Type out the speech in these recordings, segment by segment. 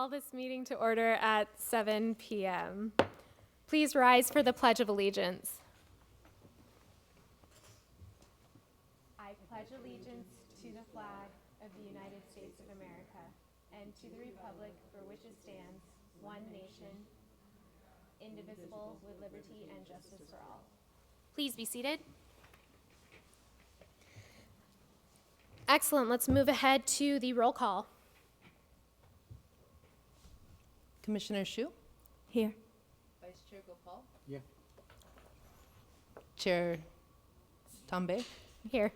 call this meeting to order at 7 p.m. Please rise for the Pledge of Allegiance. I pledge allegiance to the flag of the United States of America and to the republic for which it stands, one nation, indivisible, with liberty and justice for all. Please be seated. Excellent. Let's move ahead to the roll call. Commissioner Shu? Here. Vice Chair Gopal? Yeah. Chair Tambe? Here.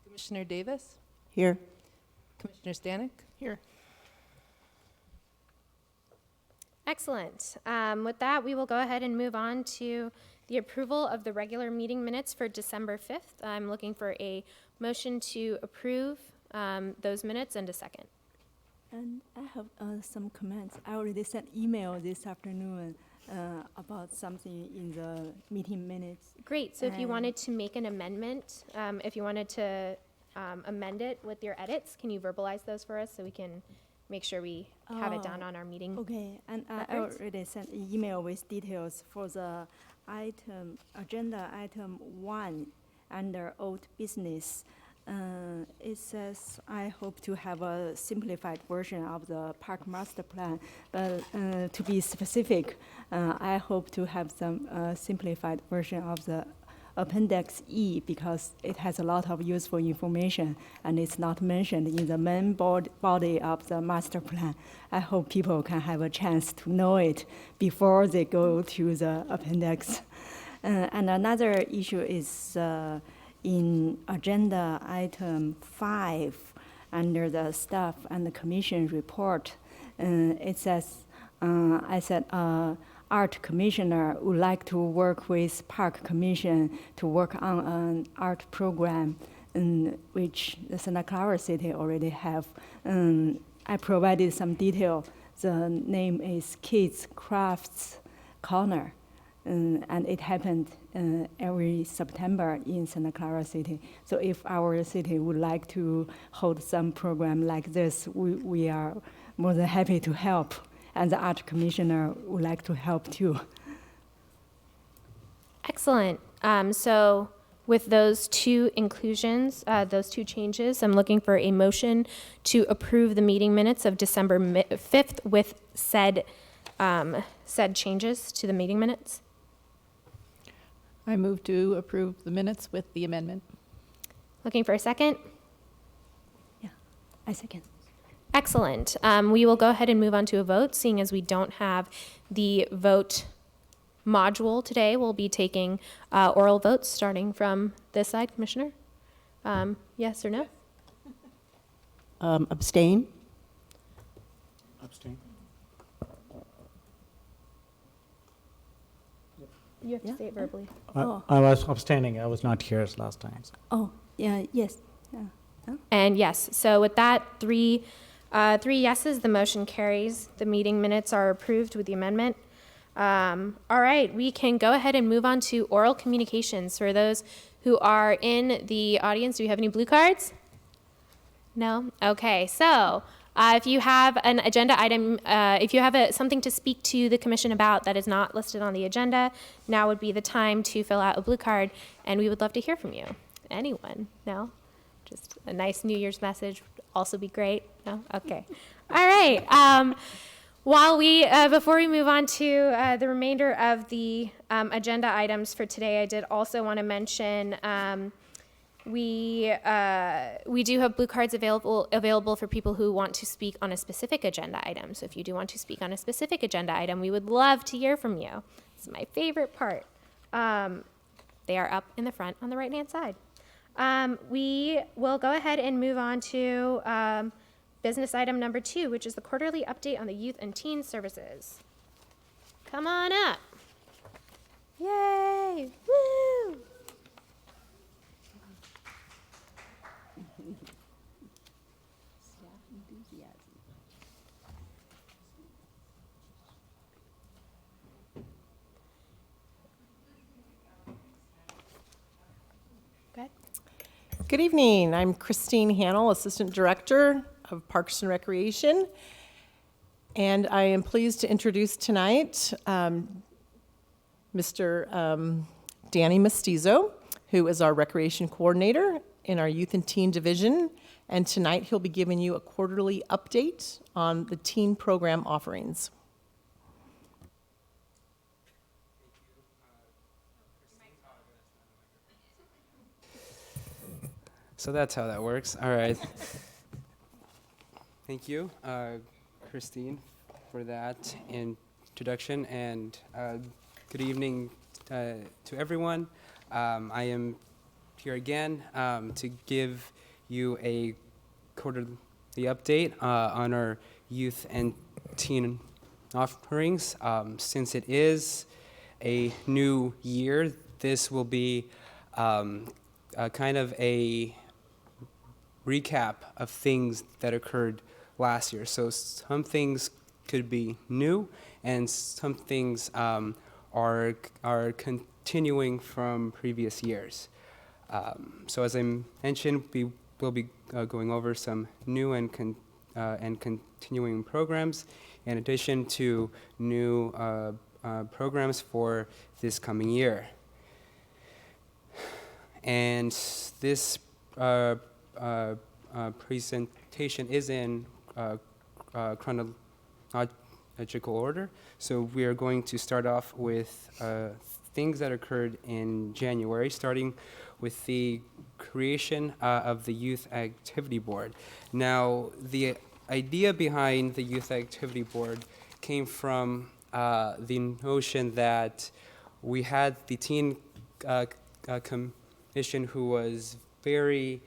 Commissioner Davis? Here. Commissioner Stanek? Here. Excellent. With that, we will go ahead and move on to the approval of the regular meeting minutes for December 5th. I'm looking for a motion to approve those minutes and a second. And I have some comments. I already sent email this afternoon about something in the meeting minutes. Great. So if you wanted to make an amendment, if you wanted to amend it with your edits, can you verbalize those for us so we can make sure we have it down on our meeting? Okay, and I records? already sent an email with details for the agenda item 1 under old business. It says, I hope to have a simplified version of the park master plan, but to be specific, I hope to have some simplified version of the Appendix E because it has a lot of useful information and it's not mentioned in the main body of the master plan. I hope people can have a chance to know it before they go to the appendix. And another issue is in agenda item 5 under the staff and the commission report. It says, I said, art commissioner would like to work with park commission to work on an art program, which the Santa Clara City already have. I provided some detail. The name is Kids Crafts Corner, and it happened every September in Santa Clara City. So if our city would like to hold some program like this, we are more than happy to help. And the art commissioner would like to help too. Excellent. So with those two inclusions, those two changes, I'm looking for a motion to approve the meeting minutes of December 5th with said changes to the meeting minutes. I move to approve the minutes with the amendment. Looking for a second? Yeah, I second. Excellent. We will go ahead and move on to a vote. Seeing as we don't have the vote module today, we'll be taking oral votes starting from this side. Commissioner? Yes or no? Abstain? Abstain. You have to Yeah. say it verbally. I was abstaining. I was not here last time. So. Oh, yeah, yes. Yeah. And yes, so with that, three yeses, the motion carries. The meeting minutes are approved with the amendment. All right, we can go ahead and move on to oral communications. For those who are in the audience, do you have any blue cards? No? Okay, so if you have an agenda item, if you have something to speak to the commission about that is not listed on the agenda, now would be the time to fill out a blue card, and we would love to hear from you. Anyone? No? Just a nice New Year's message would also be great. No? Okay. All right. Before we move on to the remainder of the agenda items for today, I did also want to mention we do have blue cards available for people who want to speak on a specific agenda item. So if you do want to speak on a specific agenda item, we would love to hear from you. It's my favorite part. They are up in the front on the right-hand side. We will go ahead and move on to business item number 2, which is the quarterly update on the youth and teen services. Come on up. Yay! Woo! Good evening. I'm Christine Hannell, Assistant Director of Parks and Recreation. And I am pleased to introduce tonight Mr. Danny Mestizo, who is our Recreation Coordinator in our Youth and Teen Division. And tonight he'll be giving you a quarterly update on the teen program offerings. So that's how that works. All right. Thank you, Christine, for that introduction, and good evening to everyone. I am here again to give you a quarterly update on our youth and teen offerings. Since it is a new year, this will be kind of a recap of things that occurred last year. So some things could be new, and some things are continuing from previous years. So as I mentioned, we will be going over some new and continuing programs, in addition to new programs for this coming year. And this presentation is in chronological order. So we are going to start off with things that occurred in January, starting with the creation of the Youth Activity Board. Now, the idea behind the Youth Activity Board came from the notion that we had the teen commission who was very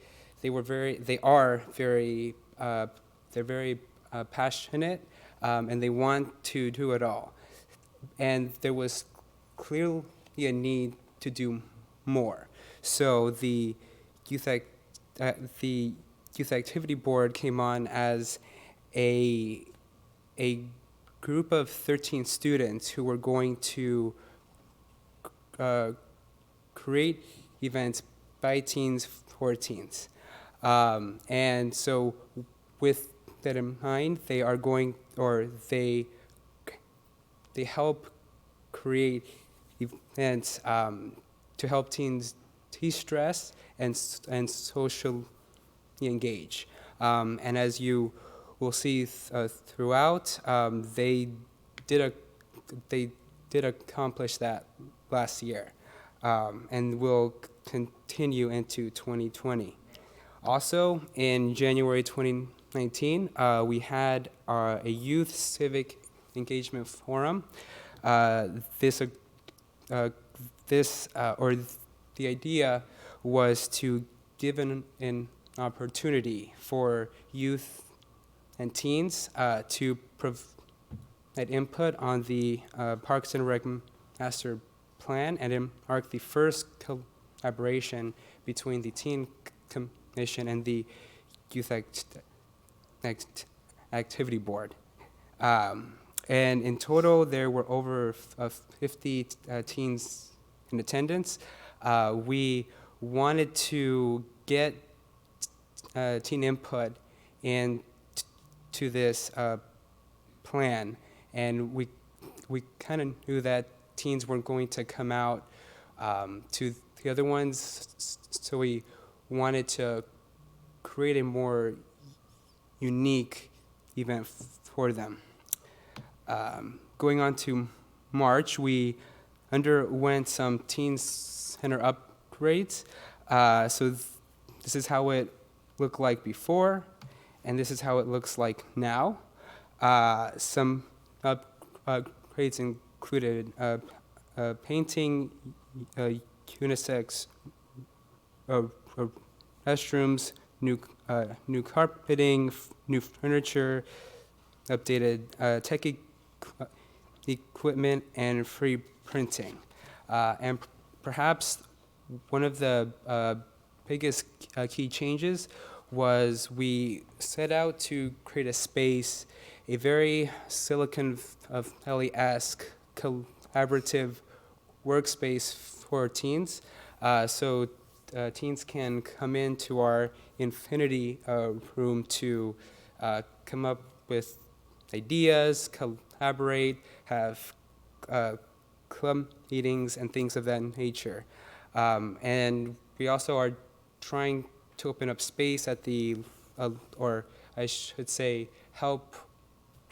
passionate, and they want to do it all. And there was clearly a need to do more. So the Youth Activity Board came on as a group of 13 students who were going to create events by teens for teens. And so with that in mind, they are going, or they help create events to help teens de-stress and socially engage. And as you will see throughout, they did accomplish that last year, and will continue into 2020. Also, in January 2019, we had a youth civic engagement forum. The idea was to give an opportunity for youth and teens to provide input on the Parks and Rec Master Plan, and mark the first collaboration between the Teen Commission and the Youth Activity Board. And in total, there were over 50 teens in attendance. We wanted to get teen input into this plan, and we kind of knew that teens weren't going to come out to the other ones, so we wanted to create a more unique event for them. Going on to March, we underwent some teen center upgrades. So this is how it looked like before, and this is how it looks like now. Some upgrades included painting, unisex restrooms, new carpeting, new furniture, updated tech equipment, and free printing. And perhaps one of the biggest key changes was we set out to create a space, a very Silicon Valley-esque collaborative workspace for teens. So teens can come into our Infinity room to come up with ideas, collaborate, have club meetings, and things of that nature. And we also are trying to open up space at the, or I should say, help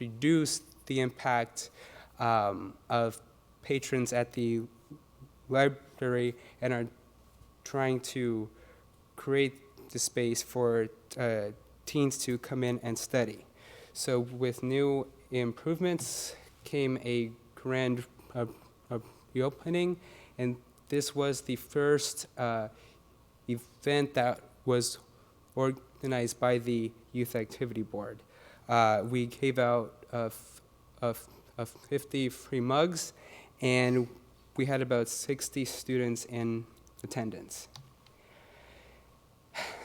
reduce the impact of patrons at the library, and are trying to create the space for teens to come in and study. So with new improvements came a grand reopening, and this was the first event that was organized by the Youth Activity Board. We gave out 50 free mugs, and we had about 60 students in attendance.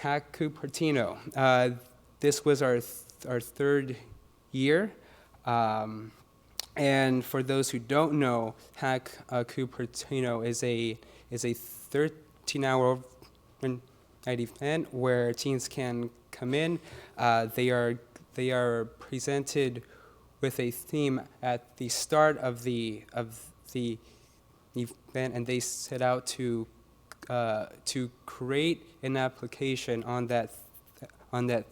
Hack Cupertino. This was our third year. And for those who don't know, Hack Cupertino is a 13-hour night event where teens can come in. They are presented with a theme at the start of the event, and they set out to create an application on that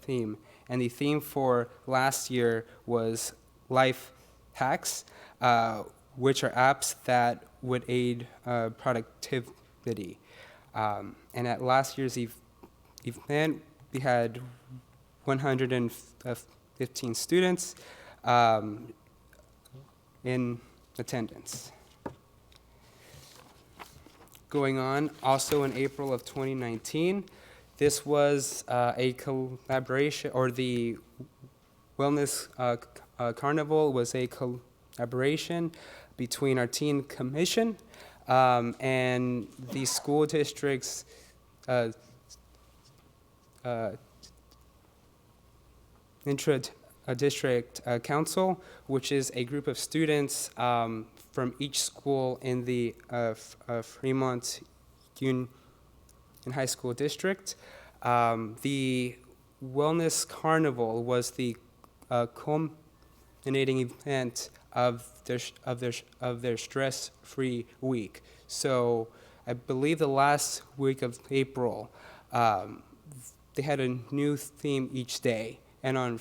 theme. And the theme for last year was life hacks, which are apps that would aid productivity. And at last year's event, we had 115 students in attendance. Going on, also in April of 2019, this was a collaboration, or the Wellness Carnival was a collaboration between our teen commission and the school district's intra-district council, which is a group of students from each school in the Fremont Union High School District. The Wellness Carnival was the culminating event of their stress-free week. So I believe the last week of April, they had a new theme each day, and on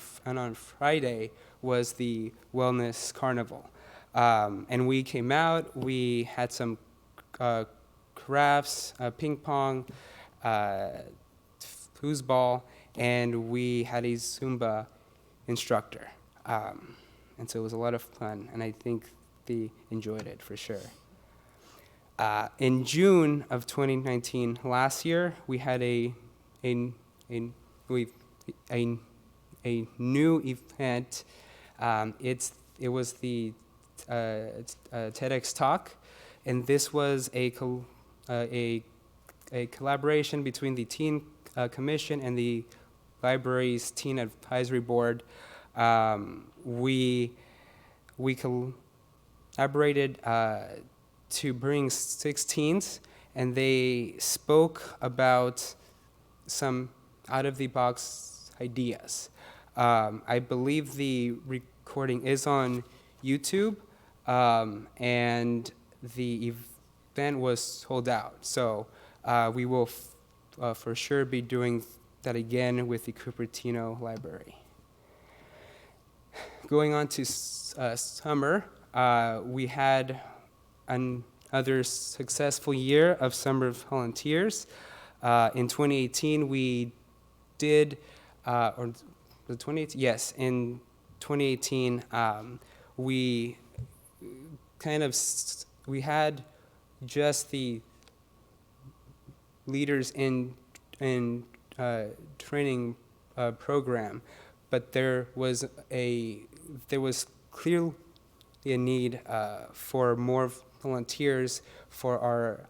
Friday was the Wellness Carnival. And we came out, we had some crafts, ping pong, foosball, and we had a Zumba instructor. And so it was a lot of fun, and I think they enjoyed it for sure. In June of 2019, last year, we had a new event. It was the TEDx Talk, and this was a collaboration between the Teen Commission and the library's Teen Advisory Board. We collaborated to bring 6 teens, and they spoke about some out-of-the-box ideas. I believe the recording is on YouTube, and the event was sold out. So we will for sure be doing that again with the Cupertino Library. Going on to summer, we had another successful year of summer volunteers. In 2018, we did, or the 2018, yes, in 2018, we had just the leaders in training program, but there was clearly a need for more volunteers for our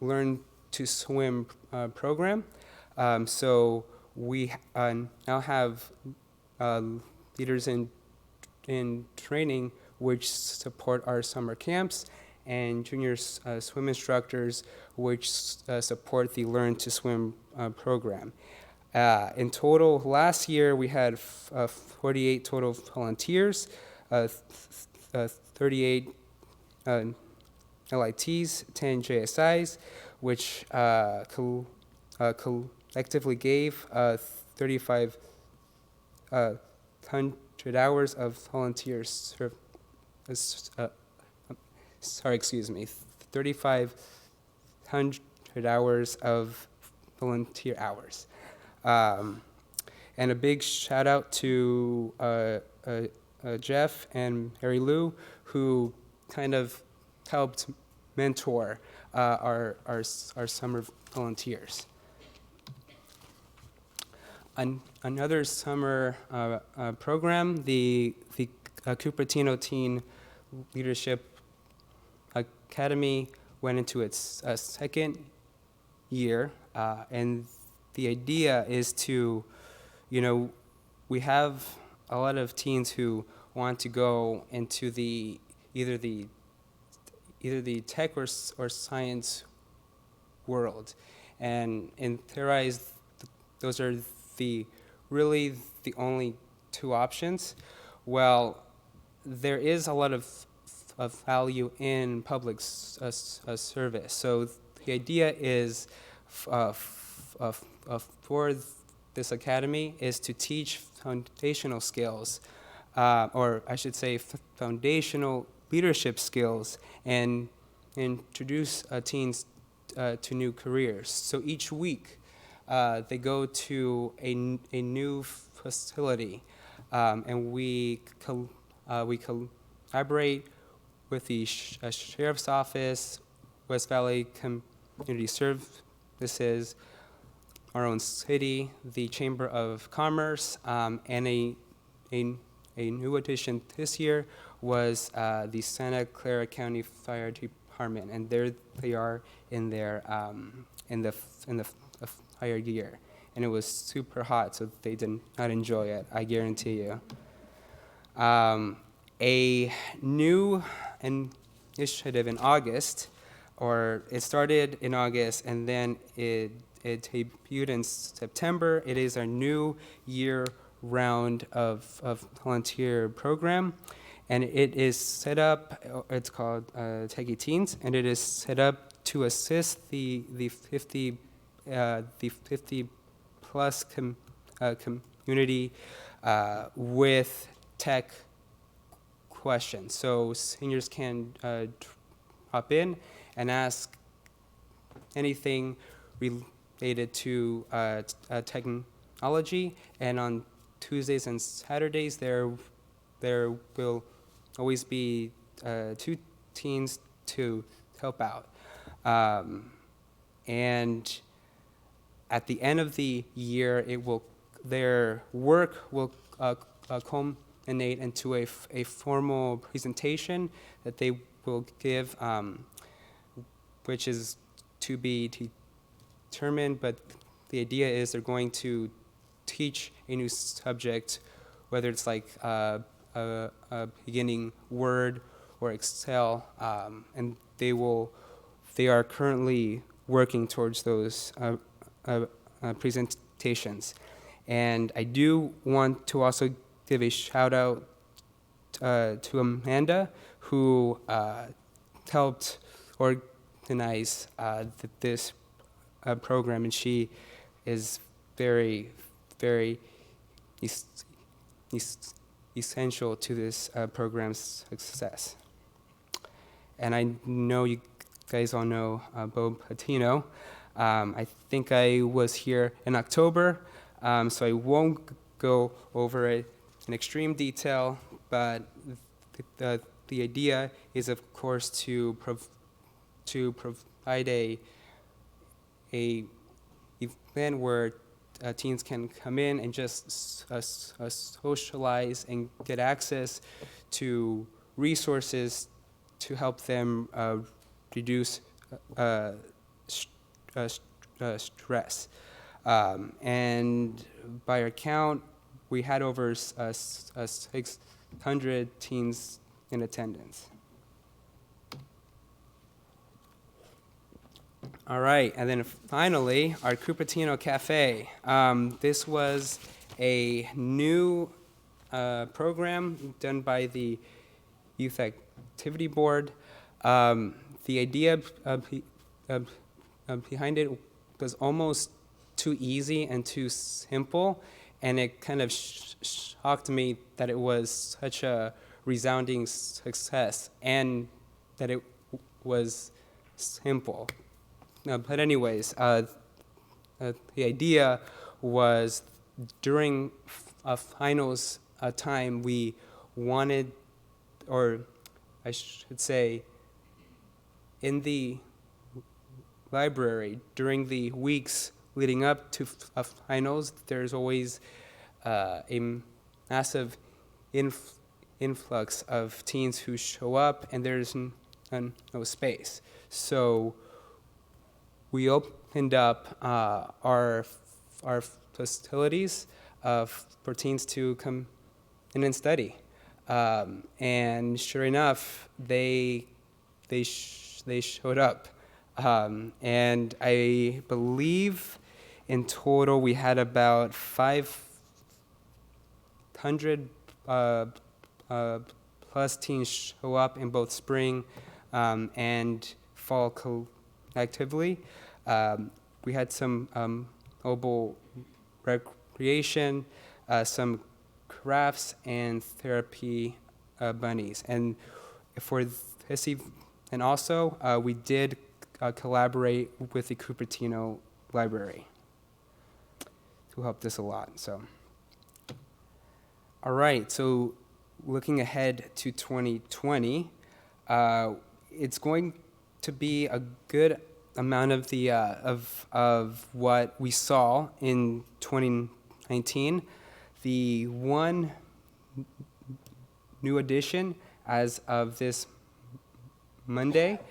Learn to Swim program. So we now have leaders in training which support our summer camps, and junior swim instructors which support the Learn to Swim program. In total, last year we had 48 total volunteers, 38 LITs, 10 JSIs, which collectively gave 3,500 hours of volunteer service. Sorry, excuse me, 3,500 hours of volunteer hours. And a big shout out to Jeff and Mary Lou, who kind of helped mentor our summer volunteers. Another summer program, the Cupertino Teen Leadership Academy went into its second year, and the idea is to, we have a lot of teens who want to go into either the tech or science world, and in their eyes, those are really the only two options. Well, there is a lot of value in public service. So the idea is for this academy is to teach foundational skills, or I should say foundational leadership skills, and introduce teens to new careers. So each week they go to a new facility, and we collaborate with the Sheriff's Office, West Valley Community Services, our own city, the Chamber of Commerce, and a new addition this year was the Santa Clara County Fire Department, and there they are in their in the fire gear, and it was super hot, so they did not enjoy it, I guarantee you. A new initiative in August, or it started in August and then it debuted in September. It is our new year-round of volunteer program, and it is set up. It's called Techie Teens, and it is set up to assist the 50 plus community with tech questions. So seniors can drop in and ask anything related to technology. And on Tuesdays and Saturdays, there will always be 2 teens to help out. And at the end of the year, their work will culminate into a formal presentation that they will give, which is to be determined, but the idea is they're going to teach a new subject, whether it's like a beginning Word or Excel, and they are currently working towards those presentations. And I do want to also give a shout out to Amanda, who helped organize this program, and she is very, very essential to this program's success. And I know you guys all know Cupertino. I think I was here in October, so I won't go over it in extreme detail, but the idea is, of course, to provide a event where teens can come in and just socialize and get access to resources to help them reduce stress. And by our count, we had over 600 teens in attendance. All right, and then finally, our Cupertino Cafe. This was a new program done by the Youth Activity Board. The idea behind it was almost too easy and too simple, and it kind of shocked me that it was such a resounding success and that it was simple. But anyways, the idea was during a finals time, we wanted, or I should say, in the library, during the weeks leading up to finals, there's always a massive influx of teens who show up, and there's no space. So we opened up our facilities for teens to come in and study, and sure enough, they showed up, and I believe in total we had about 500 plus teens show up in both spring and fall collectively. We had some mobile recreation, some crafts, and therapy bunnies. And for this and also we did collaborate with the Cupertino Library, who helped us a lot. So, all right. So, looking ahead to 2020, it's going to be a good amount of the of what we saw in 2019. The one new addition as of this Monday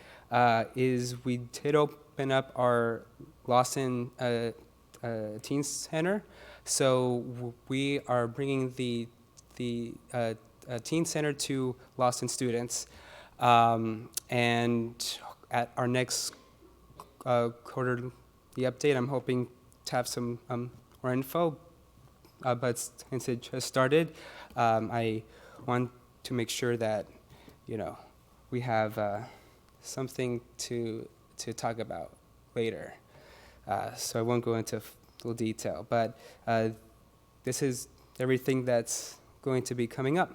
is we did open up our Lawson Teen Center. So we are bringing the Teen Center to Lawson students, and at our next quarterly update, I'm hoping to have some more info. But since it just started, I want to make sure that we have something to talk about later. So I won't go into full detail, but this is everything that's going to be coming up.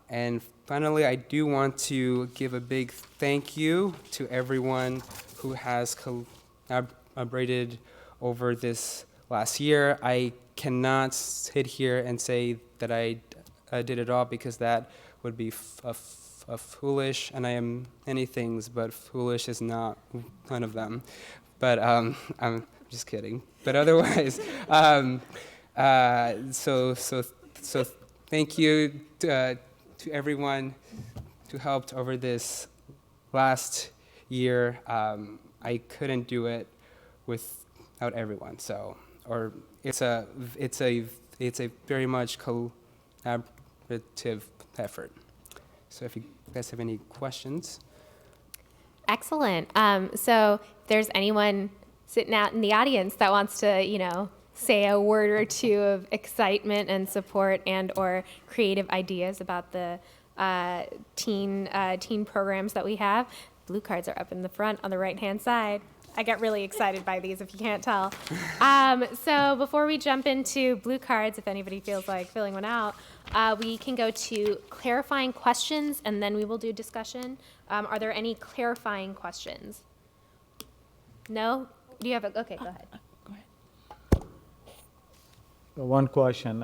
And finally, I do want to give a big thank you to everyone who has collaborated over this last year. I cannot sit here and say that I did it all, because that would be foolish, and I am many things, but foolish is not one of them. But I'm just kidding. But otherwise, so thank you to everyone who helped over this last year. I couldn't do it without everyone. So, or it's a very much collaborative effort. So if you guys have any questions. Excellent. So if there's anyone sitting out in the audience that wants to, say a word or two of excitement and support and or creative ideas about the teen programs that we have, blue cards are up in the front on the right-hand side. I get really excited by these, if you can't tell. So before we jump into blue cards, if anybody feels like filling one out, we can go to clarifying questions, and then we will do discussion. Are there any clarifying questions? No? Do you have a, okay, go ahead. One question,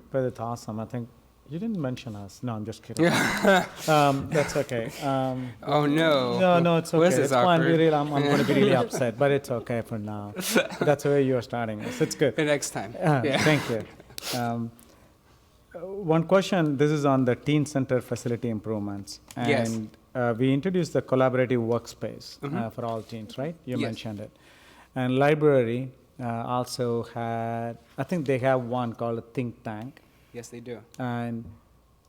but it's awesome. I think you didn't mention us. No, I'm just kidding. That's okay. Oh no! No, it's okay. Well, this is It's fine. awkward. I'm going to be really upset, but it's okay for now. That's the way you're starting us. It's good. The next time. Thank you. One question. This is on the Teen Center facility improvements, and Yes. We introduced the collaborative workspace for all teens, right? You Yes. mentioned it, and library also had. I think they have one called a think tank. Yes, they do. And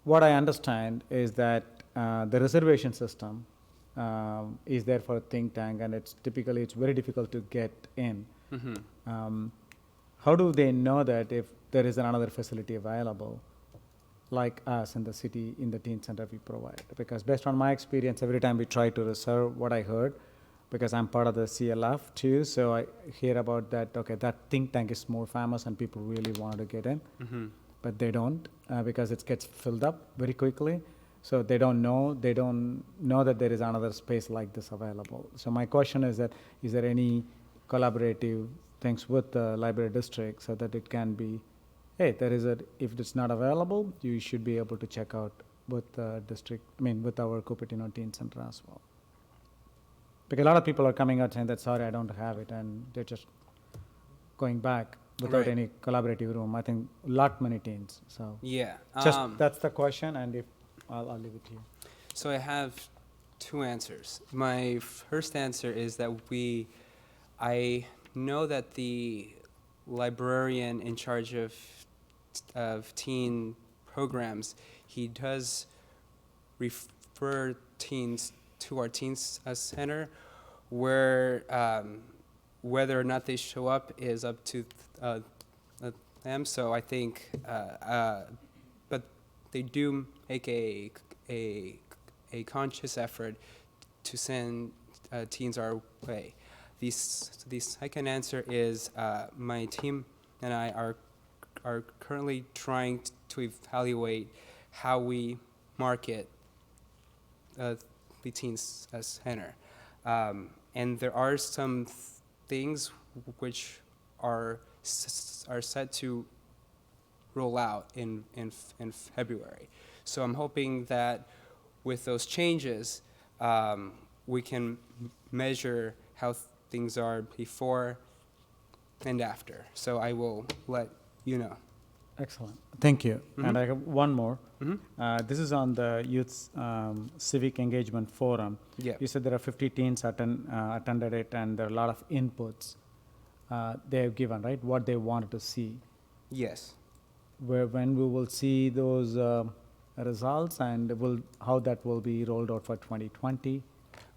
what I understand is that the reservation system is there for a think tank, and it's very difficult to get in. How do they know that if there is another facility available, like us in the city, in the teen center we provide? Because based on my experience, every time we try to reserve, what I heard, because I'm part of the CLF too, so I hear about that, okay, that think tank is more famous and people really want to get in, but they don't, because it gets filled up very quickly. So they don't know that there is another space like this available. So my question is that, is there any collaborative things with the library district so that it can be, hey, if it's not available, you should be able to check out with the district, with our Cupertino Teen Center as well. Because a lot of people are coming out saying that, sorry, I don't have it, and they're just going back without Right. any collaborative room. I think many teens, so. Yeah. That's the question, and if, I'll leave it to you. So I have two answers. My first answer is that I know that the librarian in charge of teen programs, he does refer teens to our teen center, where whether or not they show up is up to them. So I think, but they do make a conscious effort to send teens our way. The second answer is my team and I are currently trying to evaluate how we market the teens center, and there are some things which are set to roll out in February. So I'm hoping that with those changes, we can measure how things are before and after. So I will let you know. Excellent, thank you. Mhm. And I have one more. Mm-hmm. This is on the Youth Civic Engagement Forum. Yeah. You said there are 50 teens attended it, and there are a lot of inputs they have given, right? What they wanted to see. Yes. When we will see those results, and how that will be rolled out for 2020. Is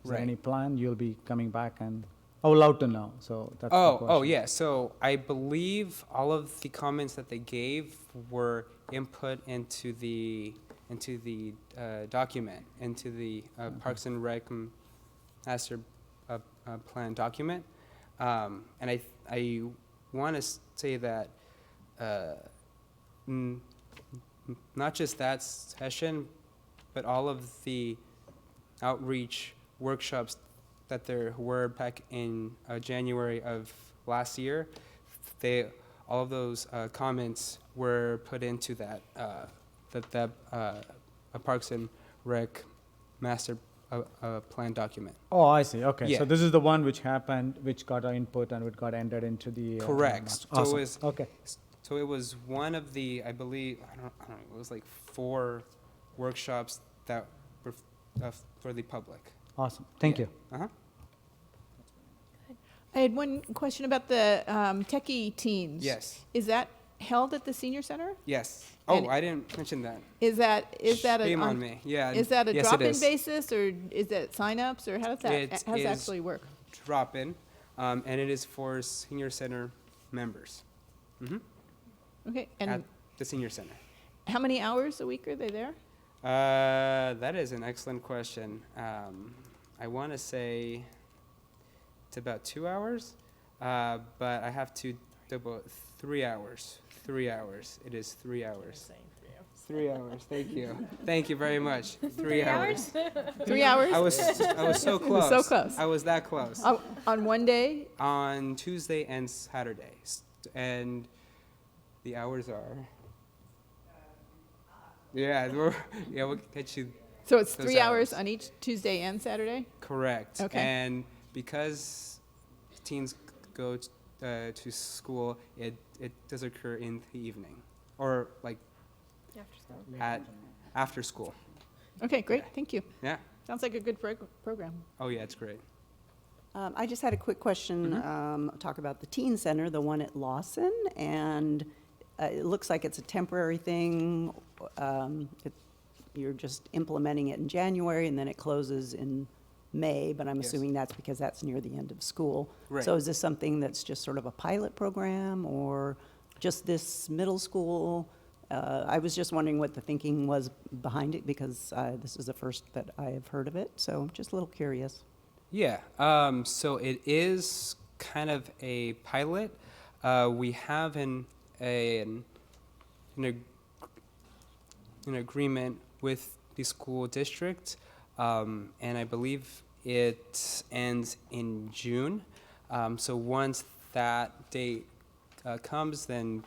there Right. any plan? You'll be coming back, and I would love to know. So that's the question. Oh, yeah. So I believe all of the comments that they gave were input into the document, into the Parks and Rec Master Plan document, and I want to say that not just that session, but all of the outreach workshops that there were back in January of last year, all of those comments were put into that Parks and Rec Master Plan document. Oh, I see. Okay, Yeah. so this is the one which happened, which got our input and which got entered into the. Correct. master. So it Awesome. was- Okay. So it was one of the, I believe, I don't know, it was like 4 workshops that were for the public. Awesome. Thank Yeah. you. Uh-huh. I had one question about the techie teens. Yes. Is that held at the senior center? Yes. And- Oh, I didn't mention that. Is that Shame a on me. Yeah. is that a yes, it drop-in is. basis, or is that sign-ups, or how does that It is actually work? Drop-in, and it is for senior center members. Mm-hmm. Okay, At and the senior center. how many hours a week are they there? That is an excellent question. I want to say it's about 2 hours, but I have to double 3 hours. 3 hours. It is 3 hours. 3 hours. Thank you. Thank you very much. 3 hours. 3 hours? I was so close. So close. I was that close. On one day? On Tuesday and Saturday, and the hours are. Yeah, we'll get you So it's Those 3 hours hours. on each Tuesday and Saturday? correct. Okay. And because teens go to school, it does occur in the evening, or like after school. Okay, great, thank you. Yeah. Sounds like a good program. Oh yeah, it's great. I just had a quick question, talk about the teen center, the one at Lawson, and it looks like it's a temporary thing. You're just implementing it in January, and then it closes in May, but I'm Yes. assuming that's because that's near the end of school. Right. So is this something that's just sort of a pilot program, or just this middle school? I was just wondering what the thinking was behind it, because this is the first that I have heard of it, so just a little curious. Yeah, so it is kind of a pilot. We have an agreement with the school district, and I believe it ends in June. So once that date comes, then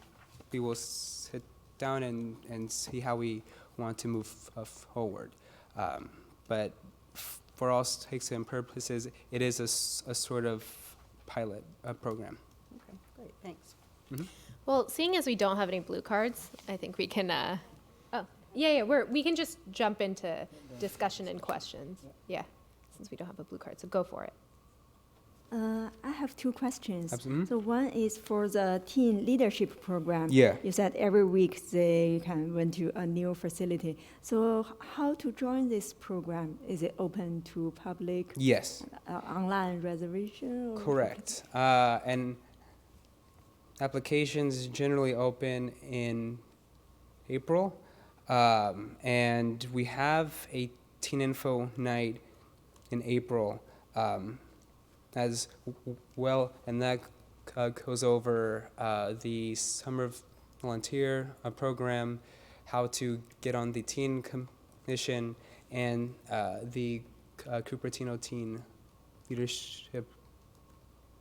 we will sit down and see how we want to move forward. But for all intents and purposes, it is a sort of pilot program. Okay, great, thanks. Well, seeing as we don't have any blue cards, I think we can, we can just jump into discussion and questions. Yeah, since we don't have a blue card, so go for it. I have two questions. Absolutely. So one is for the teen leadership program. Yeah. You said every week they can went to a new facility. So how to join this program? Is it open to public? Yes. Online reservation? Or Correct. And applications generally open in April. And we have a teen info night in April as well, and that goes over the summer volunteer program, how to get on the teen commission, and the Cupertino Teen Leadership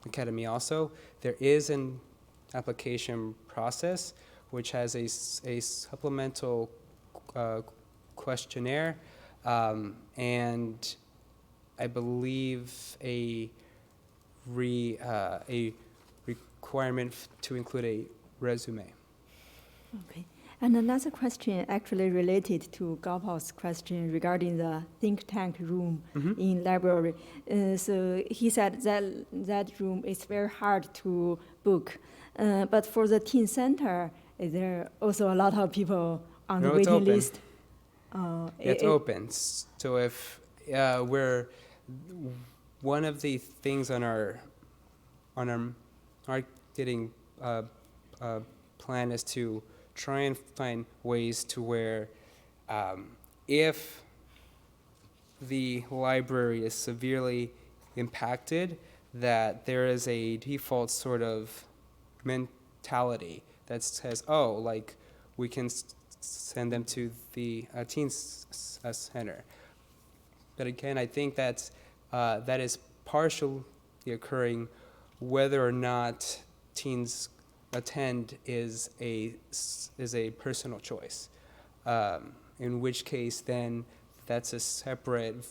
Academy also. There is an application process which has a supplemental questionnaire and I believe a requirement to include a resume. Okay. And another question actually related to Gaopao's question regarding the think tank room in library. So he said that room is very hard to book. But for the teen center, is there also a lot of people on the No, it's waiting open. list? It's open. So if we're one of the things on our marketing plan is to try and find ways to where if the library is severely impacted, that there is a default sort of mentality that says, oh, like we can send them to the teen center. But again, I think that is partially occurring. Whether or not teens attend is a personal choice. In which case, then that's a separate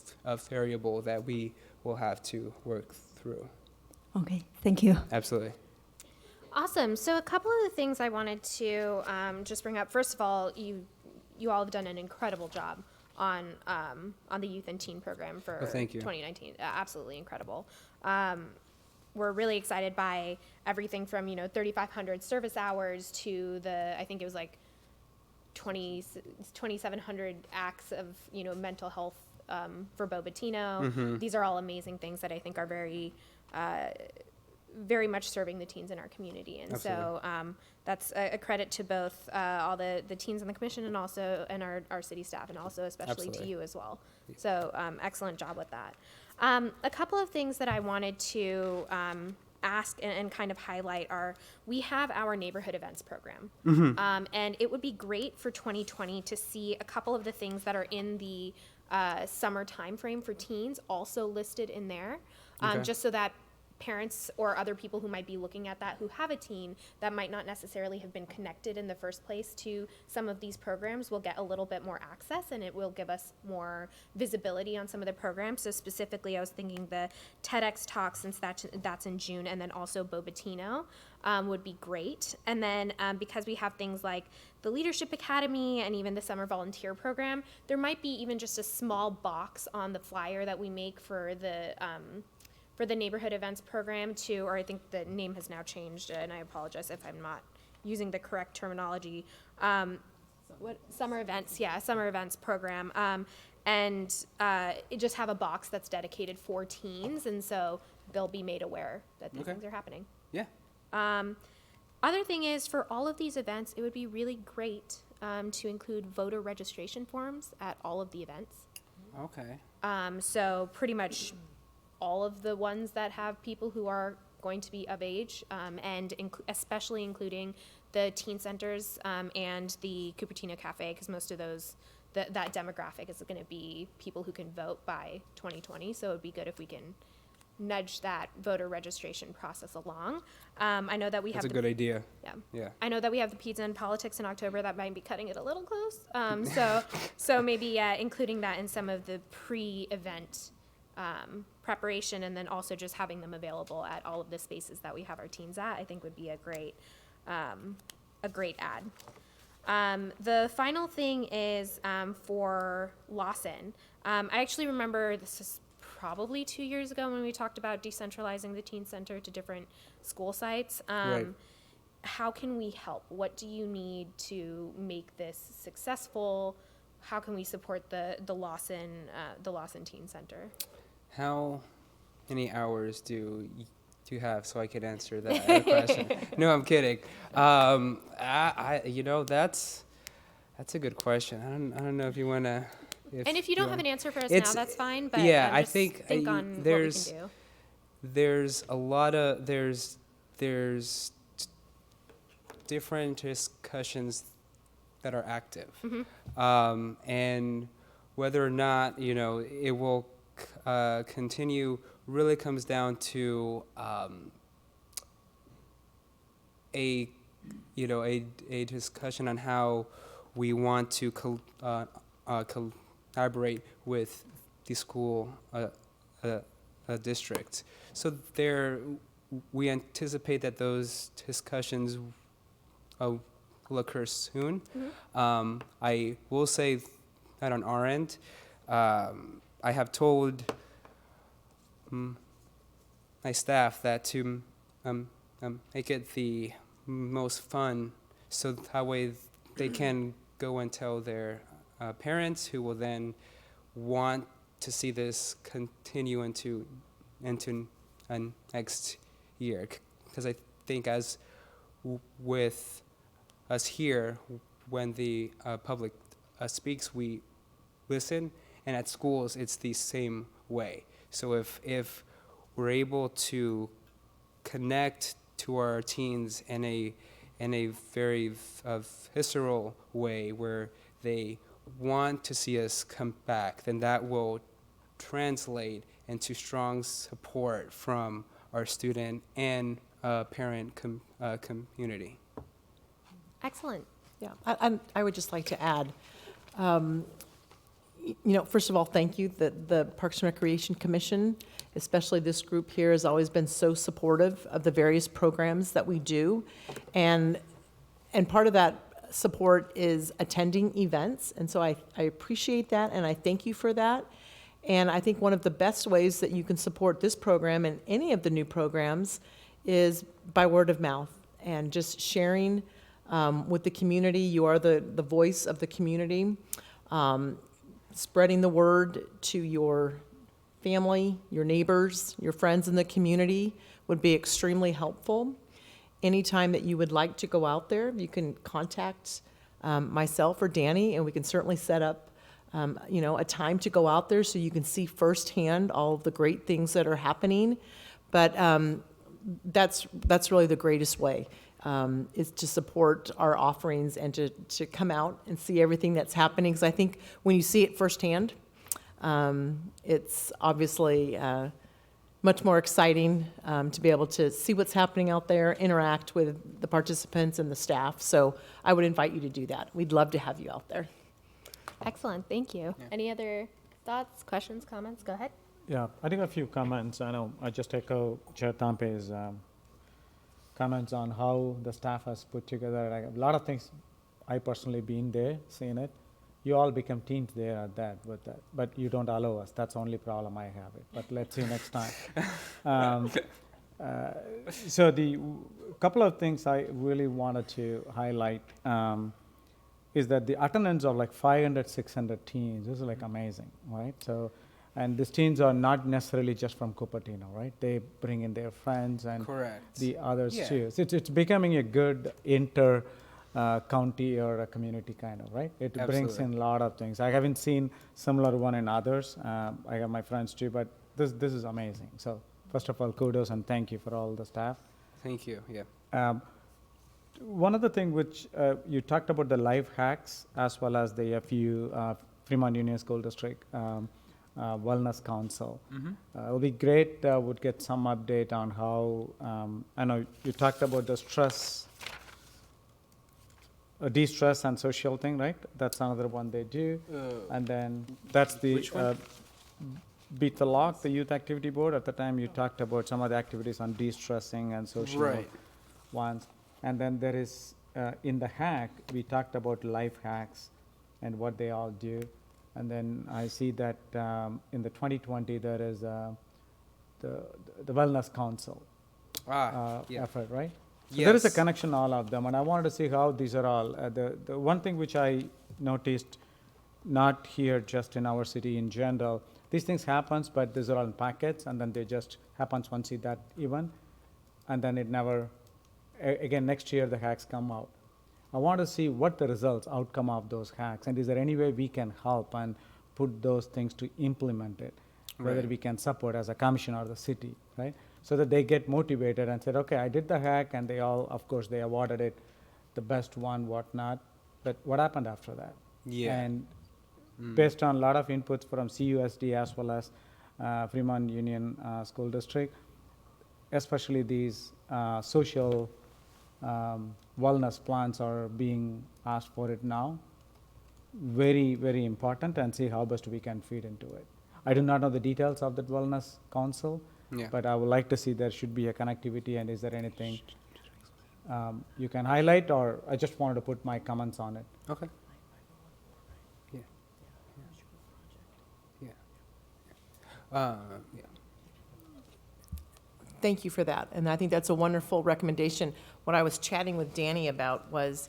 variable that we will have to work through. Okay, thank you. Absolutely. Awesome. So a couple of the things I wanted to just bring up. First of all, you all have done an incredible job on the youth and teen program for thank you. 2019. Absolutely incredible. We're really excited by everything from 3,500 service hours to I think it was like 2,700 acts of mental health for Cupertino. These are all amazing things that I think are very very much serving the teens in our community. And so that's a credit to both all the teens on the commission and also our city staff, and also especially Absolutely. to you as well. So excellent job with that. A couple of things that I wanted to ask and kind of highlight are, we have our neighborhood events program. And it would be great for 2020 to see a couple of the things that are in the summer timeframe for teens also listed in there, Okay. just so that parents or other people who might be looking at that who have a teen that might not necessarily have been connected in the first place to some of these programs will get a little bit more access, and it will give us more visibility on some of the programs. So specifically, I was thinking the TEDx talk, since that's in June, and then also Cupertino would be great. And then because we have things like the Leadership Academy and even the Summer Volunteer Program, there might be even just a small box on the flyer that we make for the neighborhood events program too, or I think the name has now changed, and I apologize if I'm not using the correct terminology. Summer events program. just have a box that's dedicated for teens, and so they'll be made aware that these Okay. things are happening. Yeah. Other thing is, for all of these events, it would be really great to include voter registration forms at all of the events. Okay. So pretty much all of the ones that have people who are going to be of age, and especially including the teen centers and the Cupertino Cafe, because most of those, that demographic is going to be people who can vote by 2020. So it would be good if we can nudge that voter registration process along. I know that we That's have a good idea. yeah. Yeah. I know that we have the pizza and politics in October. That might be cutting it a little close. So maybe including that in some of the pre-event preparation, and then also just having them available at all of the spaces that we have our teens at, I think would be a great ad. The final thing is for Lawson. I actually remember this is probably 2 years ago when we talked about decentralizing the teen center to different school sites. Right. How can we help? What do you need to make this successful? How can we support the Lawson Teen Center? How many hours do you have so I could answer that question? No, I'm kidding. That's a good question. I don't know if you want to. And if you don't have an answer for us It's- now, that's fine. But yeah, I just think, on there's- what we can do. There's a lot of there's different discussions that are active, and whether or not it will continue really comes down to a discussion on how we want to collaborate with the school district. So we anticipate that those discussions will occur soon. I will say that on our end, I have told my staff that to make it the most fun, so that way they can go and tell their parents, who will then want to see this continue into next year. Because I think as with us here, when the public speaks, we listen, and at schools it's the same way. So if we're able to connect to our teens in a very visceral way, where they want to see us come back, then that will translate into strong support from our student and parent community. Excellent. Yeah, I would just like to add, first of all, thank you. The Parks and Recreation Commission, especially this group here, has always been so supportive of the various programs that we do. And part of that support is attending events. And so I appreciate that, and I thank you for that. And I think one of the best ways that you can support this program and any of the new programs is by word of mouth and just sharing with the community. You are the voice of the community. Spreading the word to your family, your neighbors, your friends in the community would be extremely helpful. Anytime that you would like to go out there, you can contact myself or Danny, and we can certainly set up a time to go out there so you can see firsthand all of the great things that are happening. But that's really the greatest way, is to support our offerings and to come out and see everything that's happening. Because I think when you see it firsthand, it's obviously much more exciting to be able to see what's happening out there, interact with the participants and the staff. So I would invite you to do that. We'd love to have you out there. Excellent. Thank you. Yeah. Any other thoughts, questions, comments? Go ahead. Yeah, I think a few comments. I know I just echo Chair Tampe's comments on how the staff has put together a lot of things. I personally been there, seen it. You all become teams there at that, but you don't allow us. That's the only problem I have it. But let's see next time. So the couple of things I really wanted to highlight is that the attendance of like 500, 600 teens, this is like amazing, right? So, and these teens are not necessarily just from Cupertino, right? They bring in their friends and Correct. the others Yeah. too. So it's becoming a good inter county or a community kind of, right? It brings Absolutely. in a lot of things. I haven't seen similar one in others. I have my friends too, but this is amazing. So first of all, kudos and thank you for all the staff. Thank you. Yeah. One other thing which you talked about the life hacks as well as the FU Fremont Union School District Wellness Council. It would be great, would get some update on how, I know you talked about the stress, de-stress and social thing, right? That's another one they do. And then that's the Which one? Beat the Lock, the youth activity board. At the time you talked about some of the activities on de-stressing and social Right. ones. And then there is, in the hack, we talked about life hacks and what they all do. And then I see that in the 2020, there is the Wellness Council Yeah. effort, right? So there is a Yes. connection, all of them, and I wanted to see how these are all. The one thing which I noticed, not here, just in our city in general, these things happens, but these are all in packets, and then they just happens once in that event, and then it never, again, next year the hacks come out. I want to see what the results, outcome of those hacks, and is there any way we can help and put those things to implement it, whether Right. we can support as a commission or the city, right? So that they get motivated and said, okay, I did the hack, and they all, of course, they awarded it the best one, whatnot, but what happened after that? Yeah. And based on a lot of inputs from CUSD as well as Fremont Union School District, especially these social wellness plans are being asked for it now. Very, very important, and see how best we can feed into it. I do not know the details of that wellness council, Yeah. but I would like to see there should be a connectivity, and is there anything you can highlight, or I just wanted to put my comments on it. Okay. Yeah. Yeah. Yeah. Thank you for that, and I think that's a wonderful recommendation. What I was chatting with Danny about was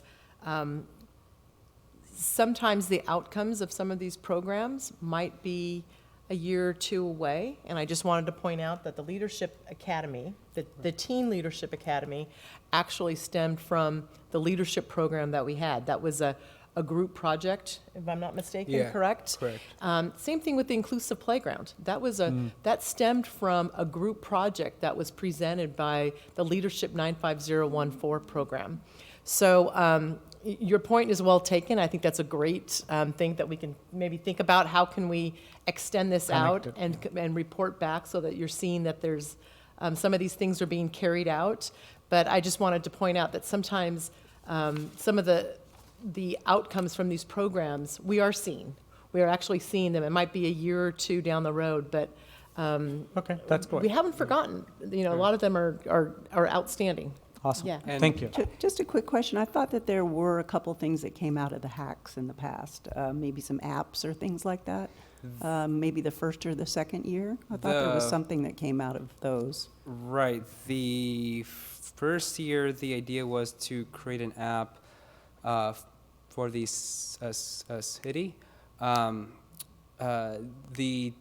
sometimes the outcomes of some of these programs might be a year or two away, and I just wanted to point out that the Leadership Academy, the Teen Leadership Academy, actually stemmed from the leadership program that we had. That was a group project, if I'm not mistaken, Yeah, correct? correct. Same thing with the Inclusive Playground. That was that stemmed from a group project that was presented by the Leadership 95014 program. So your point is well taken. I think that's a great thing that we can maybe think about. How can we extend this out Connect it, and report back so that you're seeing that there's some of these things are being carried out. But I just wanted to point out that sometimes some of the outcomes from these programs, we are seeing. We are actually seeing them. It might be a year or two down the road, but Okay, that's we great. haven't forgotten. You know, a lot of them are outstanding. Awesome. Yeah. And- Thank you. Just a quick question. I thought that there were a couple things that came out of the hacks in the past, maybe some apps or things like that. Maybe the first or the second year. I thought there was The- something that came out of those. Right. The first year, the idea was to create an app for the city. The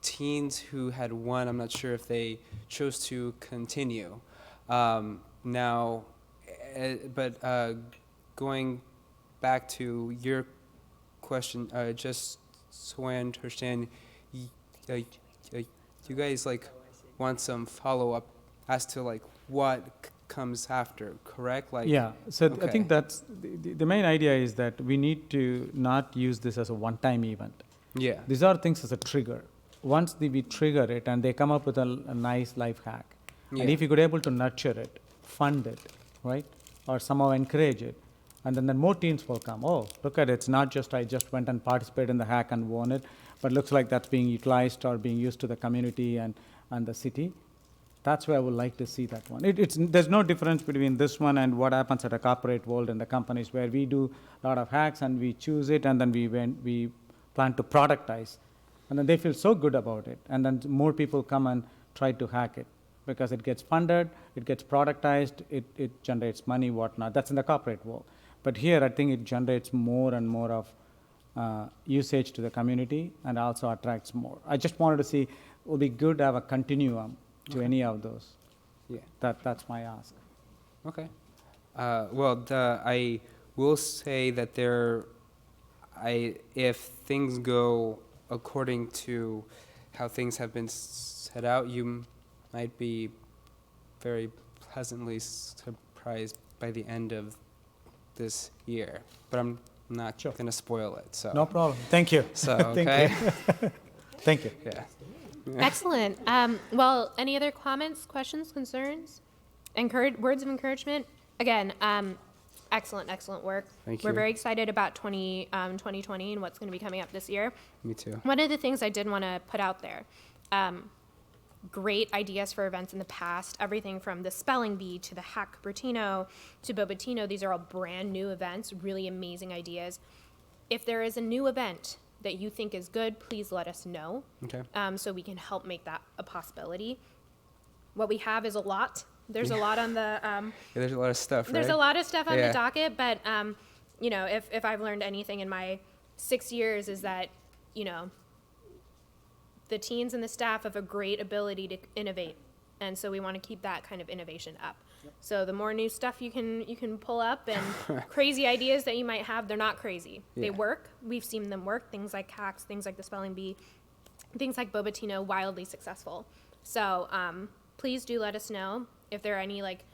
teens who had won, I'm not sure if they chose to continue. Now, but going back to your question, just so I understand, you guys like want some follow-up as to like what comes after, correct? Like, Yeah, so I okay. think that's, the main idea is that we need to not use this as a one-time event. Yeah. These are things as a trigger. Once we trigger it and they come up with a nice life hack, and Yeah. if you could able to nurture it, fund it, right, or somehow encourage it, and then more teens will come. Oh, look at it, it's not just I just went and participated in the hack and won it, but looks like that's being utilized or being used to the community and the city. That's where I would like to see that one. There's no difference between this one and what happens at a corporate world and the companies where we do a lot of hacks and we choose it and then we plan to productize. And then they feel so good about it. And then more people come and try to hack it because it gets funded, it gets productized, it generates money, whatnot. That's in the corporate world. But here, I think it generates more and more of usage to the community and also attracts more. I just wanted to see, it would be good to have a continuum to any of those. Yeah. That's my ask. Okay. Well, I will say that if things go according to how things have been set out, you might be very pleasantly surprised by the end of this year. But I'm not Sure. going to spoil it. So. No problem. Thank you. So Thank okay. you. Thank you. Yeah. Excellent. Well, any other comments, questions, concerns? Words of encouragement? Again, excellent work. Thank We're you. very excited about 2020 and what's going to be coming up this year. Me too. One of the things I did want to put out there, great ideas for events in the past, everything from the Spelling Bee to the Hack Cupertino to Bobatino. These are all brand new events, really amazing ideas. If there is a new event that you think is good, please let us know Okay. so we can help make that a possibility. What we have is a lot. There's a lot on the Yeah, there's a lot of stuff, there's right? a lot of stuff on the Yeah. docket, but you know, if I've learned anything in my 6 years is that, you know, the teens and the staff have a great ability to innovate, and so we want to keep that kind of innovation up. So the more new stuff you can pull up and crazy ideas that you might have, they're not crazy. They Yeah. work. We've seen them work. Things like hacks, things like the Spelling Bee, things like Bobatino, wildly successful. So please do let us know if there are any, like,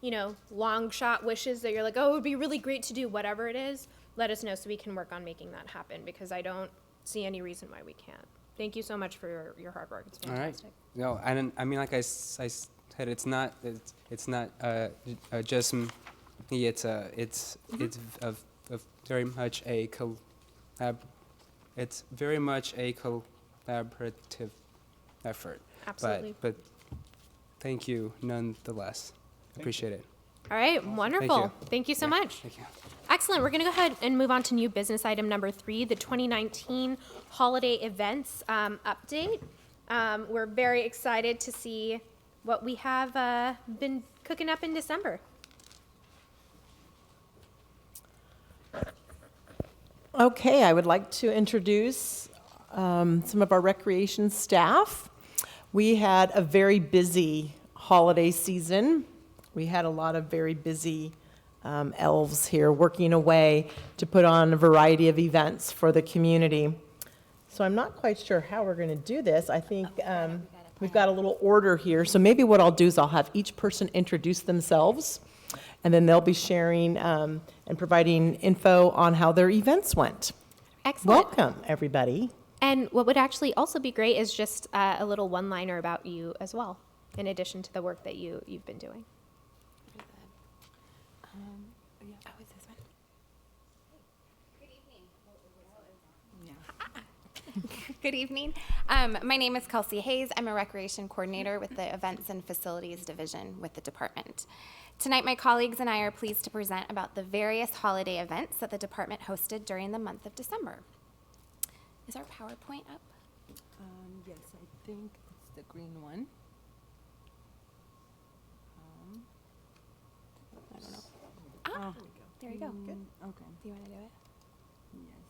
you know, long shot wishes that you're like, oh, it would be really great to do, whatever it is. Let us know so we can work on making that happen, because I don't see any reason why we can't. Thank you so much for your hard work. It's All right. fantastic. No, I mean, like I said, it's not just me. It's very much a It's very much a collaborative effort. Absolutely. But thank you nonetheless. Appreciate it. All right, wonderful. you. Thank you so Yeah, much. Thank you. Excellent. We're going to go ahead and move on to new business item number 3, the 2019 holiday events update. We're very excited to see what we have been cooking up in December. Okay, I would like to introduce some of our recreation staff. We had a very busy holiday season. We had a lot of very busy elves here working away to put on a variety of events for the community. So I'm not quite sure how we're going to do this. I think we've got a little order here. So maybe what I'll do is I'll have each person introduce themselves, and then they'll be sharing and providing info on how their events went. Excellent. Welcome, everybody. And what would actually also be great is just a little one-liner about you as well, in addition to the work that you've been doing. Good evening. My name is Kelsey Hayes. I'm a recreation coordinator with the Events and Facilities Division with the department. Tonight, my colleagues and I are pleased to present about the various holiday events that the department hosted during the month of December. Is our PowerPoint up? Yes, I think it's the green one. I don't know. Ah, there you go. Okay. Do you want to do it? Yes.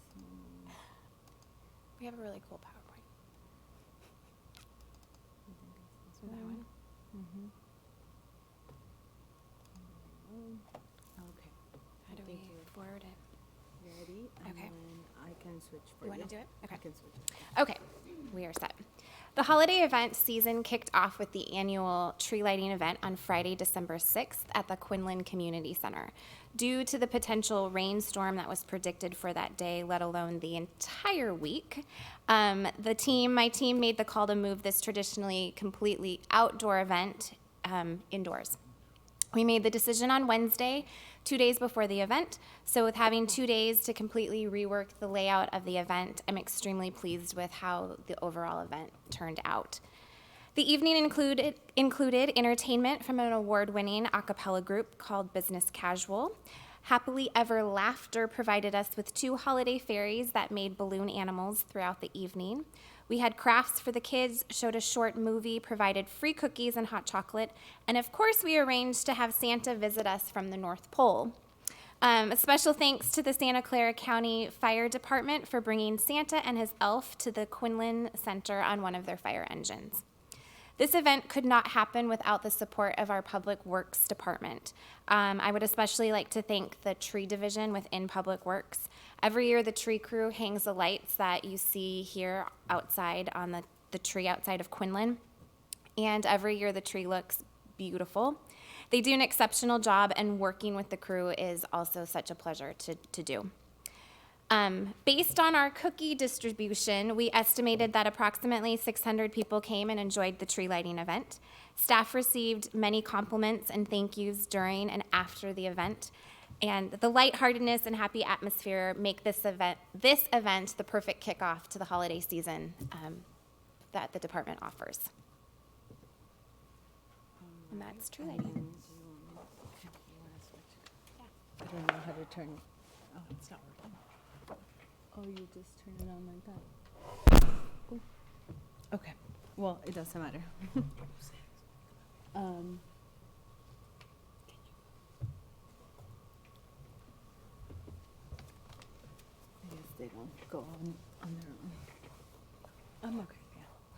We have a really cool PowerPoint. So that one. Okay. How do we forward it? Ready? Okay. And then I can switch for You you. want to do it? Okay. I can switch. Okay, we are set. The holiday event season kicked off with the annual tree lighting event on Friday, December 6th at the Quinlan Community Center. Due to the potential rainstorm that was predicted for that day, let alone the entire week, my team made the call to move this traditionally completely outdoor event indoors. We made the decision on Wednesday, 2 days before the event. So with having 2 days to completely rework the layout of the event, I'm extremely pleased with how the overall event turned out. The evening included entertainment from an award-winning a cappella group called Business Casual. Happily Ever Laughter provided us with 2 holiday fairies that made balloon animals throughout the evening. We had crafts for the kids, showed a short movie, provided free cookies and hot chocolate, and of course we arranged to have Santa visit us from the North Pole. A special thanks to the Santa Clara County Fire Department for bringing Santa and his elf to the Quinlan Center on one of their fire engines. This event could not happen without the support of our Public Works Department. I would especially like to thank the tree division within Public Works. Every year, the tree crew hangs the lights that you see here outside on the tree outside of Quinlan. And every year, the tree looks beautiful. They do an exceptional job, and working with the crew is also such a pleasure to do. Based on our cookie distribution, we estimated that approximately 600 people came and enjoyed the tree lighting event. Staff received many compliments and thank yous during and after the event. And the lightheartedness and happy atmosphere make this event the perfect kickoff to the holiday season that the department offers. And that's tree lighting. I don't know how to turn it. Oh, it's not working. Oh, you just turn it on like that. Ooh. Okay. Well, it doesn't matter. I guess they don't go on their own. I'm okay.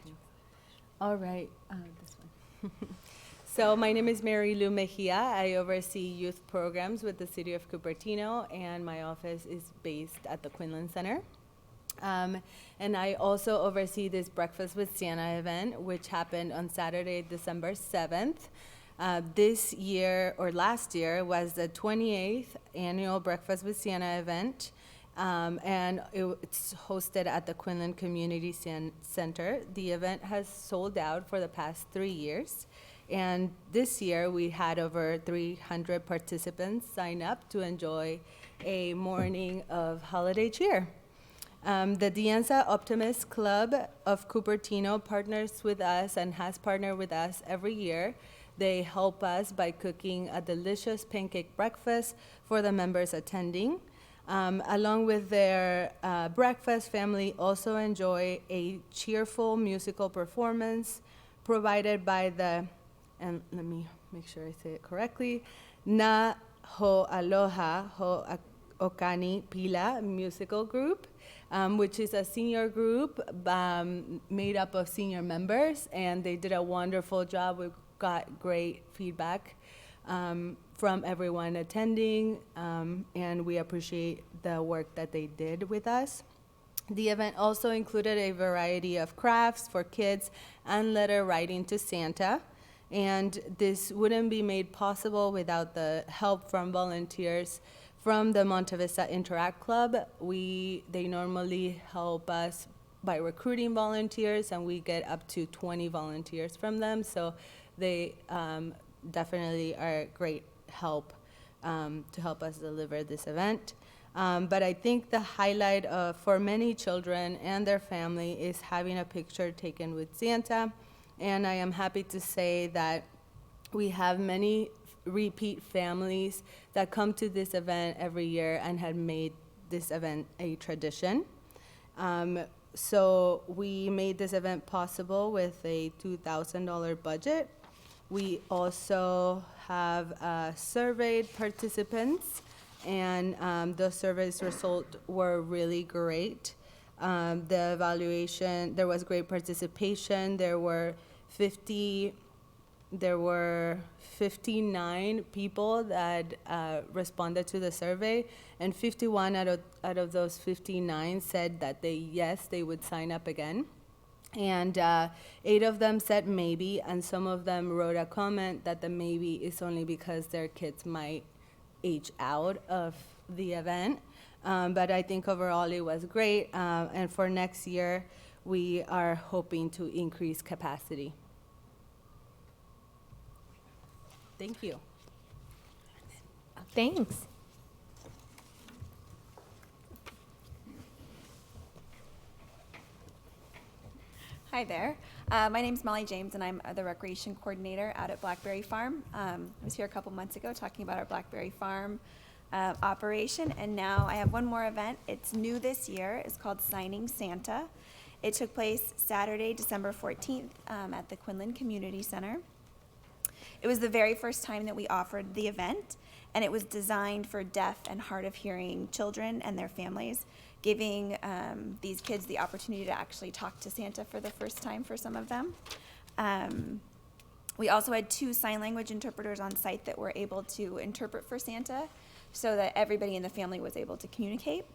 Yeah. All right. This one. So my name is Mary Lou Mejia. I oversee youth programs with the City of Cupertino, and my office is based at the Quinlan Center. And I also oversee this Breakfast with Santa event, which happened on Saturday, December 7th. This year, or last year, was the 28th annual Breakfast with Santa event. And it's hosted at the Quinlan Community Center. The event has sold out for the past 3 years. And this year, we had over 300 participants sign up to enjoy a morning of holiday cheer. The Dienza Optimist Club of Cupertino partners with us and has partnered with us every year. They help us by cooking a delicious pancake breakfast for the members attending. Along with their breakfast, family also enjoy a cheerful musical performance provided by the, and let me make sure I say it correctly, Na Ho Aloha Ho Okani Pila musical group, which is a senior group made up of senior members, and they did a wonderful job. We got great feedback from everyone attending, and we appreciate the work that they did with us. The event also included a variety of crafts for kids and letter writing to Santa. And this wouldn't be made possible without the help from volunteers from the Monte Vista Interact Club. They normally help us by recruiting volunteers, and we get up to 20 volunteers from them. So they definitely are great help to help us deliver this event. But I think the highlight for many children and their family is having a picture taken with Santa. And I am happy to say that we have many repeat families that come to this event every year and have made this event a tradition. So we made this event possible with a $2,000 budget. We also have surveyed participants, and the survey's results were really great. The evaluation, there was great participation. There were 59 people that responded to the survey, and 51 out of those 59 said that they would sign up again. And 8 of them said maybe, and some of them wrote a comment that the maybe is only because their kids might age out of the event. But I think overall it was great, and for next year, we are hoping to increase capacity. Thank you. Thanks. Hi there. My name's Molly James, and I'm the recreation coordinator out at Blackberry Farm. I was here a couple months ago talking about our Blackberry Farm operation, and now I have one more event. It's new this year. It's called Signing Santa. It took place Saturday, December 14th at the Quinlan Community Center. It was the very first time that we offered the event, and it was designed for deaf and hard of hearing children and their families, giving these kids the opportunity to actually talk to Santa for the first time for some of them. We also had 2 sign language interpreters on site that were able to interpret for Santa so that everybody in the family was able to communicate.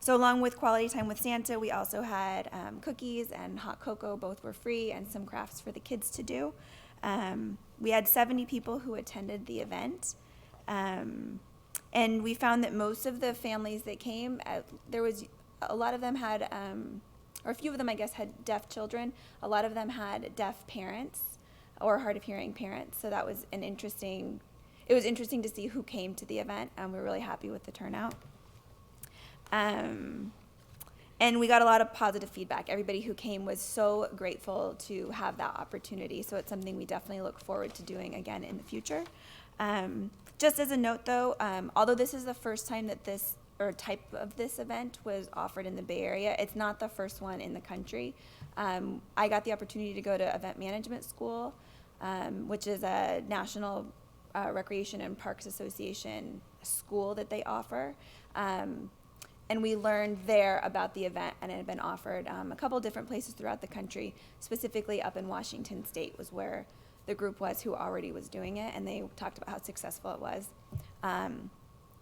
So along with quality time with Santa, we also had cookies and hot cocoa. Both were free, and some crafts for the kids to do. We had 70 people who attended the event. And we found that most of the families that came, there was a lot of them had, or a few of them, I guess, had deaf children. A lot of them had deaf parents or hard of hearing parents. So that was it was interesting to see who came to the event. We're really happy with the turnout. And we got a lot of positive feedback. Everybody who came was so grateful to have that opportunity. So it's something we definitely look forward to doing again in the future. Just as a note, though, although this is the first time that this or type of this event was offered in the Bay Area, it's not the first one in the country. I got the opportunity to go to Event Management School, which is a National Recreation and Parks Association school that they offer. And we learned there about the event, and it had been offered a couple different places throughout the country, specifically up in Washington State was where the group was who already was doing it, and they talked about how successful it was.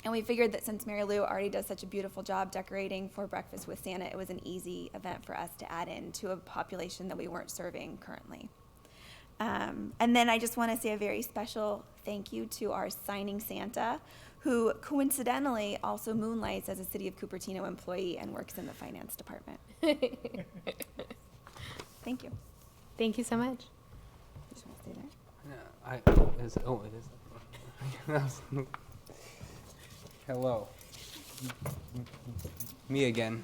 And we figured that since Mary Lou already does such a beautiful job decorating for Breakfast with Santa, it was an easy event for us to add in to a population that we weren't serving currently. And then I just want to say a very special thank you to our signing Santa, who coincidentally also moonlights as a City of Cupertino employee and works in the finance department. Thank you. Thank you so much. Just want to stay there. It is. Hello. Me again.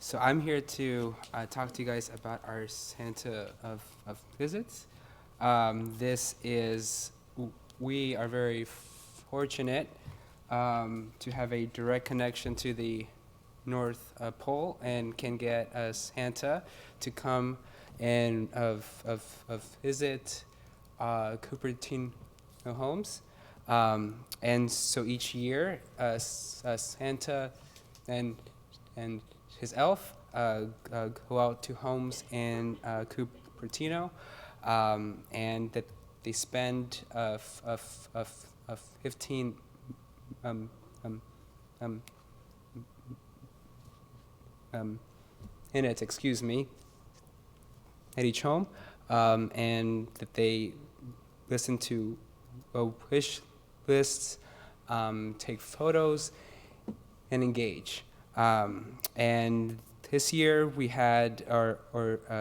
So I'm here to talk to you guys about our Santa of visits. We are very fortunate to have a direct connection to the North Pole and can get a Santa to come and visit Cupertino homes. And so each year, Santa and his elf go out to homes in Cupertino, and that they spend 15 minutes, excuse me, at each home, and that they listen to wish lists, take photos, and engage. And this year we had our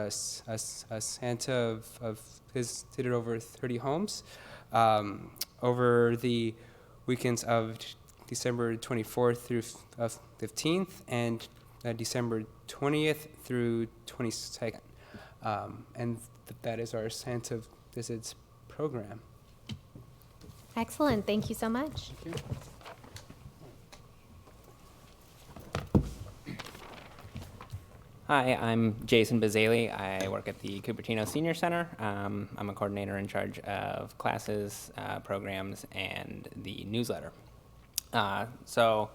Santa visited over 30 homes over the weekends of December 24th through 15th and December 20th through 22nd. And that is our Santa Visits program. Excellent. Thank you so much. Thank you. Hi, I'm Jason Bazali. I work at the Cupertino Senior Center. I'm a coordinator in charge of classes, programs, and the newsletter. So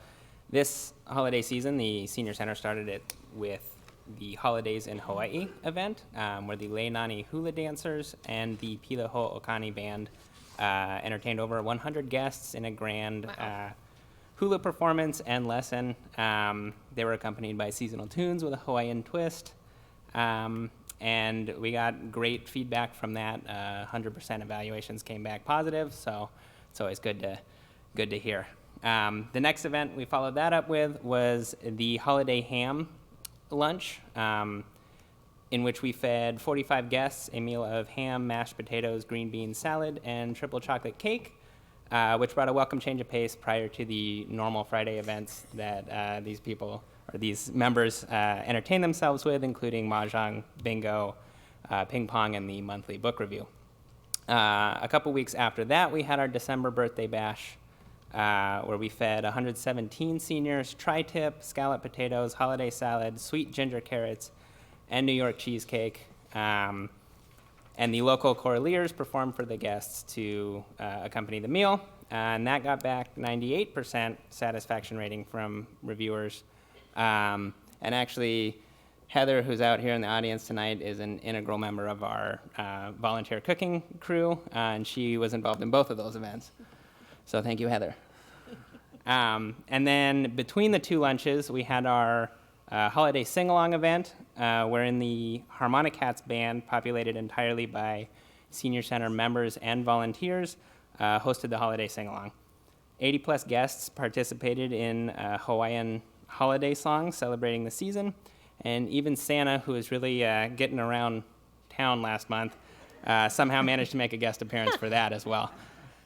this holiday season, the Senior Center started it with the Holidays in Hawaii event, where the Leilani hula dancers and the Pila Ho'okani band entertained over 100 guests in a grand hula performance and lesson. They were accompanied by seasonal tunes with a Hawaiian twist. And we got great feedback from that. 100% evaluations came back positive, so it's always good to hear. The next event we followed that up with was the holiday ham lunch, in which we fed 45 guests a meal of ham, mashed potatoes, green bean salad, and triple chocolate cake, which brought a welcome change of pace prior to the normal Friday events that these people or these members entertain themselves with, including mahjong, bingo, ping pong, and the monthly book review. A couple weeks after that, we had our December birthday bash, where we fed 117 seniors tri-tip, scallop potatoes, holiday salad, sweet ginger carrots, and New York cheesecake. And the local choraleers performed for the guests to accompany the meal. And that got back 98% satisfaction rating from reviewers. And actually, Heather, who's out here in the audience tonight, is an integral member of our volunteer cooking crew, and she was involved in both of those events. So thank you, Heather. And then between the two lunches, we had our holiday sing-along event, wherein the Harmonic Cats band, populated entirely by Senior Center members and volunteers, hosted the holiday sing-along. 80-plus guests participated in Hawaiian holiday songs celebrating the season, and even Santa, who was really getting around town last month, somehow managed to make a guest appearance for that as well.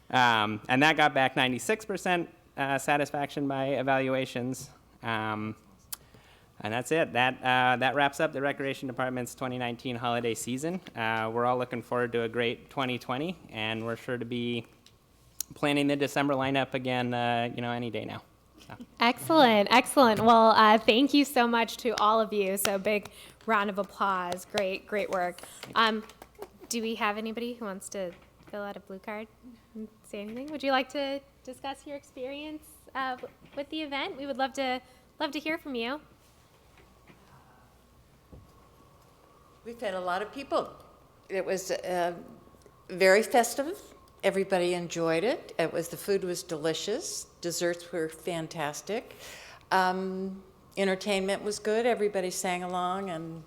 And that got back 96% satisfaction by evaluations. And that's it. That wraps up the Recreation Department's 2019 holiday season. We're all looking forward to a great 2020, and we're sure to be planning the December lineup again, any day now. So. Excellent, excellent. Well, thank you so much to all of you. So big round of applause. Great, great work. Do we have anybody who wants to fill out a blue card and say anything? Would you like to discuss your experience with the event? We would love to hear from you. We've had a lot of people. It was very festive. Everybody enjoyed it. The food was delicious. Desserts were fantastic. Entertainment was good. Everybody sang along and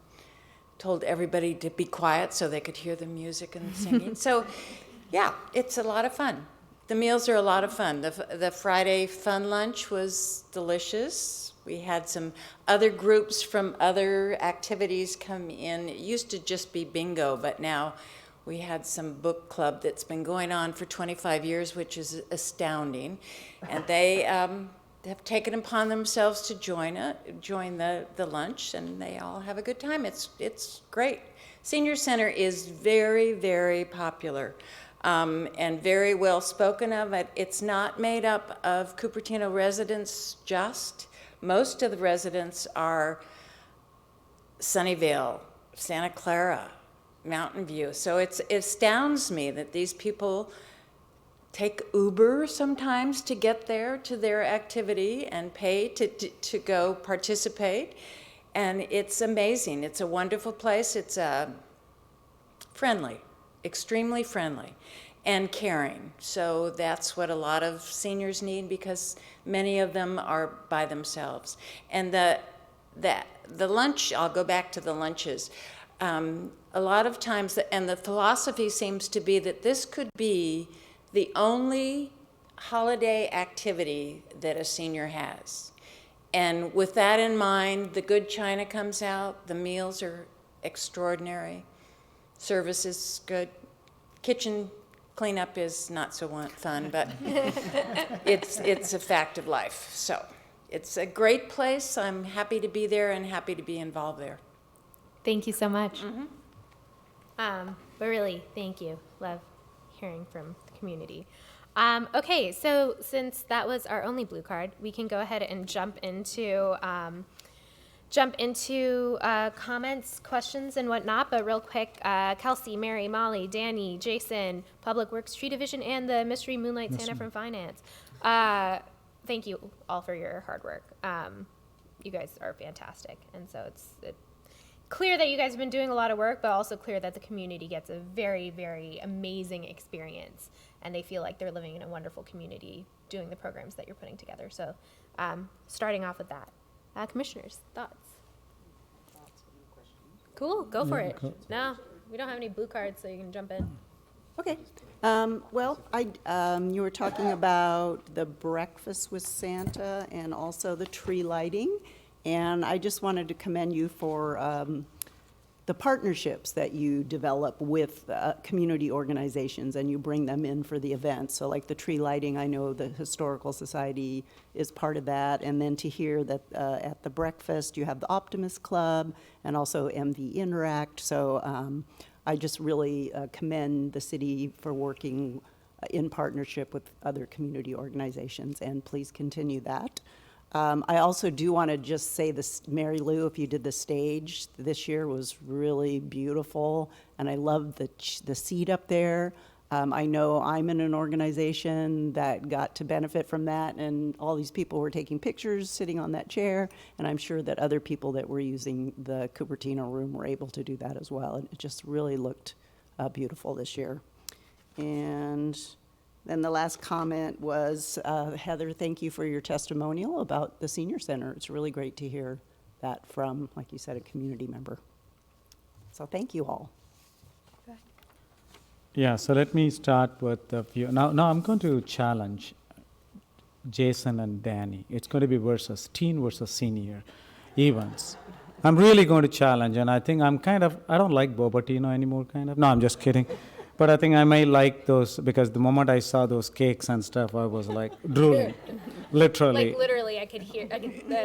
told everybody to be quiet so they could hear the music and the singing. So, yeah, it's a lot of fun. The meals are a lot of fun. The Friday fun lunch was delicious. We had some other groups from other activities come in. It used to just be bingo, but now we had some book club that's been going on for 25 years, which is astounding. And they have taken upon themselves to join the lunch, and they all have a good time. It's great. Senior Center is very, very popular and very well spoken of. It's not made up of Cupertino residents just. Most of the residents are Sunnyvale, Santa Clara, Mountain View. So it astounds me that these people take Uber sometimes to get there to their activity and pay to go participate. And it's amazing. It's a wonderful place. It's friendly, extremely friendly, and caring. So that's what a lot of seniors need, because many of them are by themselves. And the lunch, I'll go back to the lunches. A lot of times, and the philosophy seems to be that this could be the only holiday activity that a senior has. And with that in mind, the good china comes out, the meals are extraordinary, service is good, kitchen cleanup is not so fun, but it's a fact of life. So it's a great place. I'm happy to be there and happy to be involved there. Thank you so much. But really, thank you. Love hearing from the community. Okay, so since that was our only blue card, we can go ahead and jump into comments, questions, and whatnot. But real quick, Kelsey, Mary, Molly, Danny, Jason, Public Works, Tree Division, and the Mystery Moonlight Santa from Finance. Thank you all for your hard work. You guys are fantastic, and so it's clear that you guys have been doing a lot of work, but also clear that the community gets a very, very amazing experience, and they feel like they're living in a wonderful community doing the programs that you're putting together. So starting off with that. Commissioners, thoughts? Cool, go for it. No, we don't have any blue cards, so you can jump in. Okay. Well, you were talking about the breakfast with Santa and also the tree lighting. And I just wanted to commend you for the partnerships that you develop with community organizations, and you bring them in for the event. So like the tree lighting, I know the Historical Society is part of that. And then to hear that at the breakfast, you have the Optimist Club and also MV Interact. So I just really commend the city for working in partnership with other community organizations, and please continue that. I also do want to just say this, Mary Lou, if you did the stage this year was really beautiful, and I love the seat up there. I know I'm in an organization that got to benefit from that, and all these people were taking pictures sitting on that chair, and I'm sure that other people that were using the Cupertino room were able to do that as well. And it just really looked beautiful this year. And then the last comment was, Heather, thank you for your testimonial about the senior center. It's really great to hear that from, like you said, a community member. So thank you all. Yeah, so let me start with a few. Now I'm going to challenge Jason and Danny. It's going to be teen versus senior events. I'm really going to challenge, and I think I don't like Bobatino anymore, kind of. No, I'm just kidding. But I think I may like those, because the moment I saw those cakes and stuff, I was like drooling, literally. Like literally, I could hear.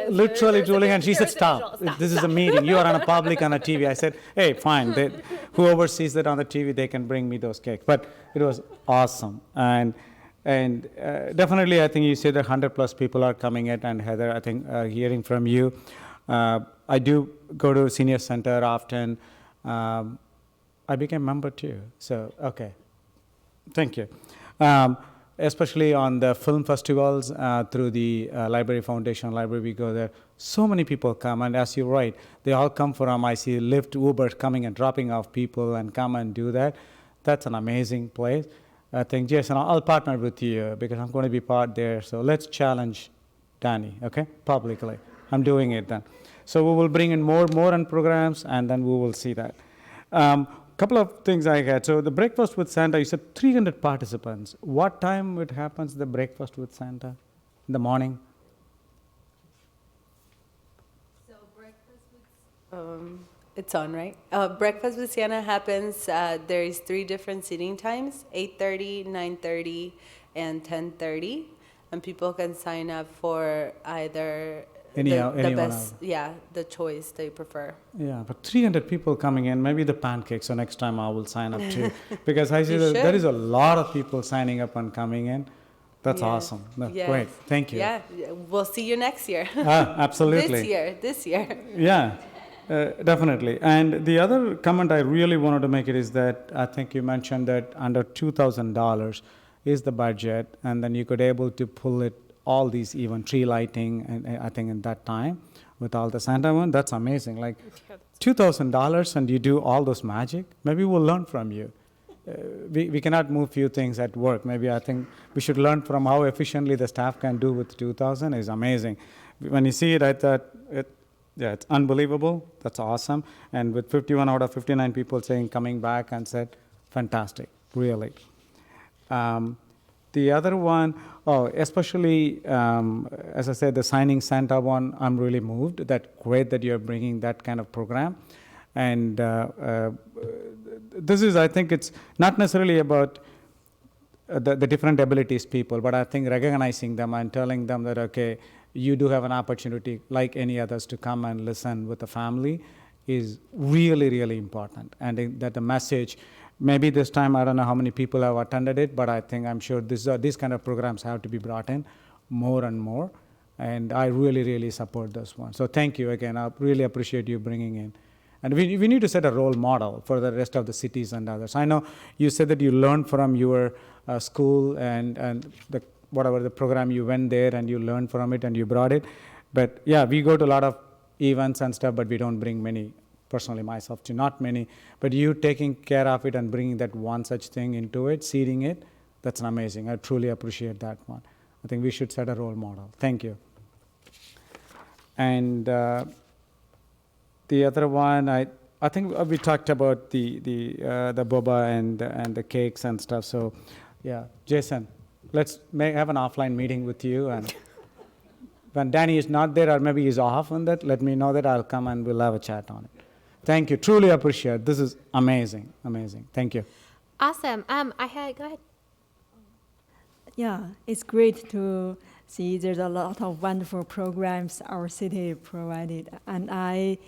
Literally drooling, and she said, stop. This is a meeting. You are on a public on a TV. I said, hey, fine. Whoever sees that on the TV, they can bring me those cakes. But it was awesome. And definitely, I think you said that 100+ people are coming in. And Heather, I think hearing from you, I do go to senior center often. I became member too, so okay. Thank you. Especially on the film festivals through the Library Foundation Library, we go there. So many people come, and as you're right, they all come from, I see Lyft, Uber coming and dropping off people and come and do that. That's an amazing place. I think, Jason, I'll partner with you because I'm going to be part there. So let's challenge Danny, okay, publicly. I'm doing it then. So we will bring in more and programs, and then we will see that. Couple of things I had. So the Breakfast with Santa, you said 300 participants. What time it happens, the Breakfast with Santa? In the morning? So it's on, right? Breakfast with Santa happens, there is 3 different seating times, 8:30, 9:30, and 10:30. And people can sign up for either the best, the choice they prefer. Yeah, but 300 people coming in, maybe the pancakes, so next time I will sign up too. Because I see that there is a lot of people signing up and coming in. That's awesome. No, great, thank you. Yeah, we'll see you next year. Absolutely. This year. Yeah, definitely. And the other comment I really wanted to make it is that I think you mentioned that under $2,000 is the budget, and then you could able to pull it all these, even tree lighting, and I think in that time with all the Santa one, that's amazing. Like $2,000 and you do all those magic. Maybe we'll learn from you. We cannot move few things at work. Maybe I think we should learn from how efficiently the staff can do with 2,000 is amazing. When you see it, I thought it's unbelievable. That's awesome. And with 51 out of 59 people saying coming back and said, fantastic, really. The other one, especially, as I said, the Signing Santa one, I'm really moved. That's great that you're bringing that kind of program. And this is, I think it's not necessarily about the different abilities people, but I think recognizing them and telling them that, okay, you do have an opportunity like any others to come and listen with the family is really, really important. And that the message, maybe this time, I don't know how many people have attended it, but I'm sure these kind of programs have to be brought in more and more. And I really, really support this one. So thank you again. I really appreciate you bringing in. And we need to set a role model for the rest of the cities and others. I know you said that you learned from your school and whatever the program you went there and you learned from it and you brought it. But yeah, we go to a lot of events and stuff, but we don't bring many. Personally, myself too, not many, but you taking care of it and bringing that one such thing into it, seeding it, that's amazing. I truly appreciate that one. I think we should set a role model. Thank you. And the other one, I think we talked about the boba and the cakes and stuff. So, yeah, Jason, let's have an offline meeting with you, and when Danny is not there or maybe he's off on that, let me know that I'll come and we'll have a chat on it. Thank you. Truly appreciate it. This is amazing. Amazing. Thank you. Awesome. Go ahead. Yeah, it's great to see there's a lot of wonderful programs our city provided. And I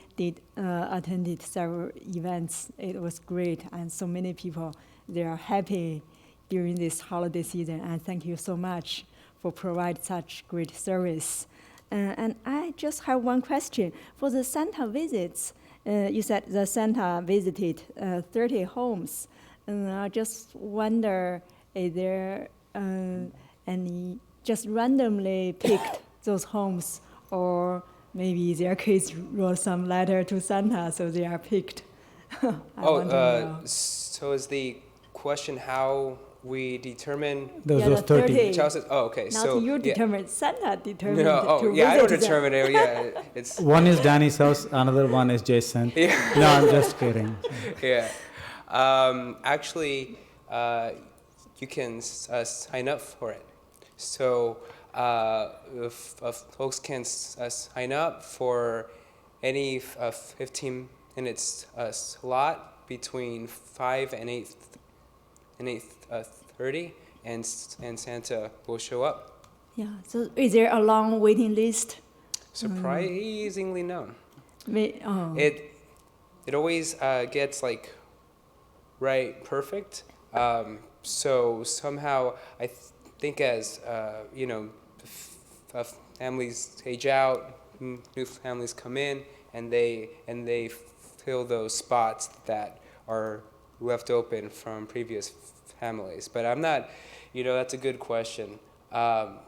attended several events. It was great. And so many people, they are happy during this holiday season. And thank you so much for providing such great service. And I just have one question. For the Santa visits, you said the Santa visited 30 homes. I just wonder, is there any just randomly picked those homes, or maybe their kids wrote some letter to Santa, so they are picked? I want to know. So is the question how we determine Those Yeah, those the 30. which houses? Oh, okay. Not so you yeah. determine, Santa determined No, to I don't visit them. determine it. Yeah, it's One is Danny's house, another one is Jason. Yeah. No, I'm just kidding. yeah. Actually, you can sign up for it. So if folks can sign up for any 15 minutes slot between 5 and 8:30, and Santa will show up. Yeah, so is there a long waiting list? Surprisingly, no. Oh. It always gets like right perfect. So somehow I think as families age out, new families come in, and they fill those spots that are left open from previous families. But I'm not, that's a good question. I'm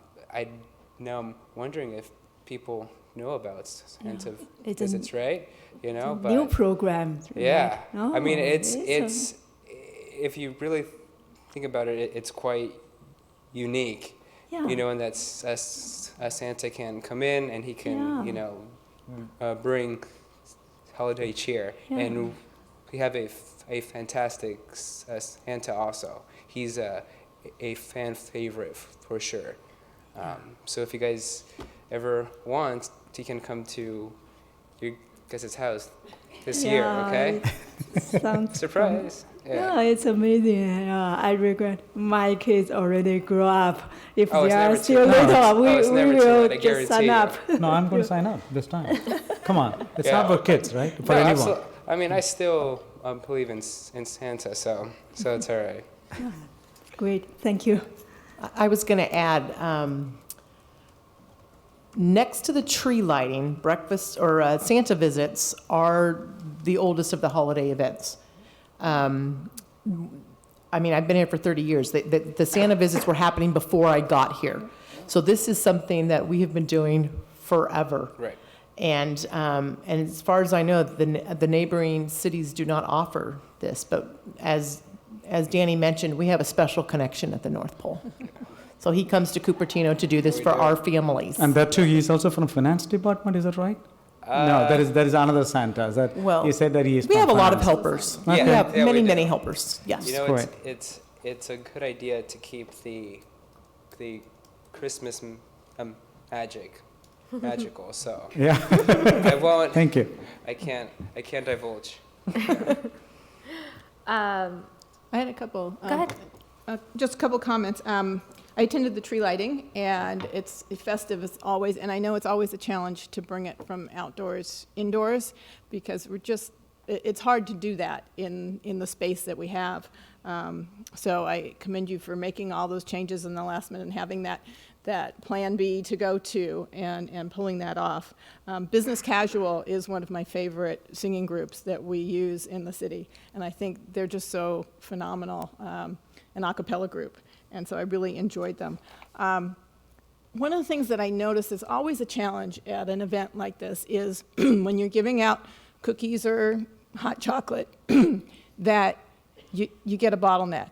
wondering if people know about Santa visits, right? But New program. yeah, Right? I mean Oh, it's if you really think about it, it's quite unique. Yeah. And that Santa can come in and he can, bring holiday cheer. Yeah. And we have a fantastic Santa also. He's a fan favorite for sure. So if you guys ever want, you can come to your guys' house this year, okay? Sounds Surprise. Yeah, it's amazing. I regret my kids already grow up. If Oh, they it's are never too still late. little, Oh, it's we never too will late, I just sign guarantee up. No, I'm going to sign up this time. Come on. It's Yeah. not for kids, right? For No, anyone. I mean, I still believe in Santa, so it's all right. Great, thank you. I was going to add, next to the tree lighting, breakfast or Santa visits are the oldest of the holiday events. I mean, I've been here for 30 years. The Santa visits were happening before I got here. So this is something that we have been doing forever. Right. And as far as I know, the neighboring cities do not offer this. But as Danny mentioned, we have a special connection at the North Pole. So he comes to Cupertino to do this for our families. And that too, he's also from finance department, is that right? No, there is another Santa. Is that, Well, you said that he is we from have a lot of finance. helpers. Okay. We have Yeah, we many, do. many helpers, yes. Great. It's a good idea to keep the Christmas magical. So Yeah, I won't. thank you. I can't divulge. I had a couple. Go ahead. Just a couple comments. I attended the tree lighting, and it's festive as always, and I know it's always a challenge to bring it from outdoors indoors, because it's hard to do that in the space that we have. So I commend you for making all those changes in the last minute and having that plan B to go to and pulling that off. Business Casual is one of my favorite singing groups that we use in the city, and I think they're just so phenomenal, an a cappella group, and so I really enjoyed them. One of the things that I notice is always a challenge at an event like this is when you're giving out cookies or hot chocolate, that you get a bottleneck.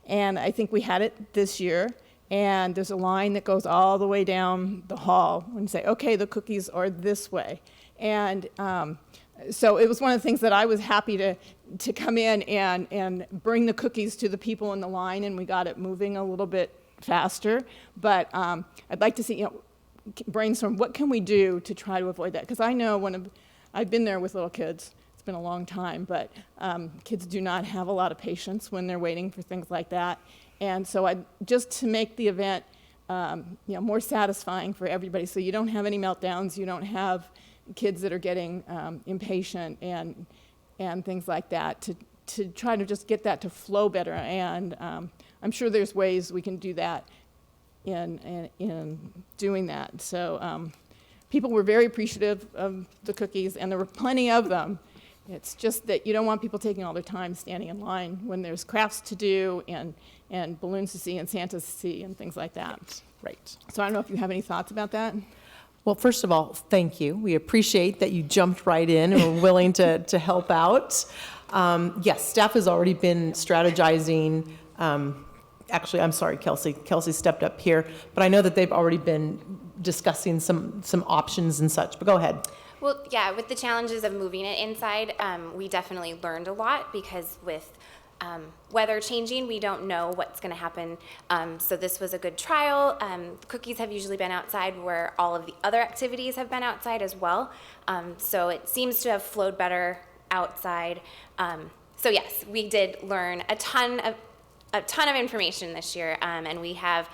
And I think we had it this year, and there's a line that goes all the way down the hall and say, okay, the cookies are this way. And so it was one of the things that I was happy to come in and bring the cookies to the people in the line, and we got it moving a little bit faster. But I'd like to see, brainstorm, what can we do to try to avoid that? Because I know I've been there with little kids. It's been a long time, but kids do not have a lot of patience when they're waiting for things like that. And so just to make the event more satisfying for everybody, so you don't have any meltdowns, you don't have kids that are getting impatient and things like that, to try to just get that to flow better. And I'm sure there's ways we can do that in doing that. So people were very appreciative of the cookies, and there were plenty of them. It's just that you don't want people taking all their time standing in line when there's crafts to do and balloons to see and Santa to see and things like that. Right. So I don't know if you have any thoughts about that. Well, first of all, thank you. We appreciate that you jumped right in and were willing to help out. Yes, staff has already been strategizing. Actually, I'm sorry, Kelsey. Kelsey stepped up here, but I know that they've already been discussing some options and such, but go ahead. Well, yeah, with the challenges of moving it inside, we definitely learned a lot because with weather changing, we don't know what's going to happen. So this was a good trial. Cookies have usually been outside where all of the other activities have been outside as well. So it seems to have flowed better outside. So yes, we did learn a ton of information this year, and we have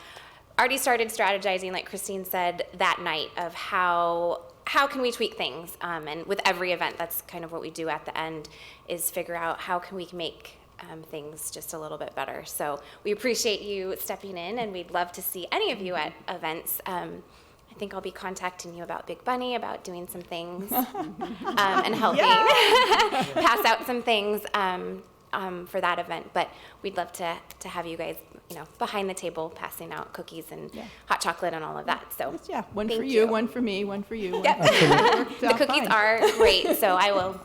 already started strategizing, like Christine said, that night of how can we tweak things. And with every event, that's kind of what we do at the end, is figure out how can we make things just a little bit better. So we appreciate you stepping in, and we'd love to see any of you at events. I think I'll be contacting you about Big Bunny, about doing some things and helping pass out some things for that event. But we'd love to have you guys, behind the table passing out cookies and hot chocolate and all of that. So Yeah, one for thank you, one for me, one for you. Yep. The cookies are great, so I will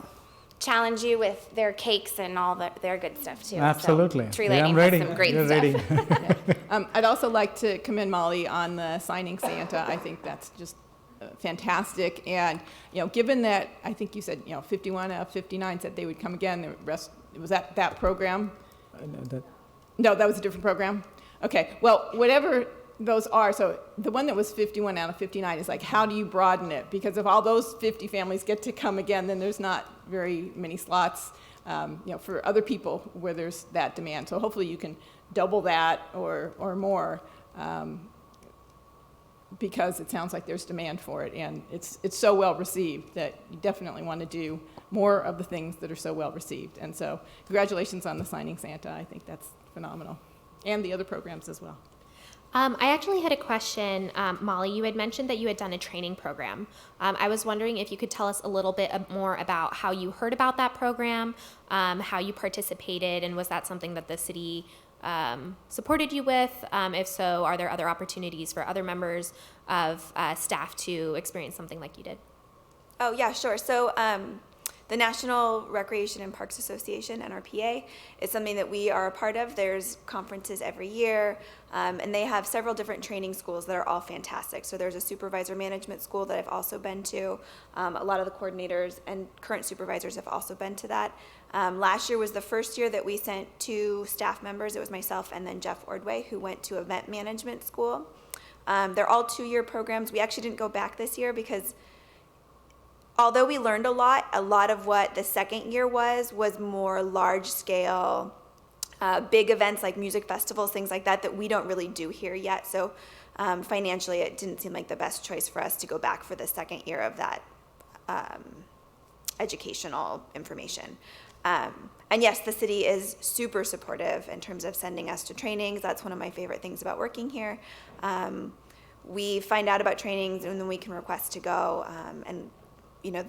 challenge you with their cakes and all their good stuff too. Absolutely. So, tree Yeah, lighting I'm ready. has some great You're stuff. ready. I'd also like to commend Molly on the signing Santa. I think that's just fantastic. And, given that, I think you said, 51 out of 59 said they would come again, the rest, was that program? No, that was a different program? Okay, well, whatever those are, so the one that was 51 out of 59 is like, how do you broaden it? Because if all those 50 families get to come again, then there's not very many slots, for other people where there's that demand. So hopefully you can double that or more, because it sounds like there's demand for it, and it's so well received that you definitely want to do more of the things that are so well received. And so congratulations on the signing Santa. I think that's phenomenal, and the other programs as well. I actually had a question, Molly. You had mentioned that you had done a training program. I was wondering if you could tell us a little bit more about how you heard about that program, how you participated, and was that something that the city supported you with? If so, are there other opportunities for other members of staff to experience something like you did? Oh, yeah, sure. So the National Recreation and Parks Association, NRPA, is something that we are a part of. There's conferences every year, and they have several different training schools that are all fantastic. So there's a supervisor management school that I've also been to. A lot of the coordinators and current supervisors have also been to that. Last year was the first year that we sent 2 staff members. It was myself and then Jeff Ordway, who went to event management school. They're all 2-year programs. We actually didn't go back this year because although we learned a lot of what the second year was more large scale, big events like music festivals, things like that we don't really do here yet. So financially, it didn't seem like the best choice for us to go back for the second year of that educational information. And yes, the city is super supportive in terms of sending us to trainings. That's one of my favorite things about working here. We find out about trainings and then we can request to go. And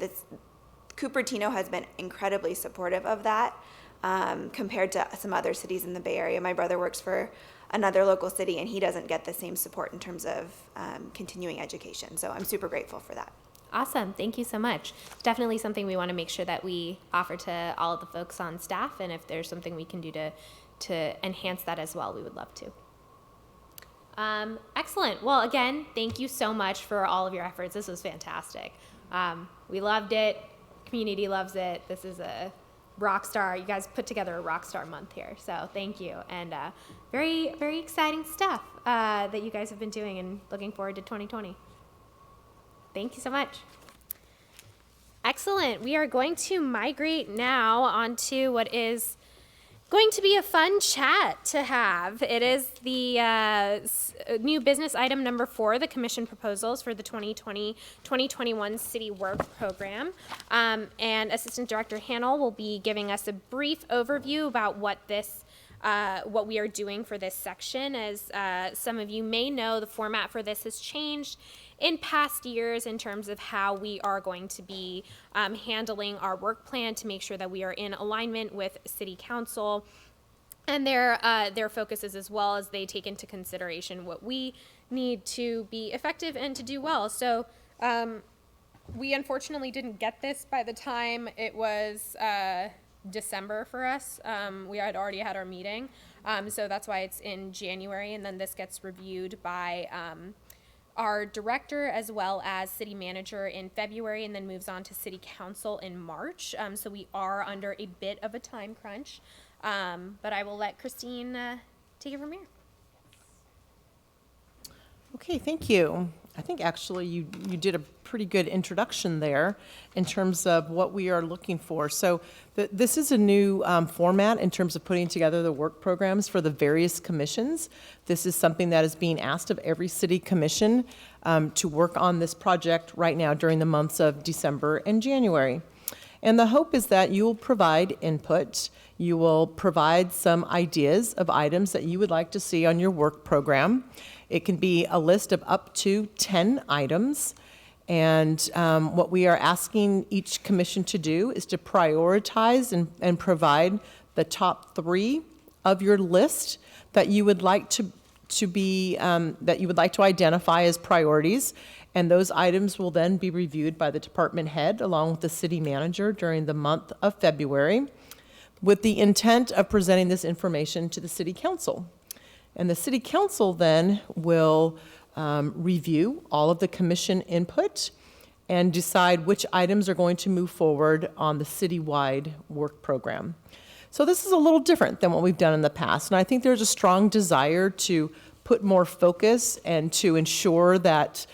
this Cupertino has been incredibly supportive of that compared to some other cities in the Bay Area. My brother works for another local city, and he doesn't get the same support in terms of continuing education. So I'm super grateful for that. Awesome. Thank you so much. It's definitely something we want to make sure that we offer to all of the folks on staff, and if there's something we can do to enhance that as well, we would love to. Excellent. Well, again, thank you so much for all of your efforts. This was fantastic. We loved it. Community loves it. This is a rock star. You guys put together a rock star month here, so thank you. And very, very exciting stuff that you guys have been doing, and looking forward to 2020. Thank you so much. Excellent. We are going to migrate now onto what is going to be a fun chat to have. It is the new business item number 4, the commission proposals for the 2020-2021 City Work Program. And Assistant Director Hannell will be giving us a brief overview about what this what we are doing for this section. As some of you may know, the format for this has changed in past years in terms of how we are going to be handling our work plan to make sure that we are in alignment with City Council and their focuses, as well as they take into consideration what we need to be effective and to do well. So we unfortunately didn't get this by the time it was December for us. We had already had our meeting, so that's why it's in January, and then this gets reviewed by our director as well as city manager in February, and then moves on to City Council in March. So we are under a bit of a time crunch, but I will let Christine take it from here. Okay, thank you. I think actually you did a pretty good introduction there in terms of what we are looking for. So this is a new format in terms of putting together the work programs for the various commissions. This is something that is being asked of every city commission to work on this project right now during the months of December and January. And the hope is that you will provide input. You will provide some ideas of items that you would like to see on your work program. It can be a list of up to 10 items. And what we are asking each commission to do is to prioritize and provide the top 3 of your list that you would like to identify as priorities. And those items will then be reviewed by the department head along with the city manager during the month of February, with the intent of presenting this information to the city council. And the city council then will review all of the commission input and decide which items are going to move forward on the citywide work program. So this is a little different than what we've done in the past. And I think there's a strong desire to put more focus and to ensure that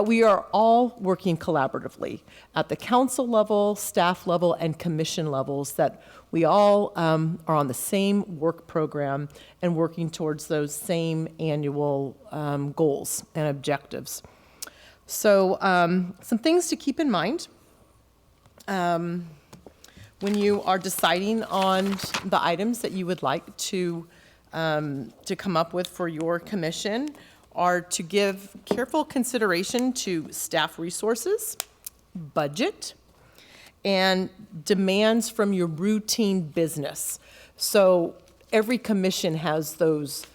we are all working collaboratively at the council level, staff level, and commission levels, that we all are on the same work program and working towards those same annual goals and objectives. So some things to keep in mind when you are deciding on the items that you would like to come up with for your commission are to give careful consideration to staff resources, budget, and demands from your routine business. So every commission has those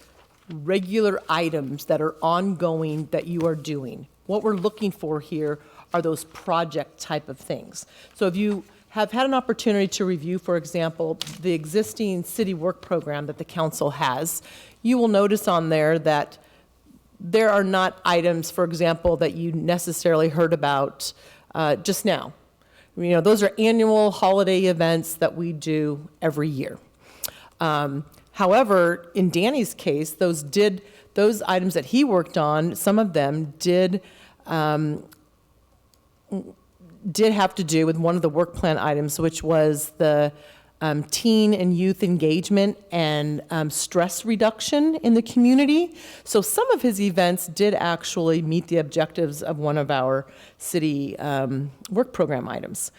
regular items that are ongoing that you are doing. What we're looking for here are those project type of things. So if you have had an opportunity to review, for example, the existing city work program that the council has, you will notice on there that there are not items, for example, that you necessarily heard about just now. You know, those are annual holiday events that we do every year. However, in Danny's case, those items that he worked on, some of them did have to do with one of the work plan items, which was the teen and youth engagement and stress reduction in the community. So some of his events did actually meet the objectives of one of our city work program items.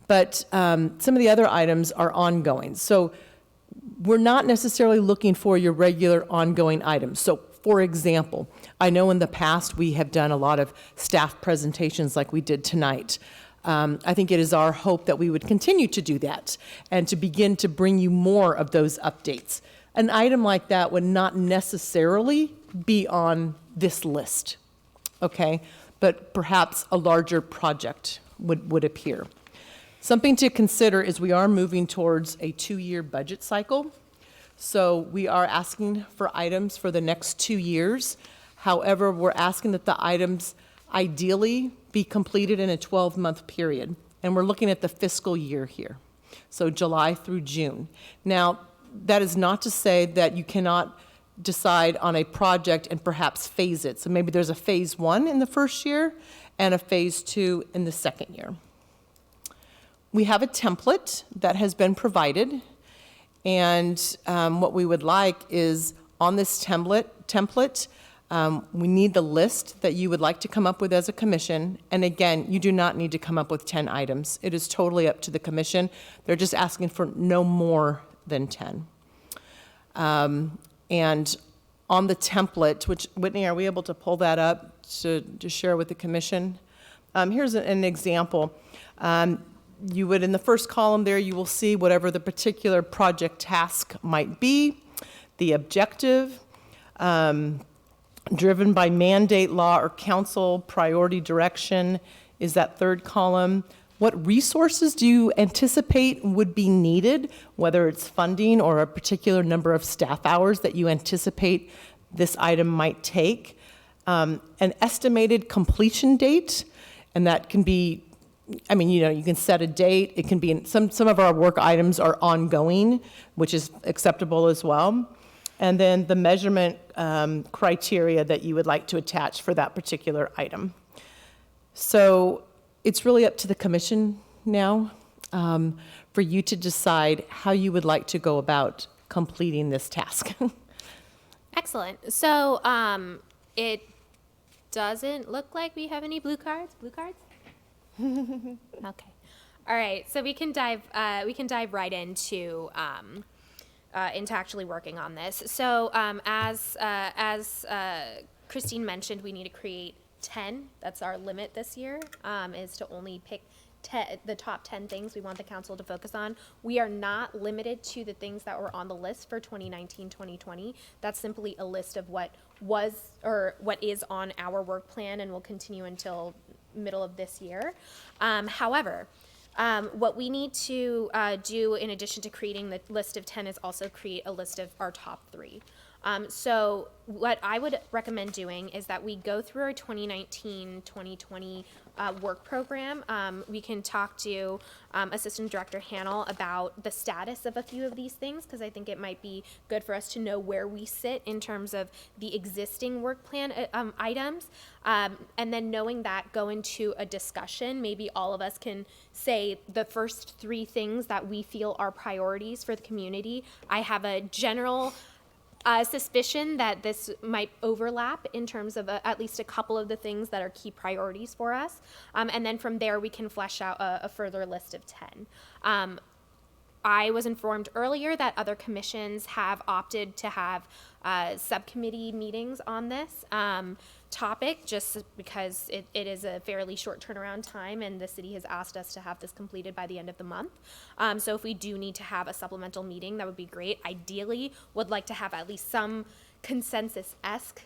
But some of the other items are ongoing. So we're not necessarily looking for your regular ongoing items. So for example, I know in the past we have done a lot of staff presentations like we did tonight. I think it is our hope that we would continue to do that and to begin to bring you more of those updates. An item like that would not necessarily be on this list, okay? But perhaps a larger project would appear. Something to consider is we are moving towards a 2-year budget cycle. So we are asking for items for the next 2 years. However, we're asking that the items ideally be completed in a 12-month period. And we're looking at the fiscal year here, so July through June. Now, that is not to say that you cannot decide on a project and perhaps phase it. So maybe there's a phase 1 in the first year and a phase 2 in the second year. We have a template that has been provided, and what we would like is on this template, we need the list that you would like to come up with as a commission. And again, you do not need to come up with 10 items. It is totally up to the commission. They're just asking for no more than 10. And on the template, which, Whitney, are we able to pull that up to share with the commission? Here's an example. You would, in the first column there, you will see whatever the particular project task might be, the objective, driven by mandate, law, or council priority direction is that third column. What resources do you anticipate would be needed, whether it's funding or a particular number of staff hours that you anticipate this item might take? An estimated completion date, and that can be, I mean, you know, you can set a date. It can be, some of our work items are ongoing, which is acceptable as well. And then the measurement criteria that you would like to attach for that particular item. So it's really up to the commission now for you to decide how you would like to go about completing this task. Excellent. So it doesn't look like we have any blue cards. Blue cards? Okay. All right. So we can dive right into actually working on this. So as Christine mentioned, we need to create 10. That's our limit this year, is to only pick the top 10 things we want the council to focus on. We are not limited to the things that were on the list for 2019-2020. That's simply a list of what was or what is on our work plan and will continue until middle of this year. However, what we need to do in addition to creating the list of 10 is also create a list of our top 3. So what I would recommend doing is that we go through our 2019-2020 work program. We can talk to Assistant Director Hannell about the status of a few of these things, because I think it might be good for us to know where we sit in terms of the existing work plan items. And then knowing that, go into a discussion. Maybe all of us can say the first 3 things that we feel are priorities for the community. I have a general suspicion that this might overlap in terms of at least a couple of the things that are key priorities for us. And then from there, we can flesh out a further list of 10. I was informed earlier that other commissions have opted to have subcommittee meetings on this topic, just because it is a fairly short turnaround time, and the city has asked us to have this completed by the end of the month. So if we do need to have a supplemental meeting, that would be great. Ideally, would like to have at least some consensus-esque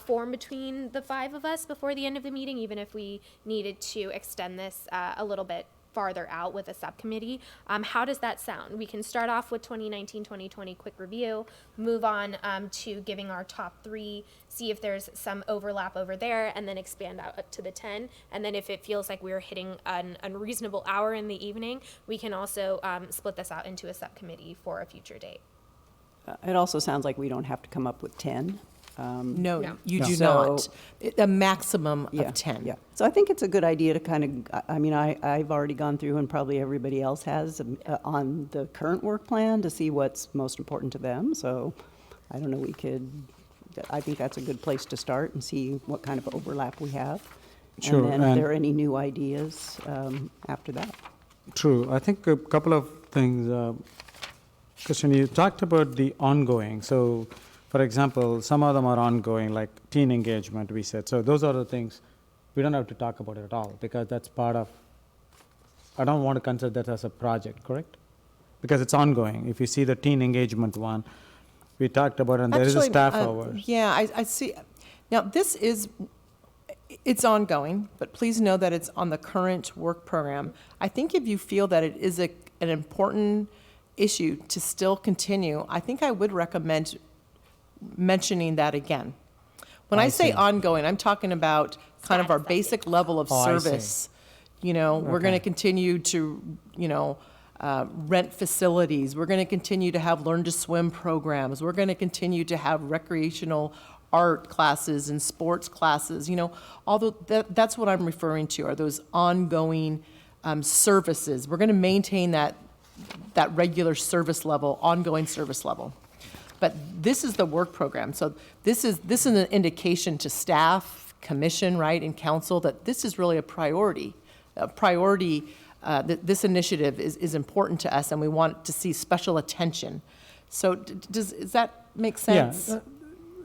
form between the 5 of us before the end of the meeting, even if we needed to extend this a little bit farther out with a subcommittee. How does that sound? We can start off with 2019-2020 quick review, move on to giving our top 3, see if there's some overlap over there, and then expand out up to the 10. And then if it feels like we're hitting an unreasonable hour in the evening, we can also split this out into a subcommittee for a future date. It also sounds like we don't have to come up with 10. No, you No. do So- not. A maximum Yeah, of 10. Yeah. So I think it's a good idea to kind of, I mean, I've already gone through, and probably everybody else has, on the current work plan to see what's most important to them. So I don't know, I think that's a good place to start and see what kind of overlap we have. Sure, And then if and- there are any new ideas after that. True. I think a couple of things. Christian, you talked about the ongoing. So, for example, some of them are ongoing, like teen engagement, we said. So those are the things we don't have to talk about it at all, because that's part of, I don't want to consider that as a project, correct? Because it's ongoing. If you see the teen engagement one, we talked about, and there is a Actually, staff hours. Yeah, I see. Now, it's ongoing, but please know that it's on the current work program. I think if you feel that it is an important issue to still continue, I think I would recommend mentioning that again. When I say see. ongoing, I'm talking about kind of our Status basic level of Oh, I see. service. You know, we're going to Okay. continue to, rent facilities. We're going to continue to have learn to swim programs. We're going to continue to have recreational art classes and sports classes. Although that's what I'm referring to, are those ongoing services. We're going to maintain that regular service level, ongoing service level. But this is the work program. So this is an indication to staff, commission, right, and council that this is really a priority. This initiative is important to us, and we want to see special attention So does that make Yeah, sense?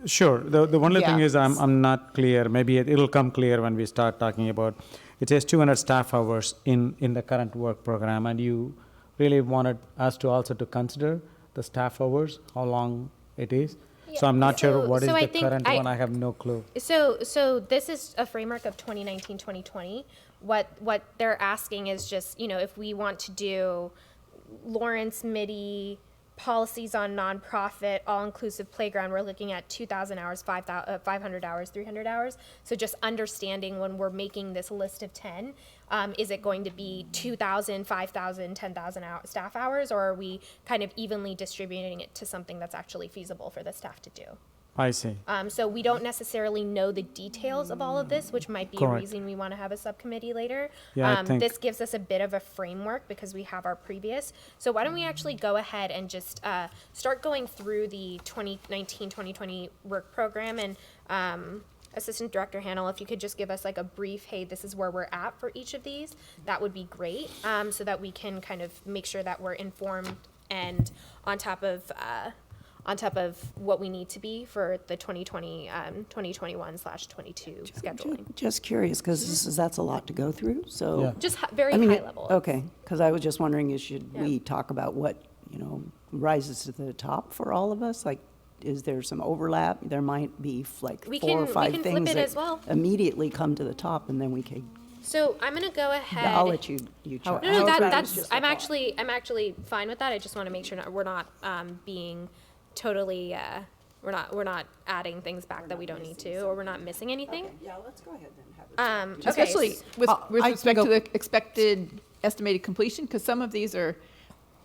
sure. The only thing Yeah. is I'm not clear. Maybe it'll come clear when we start talking about, it says 200 staff hours in the current work program, and you really wanted us to also to consider the staff hours, how long it is. So I'm not sure what is so I the think current one. I have no clue. So this is a framework of 2019, 2020. What they're asking is just, if we want to do Lawrence MIDI policies on nonprofit, all-inclusive playground, we're looking at 2,000 hours, 500 hours, 300 hours. So just understanding when we're making this list of 10, is it going to be 2,000, 5,000, 10,000 staff hours, or are we kind of evenly distributing it to something that's actually feasible for the staff to do? I see. So we don't necessarily know the details of all of this, which might be a Correct. reason we want to have a subcommittee later. Yeah, I think- This gives us a bit of a framework because we have our previous. So why don't we actually go ahead and just start going through the 2019, 2020 work program, and Assistant Director Hannell, if you could just give us like a brief, hey, this is where we're at for each of these, that would be great, so that we can kind of make sure that we're informed and on top of what we need to be for the 2020, 2021/22 scheduling. Just curious, because that's a lot to go through, so. Yeah. Just very I mean, high level. Okay, because I was just wondering, should Yeah. we talk about what, rises to the top for all of us? Like, is there some overlap? There might be like We 4 or can 5 flip things it that as well. immediately come to the top, and then we can, So I'm gonna go ahead. I'll let you try. No, However, it was that's, just a I'm thought. actually fine with that. I just want to make sure we're not being totally, we're not adding things back that we don't need to, or we're not missing anything. Yeah, let's go ahead then. Okay. Especially with I can respect go- to the expected estimated completion, because some of these are,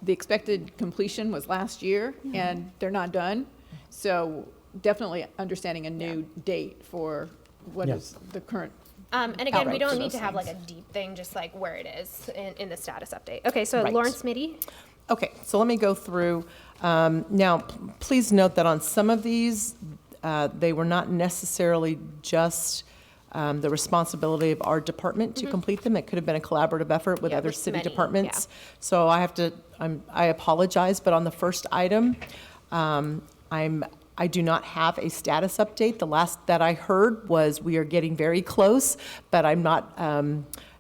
the expected completion was last year, and they're not done. So definitely understanding a new date for what Yeah. is the current. And again, we outright don't for need those to have like things. a deep thing, just like where it is in the status update. Okay, so Right. Lawrence MIDI. Okay, so let me go through. Now, please note that on some of these, they were not necessarily just the responsibility of our department to complete them. It could have been a collaborative effort with Yeah, other with city many, departments. So I apologize, but on the first item, I do not have a status update. The last that I heard was we are getting very close, but I'm not,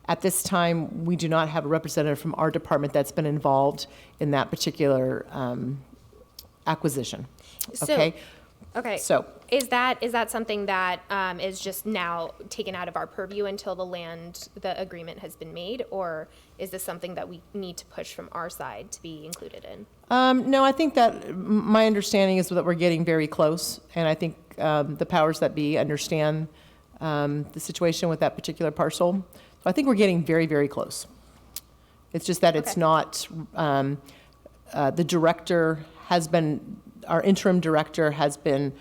at this time, we do not have a representative from our department that's been involved in that particular acquisition. So- Okay? Okay. So- Is that something that is just now taken out of our purview until the agreement has been made? Or is this something that we need to push from our side to be included in? No, I think that my understanding is that we're getting very close, and I think the powers that be understand the situation with that particular parcel. So I think we're getting very, very close. It's just that it's Okay. not, the director has been, our interim director has been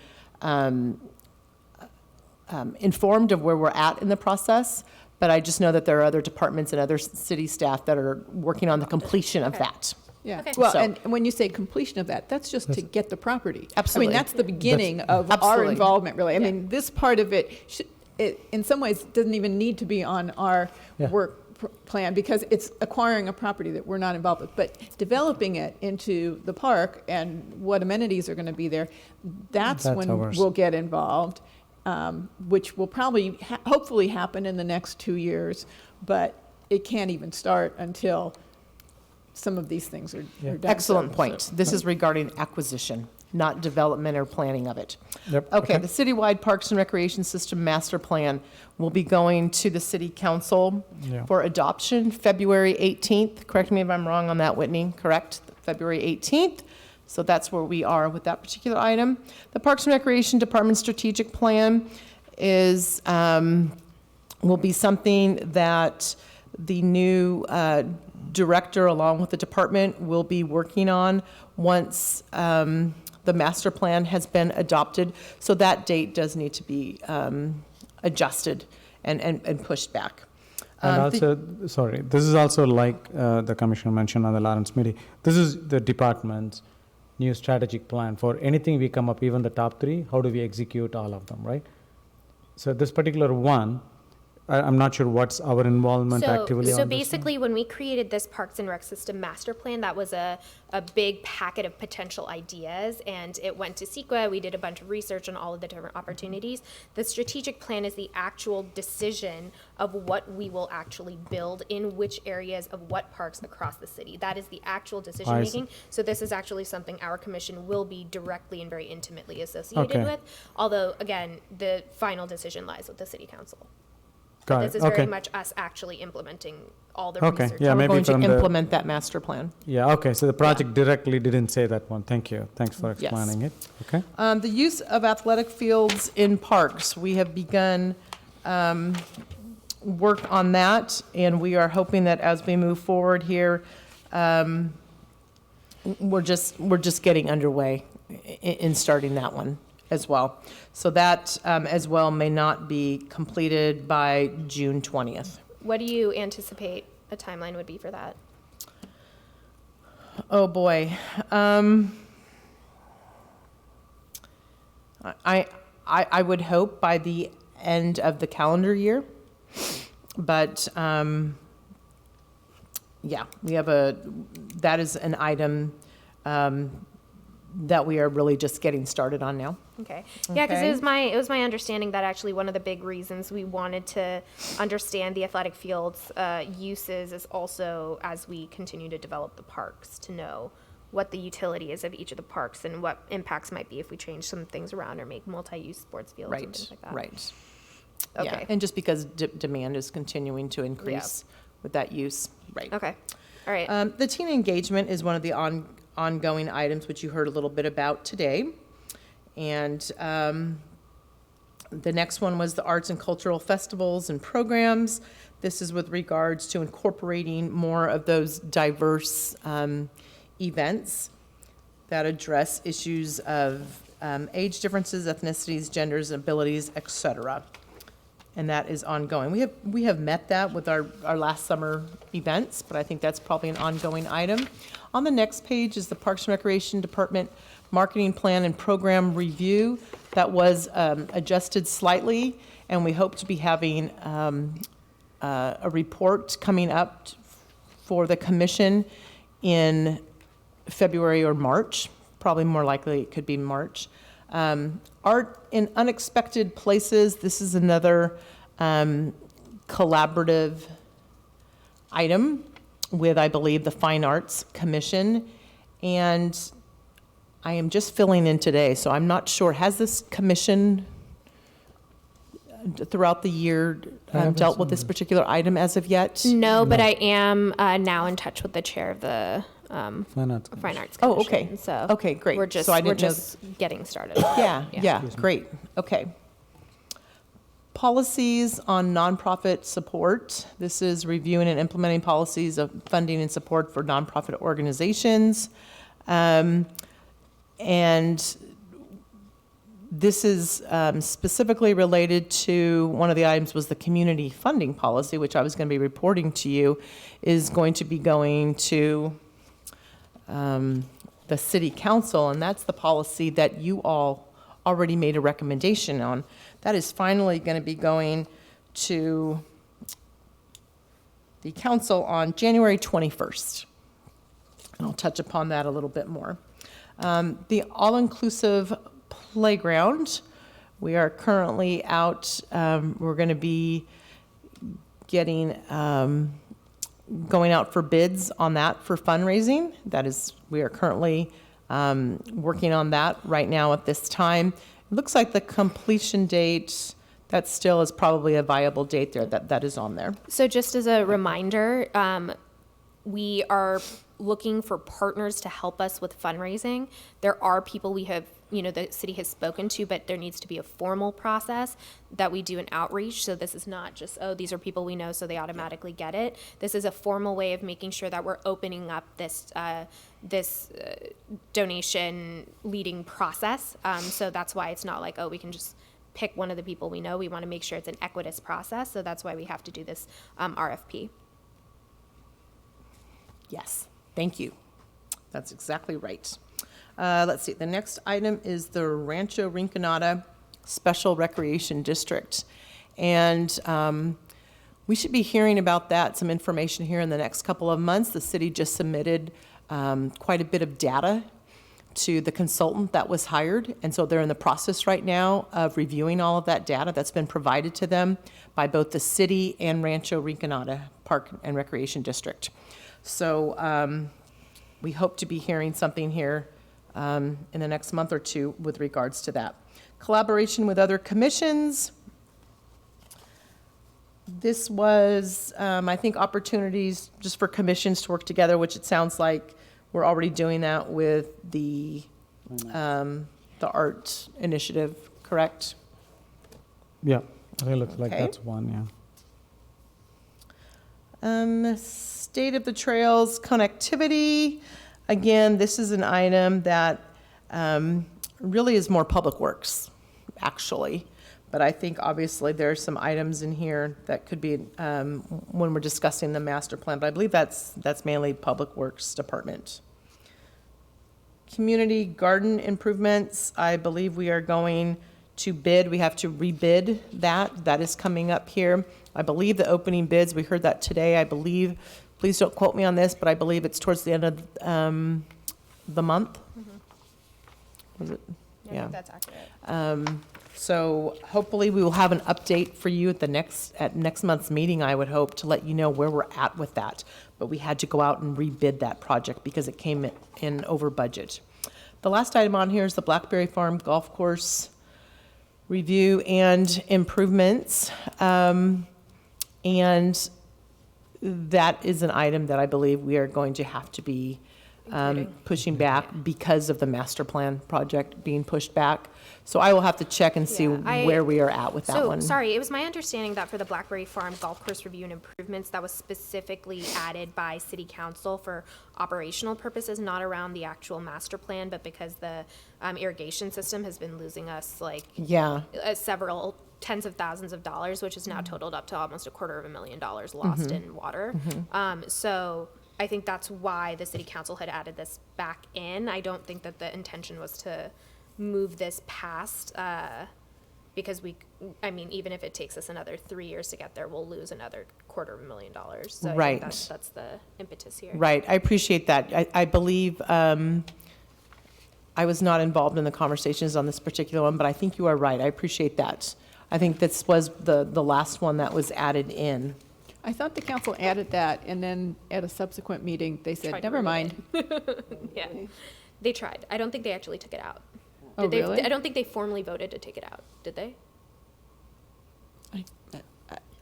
informed of where we're at in the process, but I just know that there are other departments and other city staff that are working on the completion of Okay. that. Yeah, Okay. well, So- and when you say completion of that, that's just to get the property. Absolutely. I mean, that's the beginning of our Absolutely. involvement, really. I Yeah. mean, this part of it, in some ways, doesn't even need to be on our Yeah. work plan, because it's acquiring a property that we're not involved with. But developing it into the park and what amenities are going to be there, that's That's when ours. we'll get involved, which will probably, hopefully happen in the next 2 years. But it can't even start until some of these things are Yeah. done. Excellent So- point. This is regarding acquisition, not development or planning of it. Yep. Okay, the citywide Parks and Recreation System Master Plan will be going to the city council Yeah. for adoption February 18th. Correct me if I'm wrong on that, Whitney, correct? February 18th. So that's where we are with that particular item. The Parks and Recreation Department Strategic Plan is, will be something that the new director, along with the department, will be working on once the master plan has been adopted. So that date does need to be adjusted and pushed back. And also, sorry, this is also like the commissioner mentioned on the Lawrence meeting. This is the department's new strategic plan for anything we come up, even the top 3, how do we execute all of them, right? So this particular one, I'm not sure what's our involvement actively So on this basically, when we created this Parks and Rec System Master Plan, that was a big packet of potential ideas, and it went to CEQA. We did a bunch of research on all of the different opportunities. The strategic plan is the actual decision of what we will actually build in which areas of what parks across the city. That is the actual decision making. So this is actually something our commission will be directly and very intimately associated Okay. with. Although, again, the final decision lies with the city council. Got This it. is Okay. very much us actually implementing all the Okay, research. yeah, We're maybe going to from the- implement that master plan. Yeah, okay, so the project directly didn't say that one. Thank you. Thanks for Yes. explaining it. Okay. The use of athletic fields in parks, we have begun work on that, and we are hoping that as we move forward here, we're just getting underway in starting that one as well. So that as well may not be completed by June 20th. What do you anticipate a timeline would be for that? Oh, boy. I would hope by the end of the calendar year. But, yeah, that is an item that we are really just getting started on now. Okay. Yeah, because Okay. it was my understanding that actually one of the big reasons we wanted to understand the athletic fields uses is also as we continue to develop the parks to know what the utility is of each of the parks and what impacts might be if we change some things around or make multi-use sports fields and things like that. Right. Okay. Yeah, and just because demand is continuing to increase with that use, right. Okay. All right. The teen engagement is one of the ongoing items which you heard a little bit about today. And the next one was the arts and cultural festivals and programs. This is with regards to incorporating more of those diverse events that address issues of age differences, ethnicities, genders, abilities, etc. And that is ongoing. We have met that with our last summer events, but I think that's probably an ongoing item. On the next page is the Parks and Recreation Department Marketing Plan and Program Review. That was adjusted slightly, and we hope to be having a report coming up for the commission in February or March. Probably more likely it could be March. Art in unexpected places. This is another collaborative item with, I believe, the Fine Arts Commission. And I am just filling in today, so I'm not sure. Has this commission throughout the year dealt with this particular item as of yet? No, but I am now in touch with the chair of the Fine Arts Fine Arts Oh, Commission. okay. So Okay, great. We're just So I we're didn't know- just getting started. Yeah, Yeah. yeah, great, okay. Policies on nonprofit support. This is reviewing and implementing policies of funding and support for nonprofit organizations. And this is specifically related to, one of the items was the community funding policy, which I was going to be reporting to you, is going to be going to the city council, and that's the policy that you all already made a recommendation on. That is finally going to be going to the council on January 21st. And I'll touch upon that a little bit more. The all-inclusive playground, we are currently out, we're going to be getting, going out for bids on that for fundraising. That is, we are currently working on that right now at this time. It looks like the completion date, that still is probably a viable date there, that is on there. So just as a reminder, we are looking for partners to help us with fundraising. There are people we have, the city has spoken to, but there needs to be a formal process that we do an outreach. So this is not just, oh, these are people we know, so they automatically get it. This is a formal way of making sure that we're opening up this donation leading process. So that's why it's not like, oh, we can just pick one of the people we know. We want to make sure it's an equitous process. So that's why we have to do this RFP. Yes, thank you. That's exactly right. Let's see, the next item is the Rancho Rinconada Special Recreation District. And We should be hearing about that, some information here in the next couple of months. The city just submitted quite a bit of data to the consultant that was hired, and so they're in the process right now of reviewing all of that data that's been provided to them by both the city and Rancho Rinconada Park and Recreation District. So we hope to be hearing something here in the next month or two with regards to that. Collaboration with other commissions. This was, I think, opportunities just for commissions to work together, which it sounds like we're already doing that with the art initiative, correct? Yeah, it looks like Okay. that's one, State of the trails connectivity. Again, this is an item that really is more public works, actually. But I think obviously there are some items in here that could be when we're discussing the master plan. But I believe that's mainly Public Works Department. Community garden improvements, I believe we are going to bid. We have to rebid that. That is coming up here. I believe the opening bids, we heard that today, I believe. Please don't quote me on this, but I believe it's towards the end of the month. Was it? I Yeah. think that's accurate. So hopefully we will have an update for you at next month's meeting, I would hope, to let you know where we're at with that. But we had to go out and rebid that project because it came in over budget. The last item on here is the Blackberry Farm Golf Course review and improvements. And that is an item that I believe we are going to have to be pushing back because of the master plan project being pushed back. So I will have to check and see where we are at with that one. So, sorry, it was my understanding that for the Blackberry Farm Golf Course review and improvements, that was specifically added by City Council for operational purposes, not around the actual master plan, but because the irrigation system has been losing us like Yeah. Several tens of thousands of dollars, which is now totaled up to almost $250,000 lost in water. So I think that's why the City Council had added this back in. I don't think that the intention was to move this past, because even if it takes us another 3 years to get there, we'll lose another $250,000. So I Right. think that's the impetus here. Right, I appreciate that. I believe, I was not involved in the conversations on this particular one, but I think you are right. I appreciate that. I think this was the last one that was added in. I thought the council added that, and then at a subsequent meeting, they Tried said, to never remove mind. Yeah, they tried. I don't think they actually took it out. Oh, Did they? really? I don't think they formally voted to take it out, did they?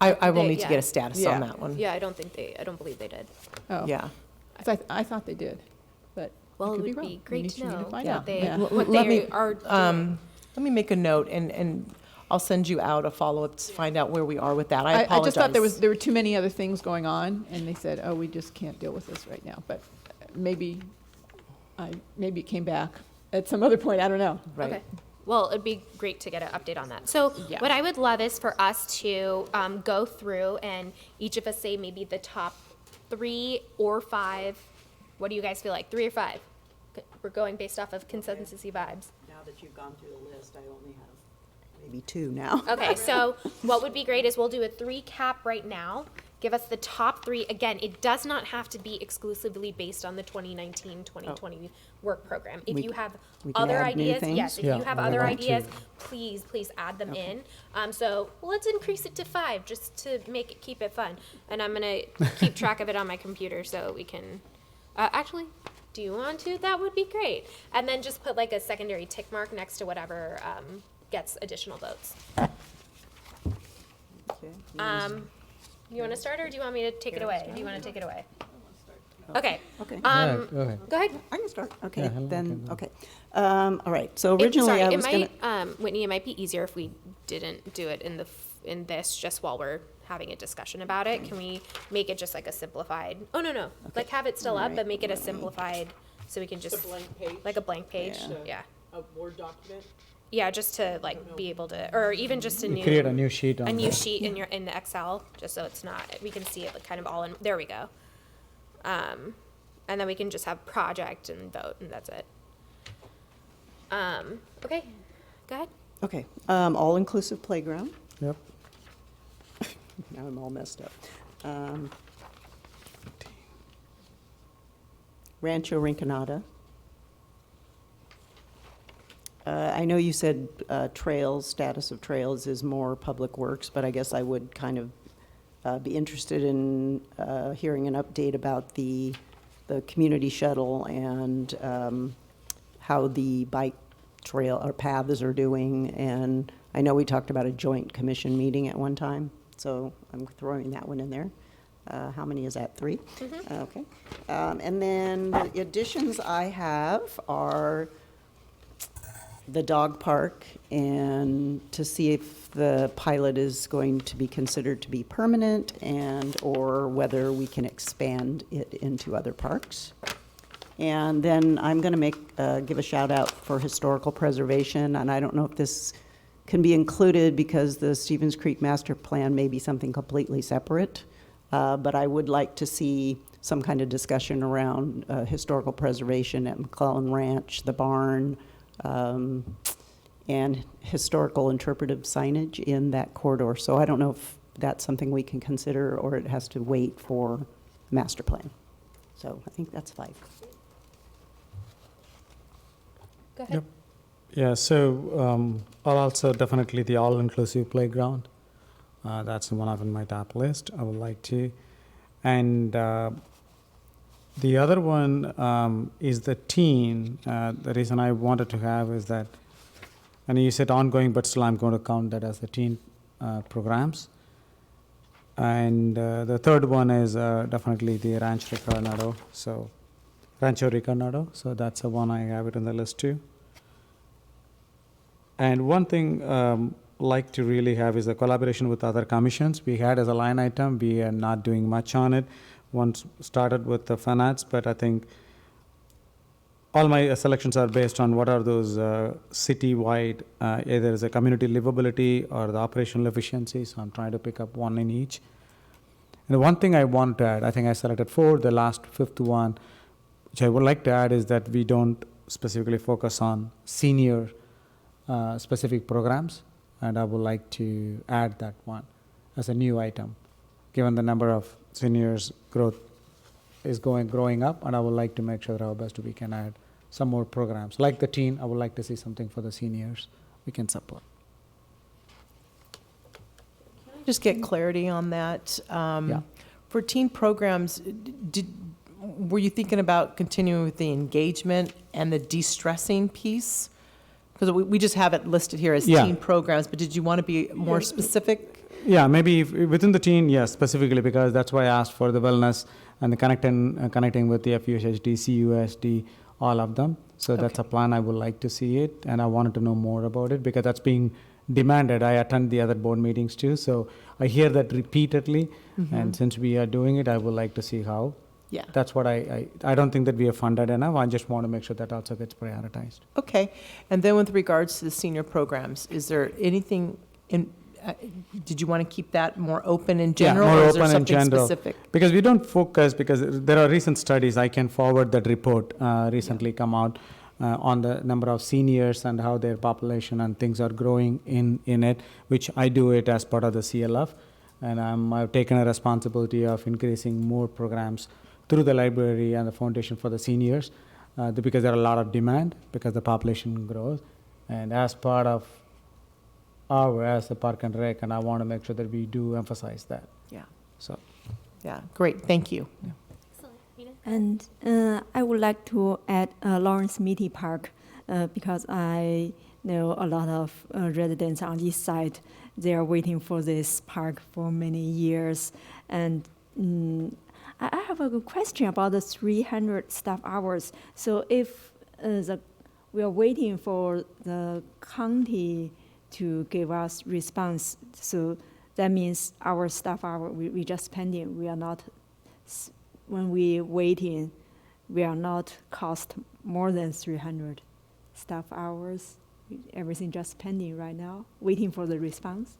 I will They- need to yeah. get a status on Yeah. that one. Yeah, I don't believe they did. Oh. Yeah. I thought they did, but I Well, it could would wrong. be We great need to need know find Yeah. out. they, Yeah. what Let they me, are doing. Let me make a note, and I'll send you out a follow-up to find out where we are with that. I apologize. I just thought there were too many other things going on, and they said, oh, we just can't deal with this right now, but maybe it came back at some other point, I don't know. Right. Okay. Well, it'd be great to get an update on that. So Yeah. what I would love is for us to go through and each of us say maybe the top 3 or 5. What do you guys feel like? 3 or 5? We're going based off of consensus-y vibes. Now that you've gone through the list, I only have maybe 2 now. Okay, so what would be great is we'll do a 3 cap right now. Give us the top 3. Again, it does not have to be exclusively based on the 2019-2020 work program. If We- you have we can other add new ideas, things? yes, if Yeah, you have I other would like ideas, to. please add them in. So let's increase it to 5 just to keep it fun. And I'm gonna keep track of it on my computer so we can, actually, do you want to? That would be great. And then just put like a secondary tick mark next to whatever gets additional votes. Okay. You want to start, or do you want me to take it away? Do you want to take it away? Okay. Okay. Yeah, go ahead. Go ahead. I can start. Okay, Yeah, Helen then, can go. okay. All right, so originally I was gonna. Whitney, it might be easier if we didn't do it in this just while we're having a discussion about it. Can we make it just like a simplified? Oh no, like have it still up, but make it a simplified so we can just like a blank page. Yeah. A Word document? Yeah, just to like be able to, or even just a new Create a new sheet on a new that. sheet in the Excel, just so it's not, we can see it like kind of all in, there we go. And then we can just have project and vote, and that's it. Okay, go ahead. Okay, all-inclusive playground. Yep. Now I'm all messed up. Rancho Rinconada. I know you said trails, status of trails is more public works, but I guess I would kind of be interested in hearing an update about the community shuttle and how the bike trail or paths are doing. And I know we talked about a joint commission meeting at one time, so I'm throwing that one in there. How many is that? 3? Okay. And then the additions I have are the dog park, and to see if the pilot is going to be considered to be permanent and or whether we can expand it into other parks. And then I'm going to give a shout out for historical preservation, and I don't know if this can be included because the Stevens Creek Master Plan may be something completely separate, but I would like to see some kind of discussion around historical preservation at McClellan Ranch, the barn, and historical interpretive signage in that corridor. So I don't know if that's something we can consider or it has to wait for master plan. So I think that's 5. Go ahead. Yep. Yeah, so I'll also definitely the all-inclusive playground. That's one of my top list. I would like to. And the other one is the teen. The reason I wanted to have is that, and you said ongoing, but still I'm going to count that as the teen programs. And the third one is definitely the Rancho Ricardo. So that's the one I have it on the list too. And one thing like to really have is the collaboration with other commissions. We had as a line item, we are not doing much on it. Once started with the finance, but I think all my selections are based on what are those city-wide, either as a community livability or the operational efficiency, so I'm trying to pick up one in each. And the one thing I want to add, I think I selected 4, the last 5th one, which I would like to add is that we don't specifically focus on senior specific programs, and I would like to add that one as a new item, given the number of seniors growth is growing up, and I would like to make sure that our best we can add some more programs. Like the teen, I would like to see something for the seniors we can support. Just get clarity on that. Yeah. For teen programs, were you thinking about continuing with the engagement and the de-stressing piece? Because we just have it listed here as teen programs, but did you want to be more specific? Yeah, maybe within the teen, yes, specifically, because that's why I asked for the wellness and the connecting with the FUSHD, CUSD, all of them. So that's a plan. I would like to see it, and I wanted to know more about it because that's being demanded. I attend the other board meetings too, so I hear that repeatedly. And since we are doing it, I would like to see how. Yeah. That's what I don't think that we are funded enough. I just want to make sure that also gets prioritized. Okay. And then with regards to the senior programs, is there anything in, did you want to keep that more open in general? Yeah, more or is there open in something general. Specific? Because we don't focus, because there are recent studies, I can forward that report recently come out on the number of seniors and how their population and things are growing in it, which I do it as part of the CLF. And I've taken a responsibility of increasing more programs through the library and the foundation for the seniors, because there are a lot of demand, because the population grows. And as part of as the Park and Rec, and I want to make sure that we do emphasize that. Yeah. So. Yeah, great, thank you. Yeah. And I would like to add Lawrence Mitty Park because I know a lot of residents on this side. They are waiting for this park for many years. And I have a question about the 300 staff hours. So if we are waiting for the county to give us response, so that means our staff hour, we just spending, we are not, when we waiting, we are not cost more than 300 staff hours. Everything just pending right now, waiting for the response.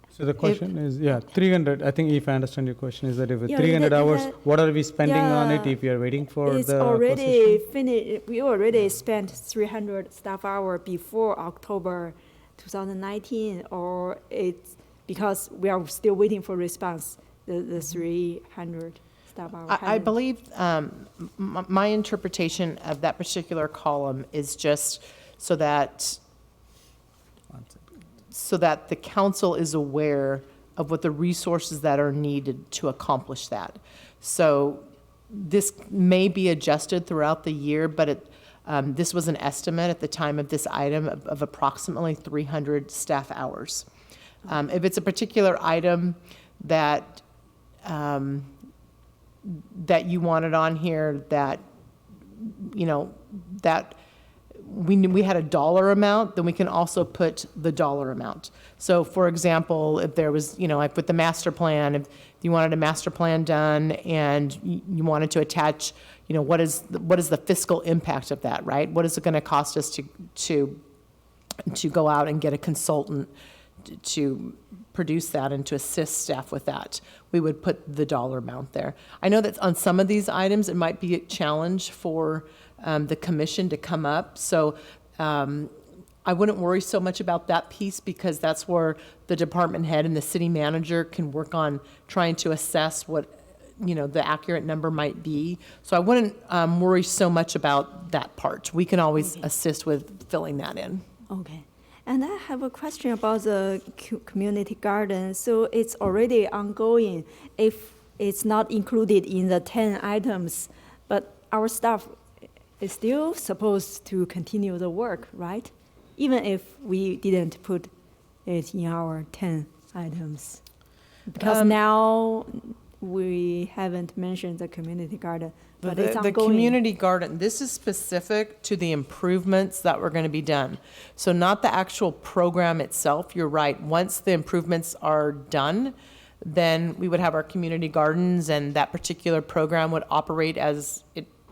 So the question is, 300, I think if I understand your question, is that if 300 that- hours, that- what are we spending on it if we are waiting for It's the already finished. We already spent 300 staff hour before October 2019, or it's because we are still waiting for response, the 300 staff hour. I believe my interpretation of that particular column is just so that the council is aware of what the resources that are needed to accomplish that. So this may be adjusted throughout the year, but this was an estimate at the time of this item of approximately 300 staff hours. If it's a particular item that that you wanted on here that, you know, that we had a dollar amount, then we can also put the dollar amount. So for example, if there was, you know, like with the master plan, if you wanted a master plan done and you wanted to attach, you know, what is the fiscal impact of that, right? What is it going to cost us to go out and get a consultant to produce that and to assist staff with that? We would put the dollar amount there. I know that on some of these items, it might be a challenge for the commission to come up. So I wouldn't worry so much about that piece because that's where the department head and the city manager can work on trying to assess what, you know, the accurate number might be. So I wouldn't worry so much about that part. We can always assist with filling that in. Okay. And I have a question about the community garden. So it's already ongoing if it's not included in the 10 items, but our staff is still supposed to continue the work, right? Even if we didn't put it in our 10 items. Because now we haven't mentioned the community garden, but it's ongoing. The community garden, this is specific to the improvements that were going to be done. So not the actual program itself, you're right. Once the improvements are done, then we would have our community gardens and that particular program would operate as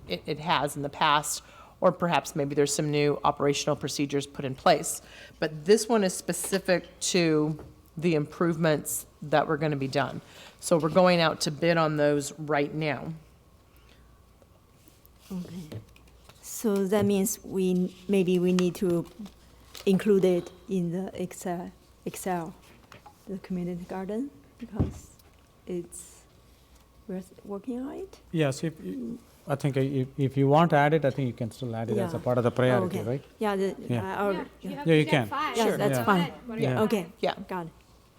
it has in the past, or perhaps maybe there's some new operational procedures put in place. But this one is specific to the improvements that were going to be done. So we're going out to bid on those right now. Okay. So that means maybe we need to include it in the Excel, the community garden, because we're working on it. Yes, I think if you want to add it, I think you can still add it as a part of the priority, Okay. right? Yeah. You can. Five. Yes, Sure. that's Yeah. fine. Yeah. Okay. Yeah. Got it.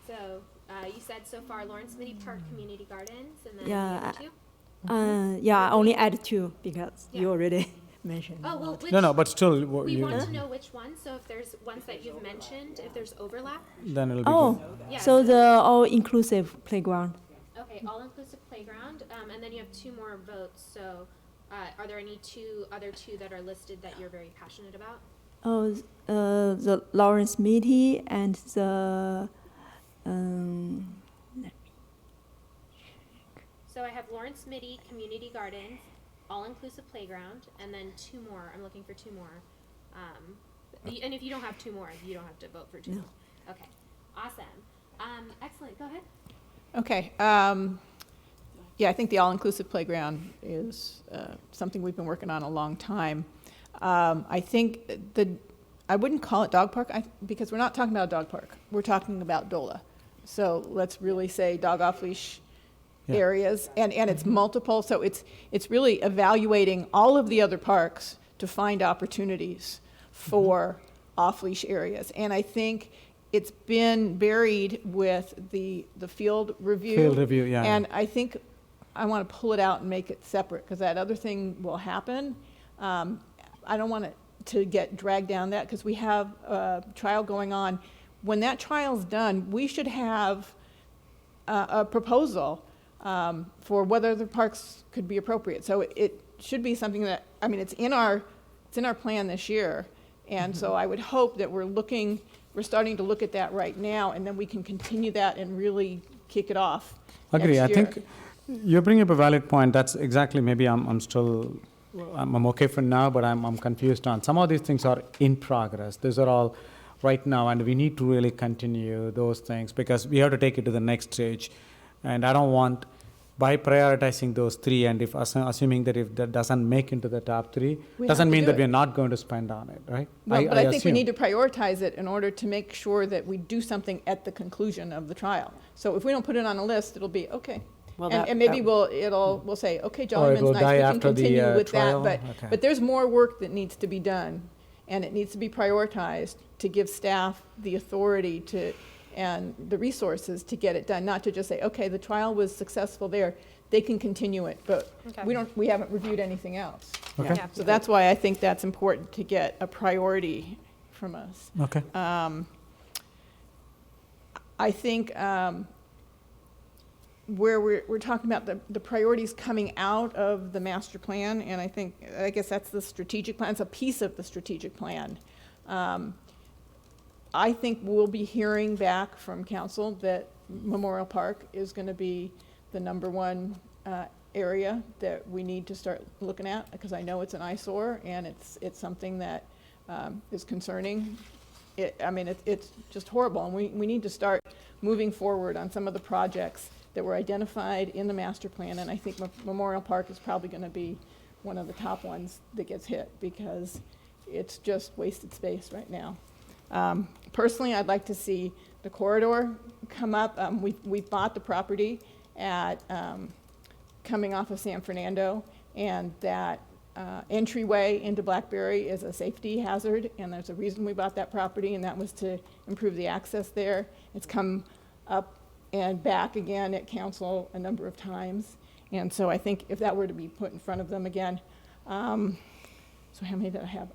So you said so far Lawrence Mitty Park Community Gardens, and then Yeah, the other two? Yeah, I only add 2 because Yeah. you already mentioned. Oh, well, which, No, but still, we want to know which ones. So if there's ones that you've mentioned, if there's overlap. then it'll be Oh, good. Yeah, so the all-inclusive playground. Okay, all-inclusive playground, and then you have 2 more votes. So are there any other two that are listed that you're very passionate about? Oh, the Lawrence Mitty and the, So I have Lawrence Mitty Community Gardens, all-inclusive playground, and then 2 more. I'm looking for 2 more. And if you don't have 2 more, you don't have to vote for 2 more. Okay, awesome. Excellent, go ahead. Okay. Yeah, I think the all-inclusive playground is something we've been working on a long time. I think I wouldn't call it dog park because we're not talking about a dog park. We're talking about DOLA. So let's really say dog off-leash areas, and it's multiple. So it's really evaluating all of the other parks to find opportunities for off-leash areas. And I think it's been buried with the field review. Field review, yeah. And I think I want to pull it out and make it separate because that other thing will happen. I don't want it to get dragged down that because we have a trial going on. When that trial's done, we should have a proposal for whether the parks could be appropriate. So it should be something that, I mean, it's in our plan this year. And so I would hope that we're starting to look at that right now, and then we can continue that and really kick it off Agree. next I year. think you bring up a valid point. That's exactly, maybe I'm okay for now, but I'm confused on. Some of these things are in progress. These are all right now, and we need to really continue those things because we have to take it to the next stage. And I don't want by prioritizing those three, and if assuming that if that doesn't make into the top three, We have doesn't to mean do that it. we're not going to spend on it, right? Well, but I think we assume. need to prioritize it in order to make sure that we do something at the conclusion of the trial. So if we don't put it on a list, it'll be, okay. Well, And maybe we'll say, okay, Or it Jollyman's will nice, die we can after the, continue with trial? that. Okay. But there's more work that needs to be done, and it needs to be prioritized to give staff the authority to, and the resources to get it done, not to just say, okay, the trial was successful there, they can continue it, but Okay. we haven't reviewed anything else. Okay. Yeah. So that's why I think that's important to get a priority from us. Okay. I think where we're talking about the priorities coming out of the master plan, and I guess that's the strategic plan, it's a piece of the strategic plan. I think we'll be hearing back from council that Memorial Park is going to be the number one area that we need to start looking at, because I know it's an eyesore and it's something that is concerning. It's just horrible, and we need to start moving forward on some of the projects that were identified in the master plan, and I think Memorial Park is probably going to be one of the top ones that gets hit, because it's just wasted space right now. Personally, I'd like to see the corridor come up. We've bought the property at coming off of San Fernando, and that entryway into Blackberry is a safety hazard, and there's a reason we bought that property, and that was to improve the access there. It's come up and back again at council a number of times, and so I think if that were to be put in front of them again, so how many did I have?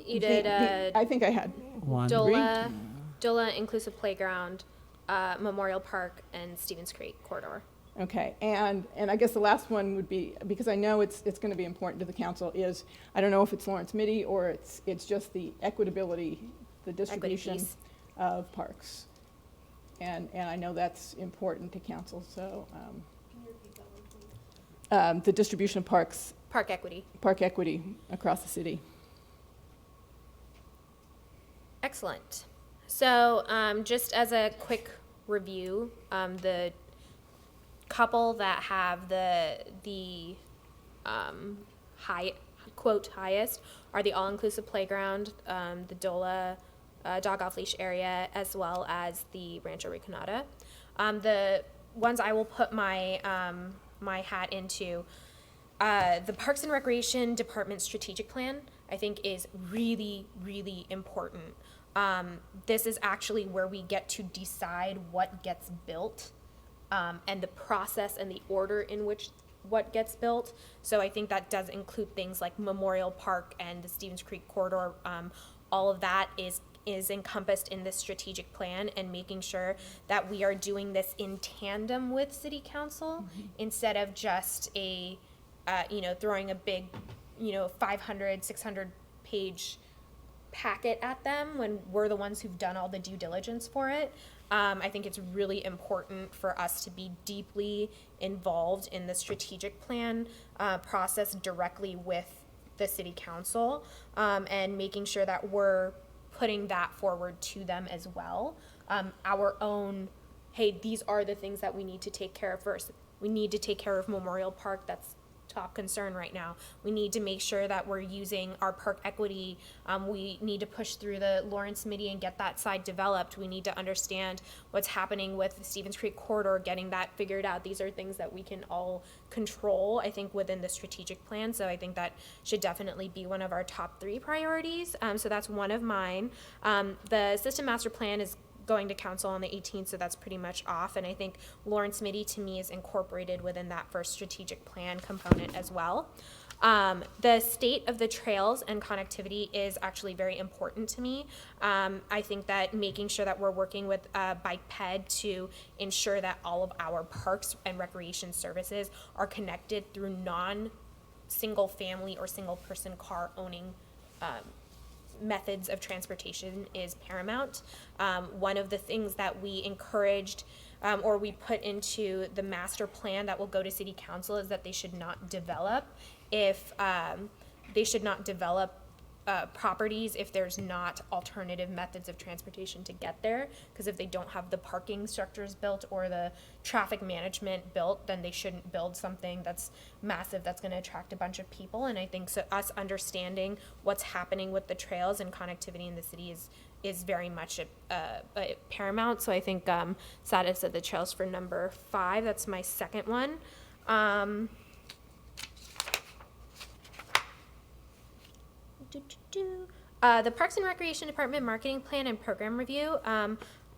You did I think I had One. DOLA Inclusive Playground, Memorial Park, and Stevens Creek Corridor. Okay, and I guess the last one would be, because I know it's going to be important to the council, is I don't know if it's Lawrence Mitty or it's just the equitability, the distribution piece. of parks, and I know that's important to council. So the distribution of parks, Park equity. park equity across the city. Excellent. So just as a quick review, the couple that have the high quote highest are the all-inclusive playground, the DOLA dog off leash area, as well as the Rancho Reconada. The ones I will put my my hat into, the Parks and Recreation Department strategic plan, I think, is really, really important. This is actually where we get to decide what gets built, and the process and the order in which what gets built. So I think that does include things like Memorial Park and the Stevens Creek corridor. All of that is encompassed in this strategic plan, and making sure that we are doing this in tandem with City Council, instead of just a throwing a big 500 600 page packet at them when we're the ones who've done all the due diligence for it. I think it's really important for us to be deeply involved in the strategic plan process directly with the City Council, and making sure that we're putting that forward to them as well. Our own, hey, these are the things that we need to take care of first. We need to take care of Memorial Park. That's top concern right now. We need to make sure that we're using our park equity. We need to push through the Lawrence Mitty and get that side developed. We need to understand what's happening with the Stevens Creek corridor, getting that figured out. These are things that we can all control, I think, within the strategic plan. So I think that should definitely be one of our top 3 priorities. So that's one of mine. The system master plan is going to council on the 18th, so that's pretty much off. And I think Lawrence Mitty, to me, is incorporated within that first strategic plan component as well. The state of the trails and connectivity is actually very important to me. I think that making sure that we're working with Bike Ped to ensure that all of our parks and recreation services are connected through non-single family or single person car owning methods of transportation is paramount. One of the things that we encouraged or we put into the master plan that will go to City Council is that they should not develop properties if there's not alternative methods of transportation to get there. Because if they don't have the parking structures built or the traffic management built, then they shouldn't build something that's massive that's going to attract a bunch of people. And I think so us understanding what's happening with the trails and connectivity in the city is very much a paramount. So I think status of the trails for number 5. That's my second one. The Parks and Recreation Department marketing plan and program review.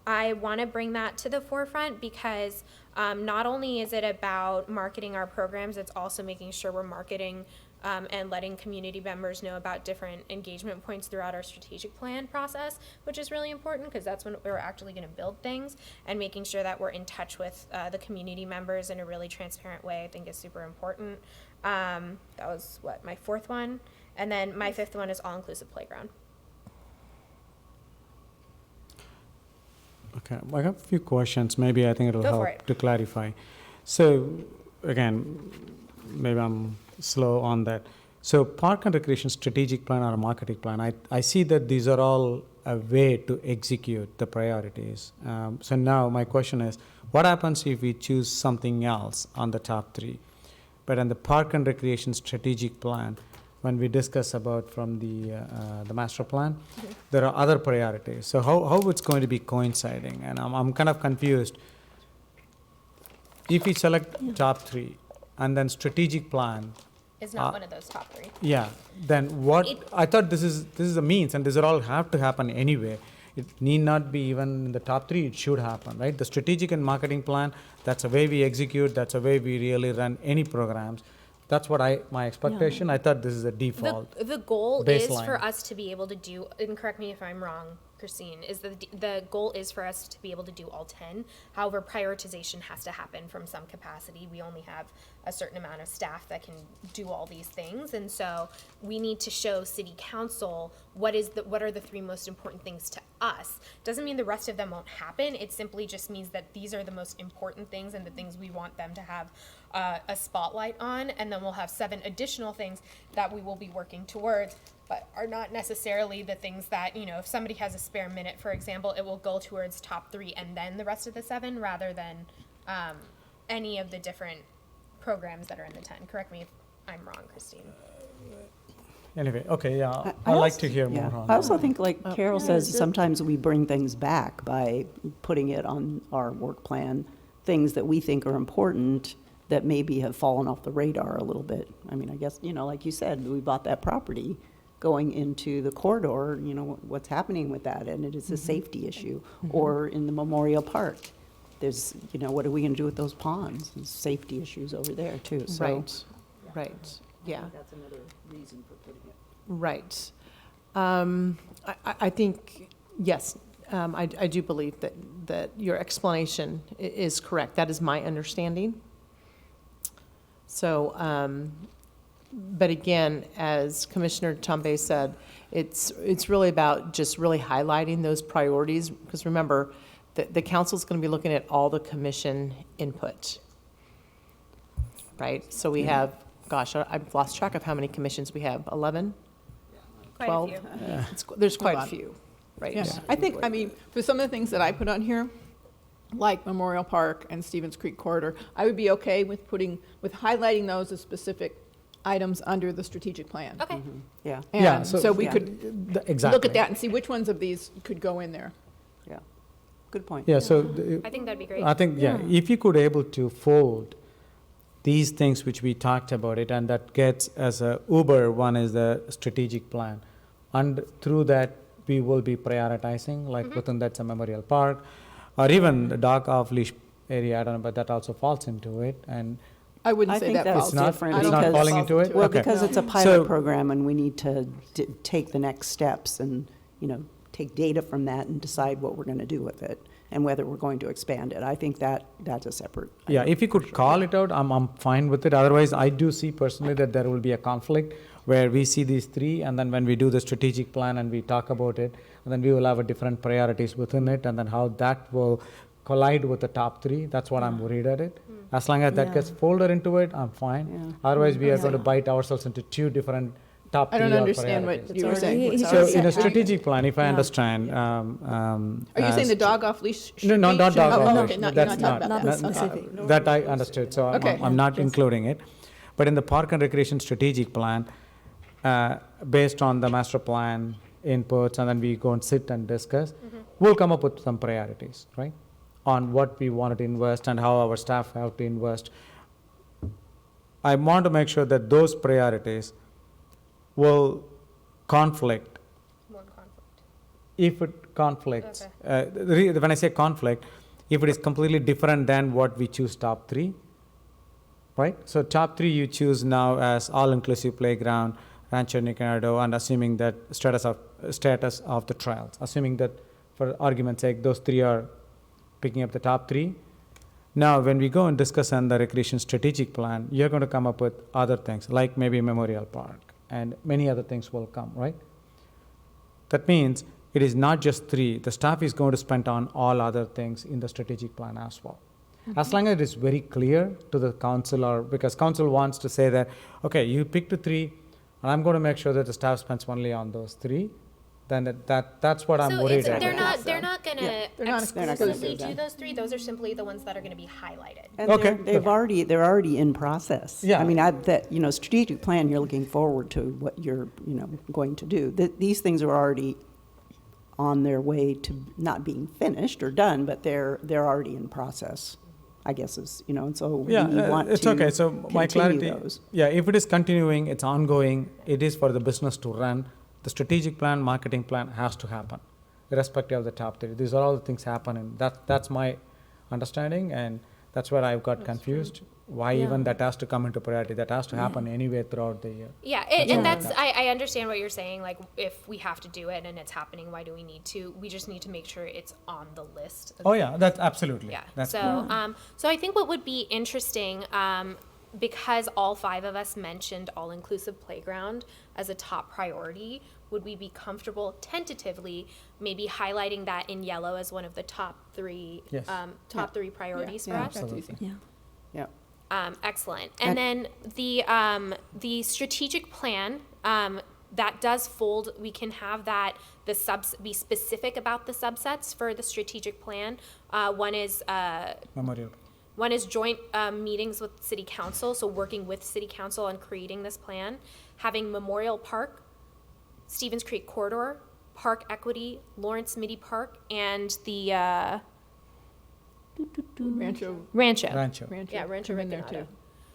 I want to bring that to the forefront because not only is it about marketing our programs, it's also making sure we're marketing and letting community members know about different engagement points throughout our strategic plan process, which is really important because that's when we're actually going to build things, and making sure that we're in touch with the community members in a really transparent way, I think is super important. That was my 4th one. And then my 5th one is all-inclusive playground. Okay, I have a few questions. Maybe I think it'll Go for help it. to clarify. So, again, maybe I'm slow on that. So, park and recreation strategic plan or a marketing plan, I see that these are all a way to execute the priorities. So now my question is, what happens if we choose something else on the top 3? But on the park and recreation strategic plan, when we discuss about from the master plan, there are other priorities. So how it's going to be coinciding? And I'm kind of confused. If we select top 3 and then strategic plan, Is not one of those top 3. yeah, then what? I thought this is a means, and these are all have to happen anyway. It need not be even in the top 3. It should happen, right? The strategic and marketing plan. That's a way we execute. That's a way we really run any programs. That's what my expectation. I thought this is a default. The goal is baseline. for us to be able to do, and correct me if I'm wrong, Christine, is the goal is for us to be able to do all 10. However, prioritization has to happen from some capacity. We only have a certain amount of staff that can do all these things, and so we need to show city council what are the 3 most important things to us. Doesn't mean the rest of them won't happen. It simply just means that these are the most important things and the things we want them to have a spotlight on, and then we'll have 7 additional things that we will be working towards, but are not necessarily the things that, if somebody has a spare minute, for example, it will go towards top 3 and then the rest of the 7 rather than any of the different programs that are in the 10. Correct me if I'm wrong, Christine. Anyway, okay, yeah, I I'd like also- to hear yeah. more on I also that. think, like Carol says, sometimes we bring things back by putting it on our work plan, things that we think are important that maybe have fallen off the radar a little bit. I mean, I guess, like you said, we bought that property going into the corridor, what's happening with that, and it is a safety issue. Or in the Memorial Park, there's, what are we going to do with those ponds? There's safety issues over there, too, so. Right, yeah. That's another reason for putting it. Right. I think, yes, I do believe that your explanation is correct. That is my understanding. So, but again, as Commissioner Tombe said, it's really about just really highlighting those priorities, because remember, the council's going to be looking at all the commission input, right? So we have, gosh, I've lost track of how many commissions we have, 11? Quite 12? a few. There's quite a lot. few, right? Yeah, I think, for some of the things that I put on here, like Memorial Park and Stevens Creek Corridor, I would be okay with highlighting those as specific items under the strategic plan. Okay. Yeah, Yeah, And so- so we Yeah. could Exactly. look at that and see which ones of these could go in there. yeah. Good point. Yeah, so I think that'd be great. I think, if you could able to fold these things which we talked about it, and that gets as a Uber, one is the strategic plan. And through that, we will be prioritizing, like within that's a Memorial Park, or even the dog off-leash area, I don't know, but that also falls into it, and I wouldn't I say think that that's falls. It's not- different I don't it's not think because- falling into it? Well, Okay. because it's a So- pilot program and we need to take the next steps and, take data from that and decide what we're going to do with it and whether we're going to expand it. I think that's a separate. Yeah, item if you for could sure. call it out, I'm fine with it. Otherwise, I do see personally that there will be a conflict where we see these 3, and then when we do the strategic plan and we talk about it, and then we will have a different priorities within it, and then how that will collide with the top 3. That's what I'm worried at it. As long as that Yeah. gets folded into it, I'm fine. Yeah. Otherwise, we are Yeah. going to bite ourselves into 2 different top I don't three or understand what priorities. you were saying. So in a strategic plan, if I understand, Are you saying the dog off leash? No, no, not dog Oh, off okay, leash. not, you're That's not talking about not that. specific. Okay. That I understood, so Okay. I'm not including it. But in the park and recreation strategic plan, based on the master plan inputs, and then we go and sit and discuss, we'll come up with some priorities, right? On what we wanted to invest and how our staff have to invest. I want to make sure that those priorities will conflict. More conflict. If it conflicts, Okay. when I say conflict, if it is completely different than what we choose top three, right? So top three you choose now as all-inclusive playground, Rancho Nicanado, and assuming that status of the trials, assuming that for argument's sake, those three are picking up the top three. Now, when we go and discuss on the recreation strategic plan, you're going to come up with other things, like maybe Memorial Park, and many other things will come, right? That means it is not just three. The staff is going to spend on all other things in the strategic plan as well. As long as it is very clear to the council, or because council wants to say that, okay, you picked the three, and I'm going to make sure that the staff spends only on those three, then that's what I'm So worried it's, about. they're not gonna They're not exclusively exclusive. do those three. Those are simply the ones that are gonna be highlighted. And Okay. they're already in process. Yeah. I mean, strategic plan, you're looking forward to what you're, going to do. These things are already on their way to not being finished or done, but they're already in process, I guess and so we want it's to okay. So my continue clarity, those. yeah, if it is continuing, it's ongoing, it is for the business to run. The strategic plan, marketing plan has to happen, irrespective of the top three. These are all the things happening. That's my understanding, and that's where I've got confused. Why even that has to come into priority? That has to happen anyway throughout the year. Yeah, and that's I understand what you're saying. Like, if we have to do it and it's happening, why do we need to? We just need to make sure it's on the list. Oh yeah, that's absolutely. Yeah. That's So I think what would be interesting, because all five of us mentioned all-inclusive playground as a top priority, would we be comfortable tentatively maybe highlighting that in yellow as one of the top three, Yes. three priorities for Yeah, us? that's easy. Yeah. Yeah. Excellent. And then the strategic plan, that does fold. We can have that be specific about the subsets for the strategic plan. One is Memorial. one is joint meetings with city council, so working with city council on creating this plan, having Memorial Park, Stevens Creek Corridor, Park Equity, Lawrence Mitty Park, and the Rancho. Rancho. Yeah, Rancho Come in there Recanado. too.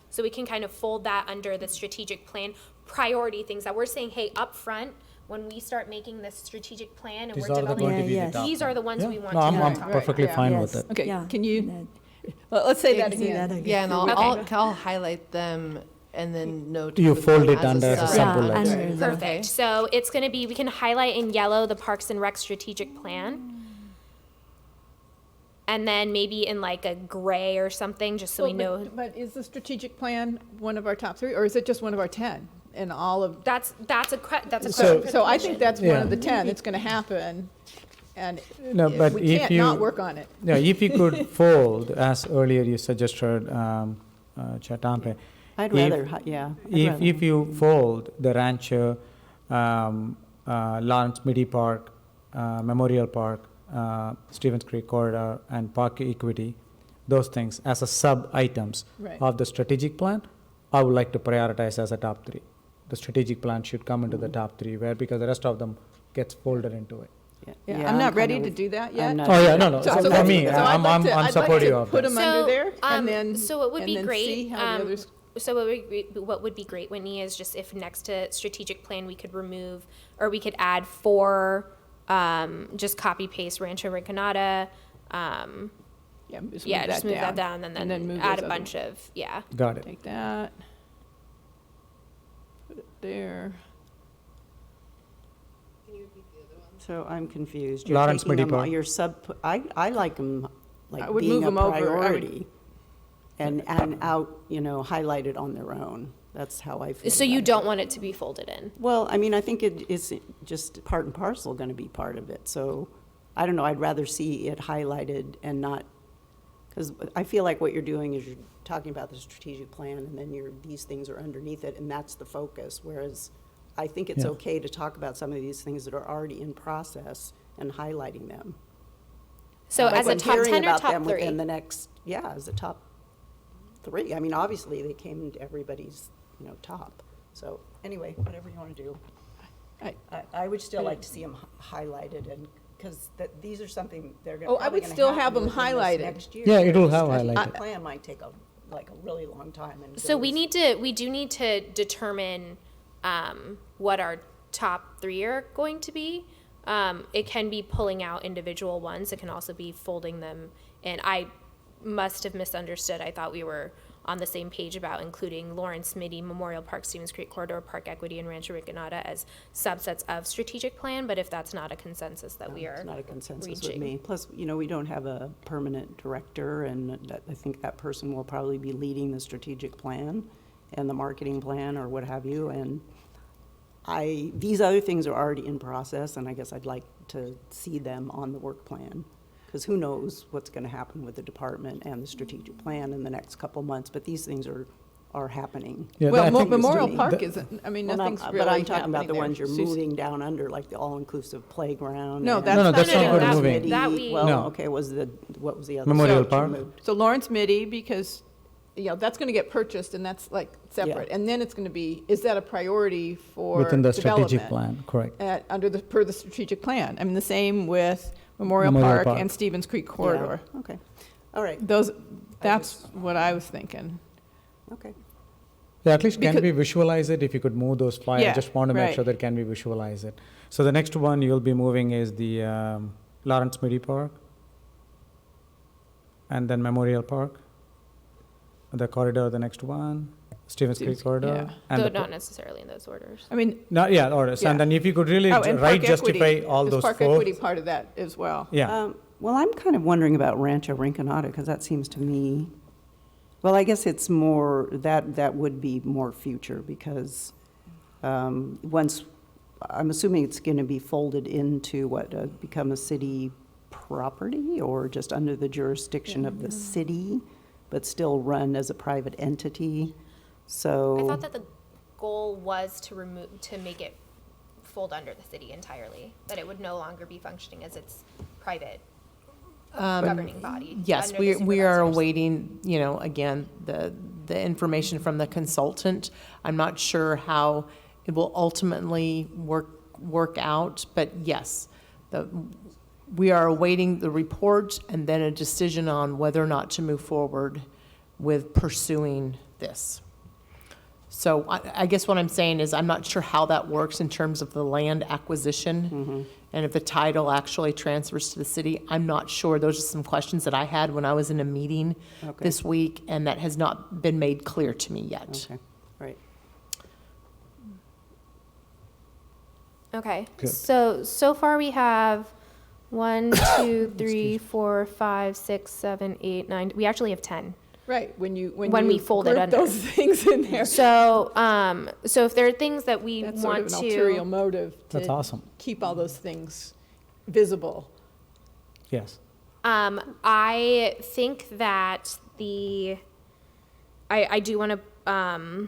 So we can kind of fold that under the strategic plan priority things that we're saying, hey, up front, when we start making this strategic plan and These we're are the going to be Yeah, the top. these are the ones Yeah. we want No, to I'm be Right, top. perfectly yeah. fine Yes. with it. Okay, Yeah. can you, well, let's say that Say that again. again. Yeah, and Okay. I'll highlight them and then note. You them fold it as under as a sub. sub-bullet. Yeah, Is under that Perfect. okay? So it's going to be, we can highlight in yellow the Parks and Rec strategic plan. And then maybe in like a gray or something, just so we Well, know. But is the strategic plan one of our top three, or is it just one of our 10 in all of? That's a question. for So the I think commission. that's one Yeah. of the 10 that's going to happen, and No, but we if can't you not work on it. Yeah, if you could fold, as earlier you suggested, Chair Tampe. I'd if- rather, I'd rather. If you fold the Rancho, Lawrence Mitty Park, Memorial Park, Stevens Creek Corridor, and Park Equity, those things as a sub-items Right. of the strategic plan, I would like to prioritize as a top three. The strategic plan should come into the top three, because the rest of them gets folded into it. Yeah, I'm not ready kinda- to do that I'm yet. not- Oh, yeah, no. So So for let's- me, so I'd like to- I'm I'd like supportive to of put that. them under there, and then, so it would be and then great. see how the others. So what would be great, Whitney, is just if next to strategic plan we could remove, or we could add 4, just copy paste Rancho Recanada. Yeah, just Yeah, move just that move down. that down, and then move add those a other bunch of Got it. Take that. Put it there. So I'm confused. Lawrence You're taking Mitty them, Park. your I like them I like would being move a them over. I would- priority and out, highlighted on their own. That's how I feel. So you about it. don't want it to be folded in. Well, I mean, I think it is just part and parcel going to be part of it. So I don't know, I'd rather see it highlighted and not, because I feel like what you're doing is you're talking about the strategic plan and then these things are underneath it and that's the focus. Whereas I think it's Yeah. okay to talk about some of these things that are already in process and highlighting them. So Like as a when top hearing 10 or about top them 3? within the next, yeah, as a top 3. I mean, obviously, they came into everybody's, top. So anyway, whatever you want to do. I would still like to see them highlighted, and, because these are something they're going to. Oh, I would still have them highlighted. Next year. Yeah, it'll The have strategic highlighted. plan might take a really long time. And So we goes- do need to determine what our top 3 are going to be. It can be pulling out individual ones. It can also be folding them. And I must have misunderstood. I thought we were on the same page about including Lawrence Mitty, Memorial Park, Stevens Creek Corridor, Park Equity, and Rancho Ricanata as subsets of strategic plan. But if that's not a consensus that we are It's not a consensus with reaching. me. Plus, we don't have a permanent director, and I think that person will probably be leading the strategic plan and the marketing plan or what have you. And these other things are already in process, and I guess I'd like to see them on the work plan. Because who knows what's going to happen with the department and the strategic plan in the next couple months, but these things are happening. Yeah, Well, I think Memorial the- Park the- isn't, I mean, Well, nothing's really But I'm talking about happening the there. ones you're Susan- moving down under, like the all-inclusive playground. No, and- that's No, no, not that's it. not no, what that- moving. that we- Well, No. okay, what was the other? Memorial one that you Park? moved? So Lawrence Mitty, because, that's going to get purchased, and that's like separate. And then it's going to be, is that a priority for Within the strategic development? plan, correct. Per the strategic plan. I mean, the same with Memorial Memorial Park Park. and Stevens Creek Yeah, Corridor. okay, all right, That's what I was thinking. okay. Yeah, at least can Because- we visualize it if you could move those five? I Yeah, just want to make right. sure that can we visualize it. So the next one you'll be moving is the Lawrence Mitty Park, and then Memorial Park. The corridor, the next one, Stevens Creek corridor. yeah. And Though the not necessarily in those orders. I mean, no, yeah, orders. Yeah. And then if you could really oh, and right Park Equity. justify all Is those Park four. Equity part of that as well? Yeah, Well, I'm kind of wondering about Rancho Rinconada, because that seems to me, well, I guess it's more, that would be more future, because once, I'm assuming it's going to be folded into become a city property, or just under the jurisdiction of the city, but still run as a private entity, so. I thought that the goal was to make it fold under the city entirely, that it would no longer be functioning as its private governing body. Yes, under the we are supervisors. awaiting, again, the information from the consultant. I'm not sure how it will ultimately work out, but yes, we are awaiting the report and then a decision on whether or not to move forward with pursuing this. So I guess what I'm saying is I'm not sure how that works in terms of the land acquisition and if the title actually transfers to the city. I'm not sure. Those are some questions that I had when I was in a meeting Okay. this week, and that has not been made clear to me yet. Okay, right. Okay, Good. so far we have 1, 2, 3, 4, 5, 6, 7, 8, 9. We actually have 10. Right, when When we you fold it group under. those things in there. So, so if there are things that we That's sort want of an ulterior to, motive that's to awesome. keep all those things visible. Yes. I think that I do want to,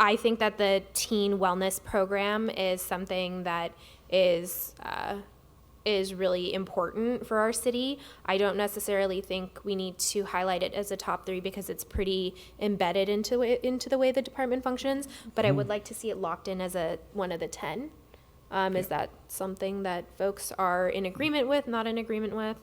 I think that the teen wellness program is something that is really important for our city. I don't necessarily think we need to highlight it as a top 3 because it's pretty embedded into the way the department functions, but I would like to see it locked in as one of the 10. Is that something that folks are in agreement with, not in agreement with?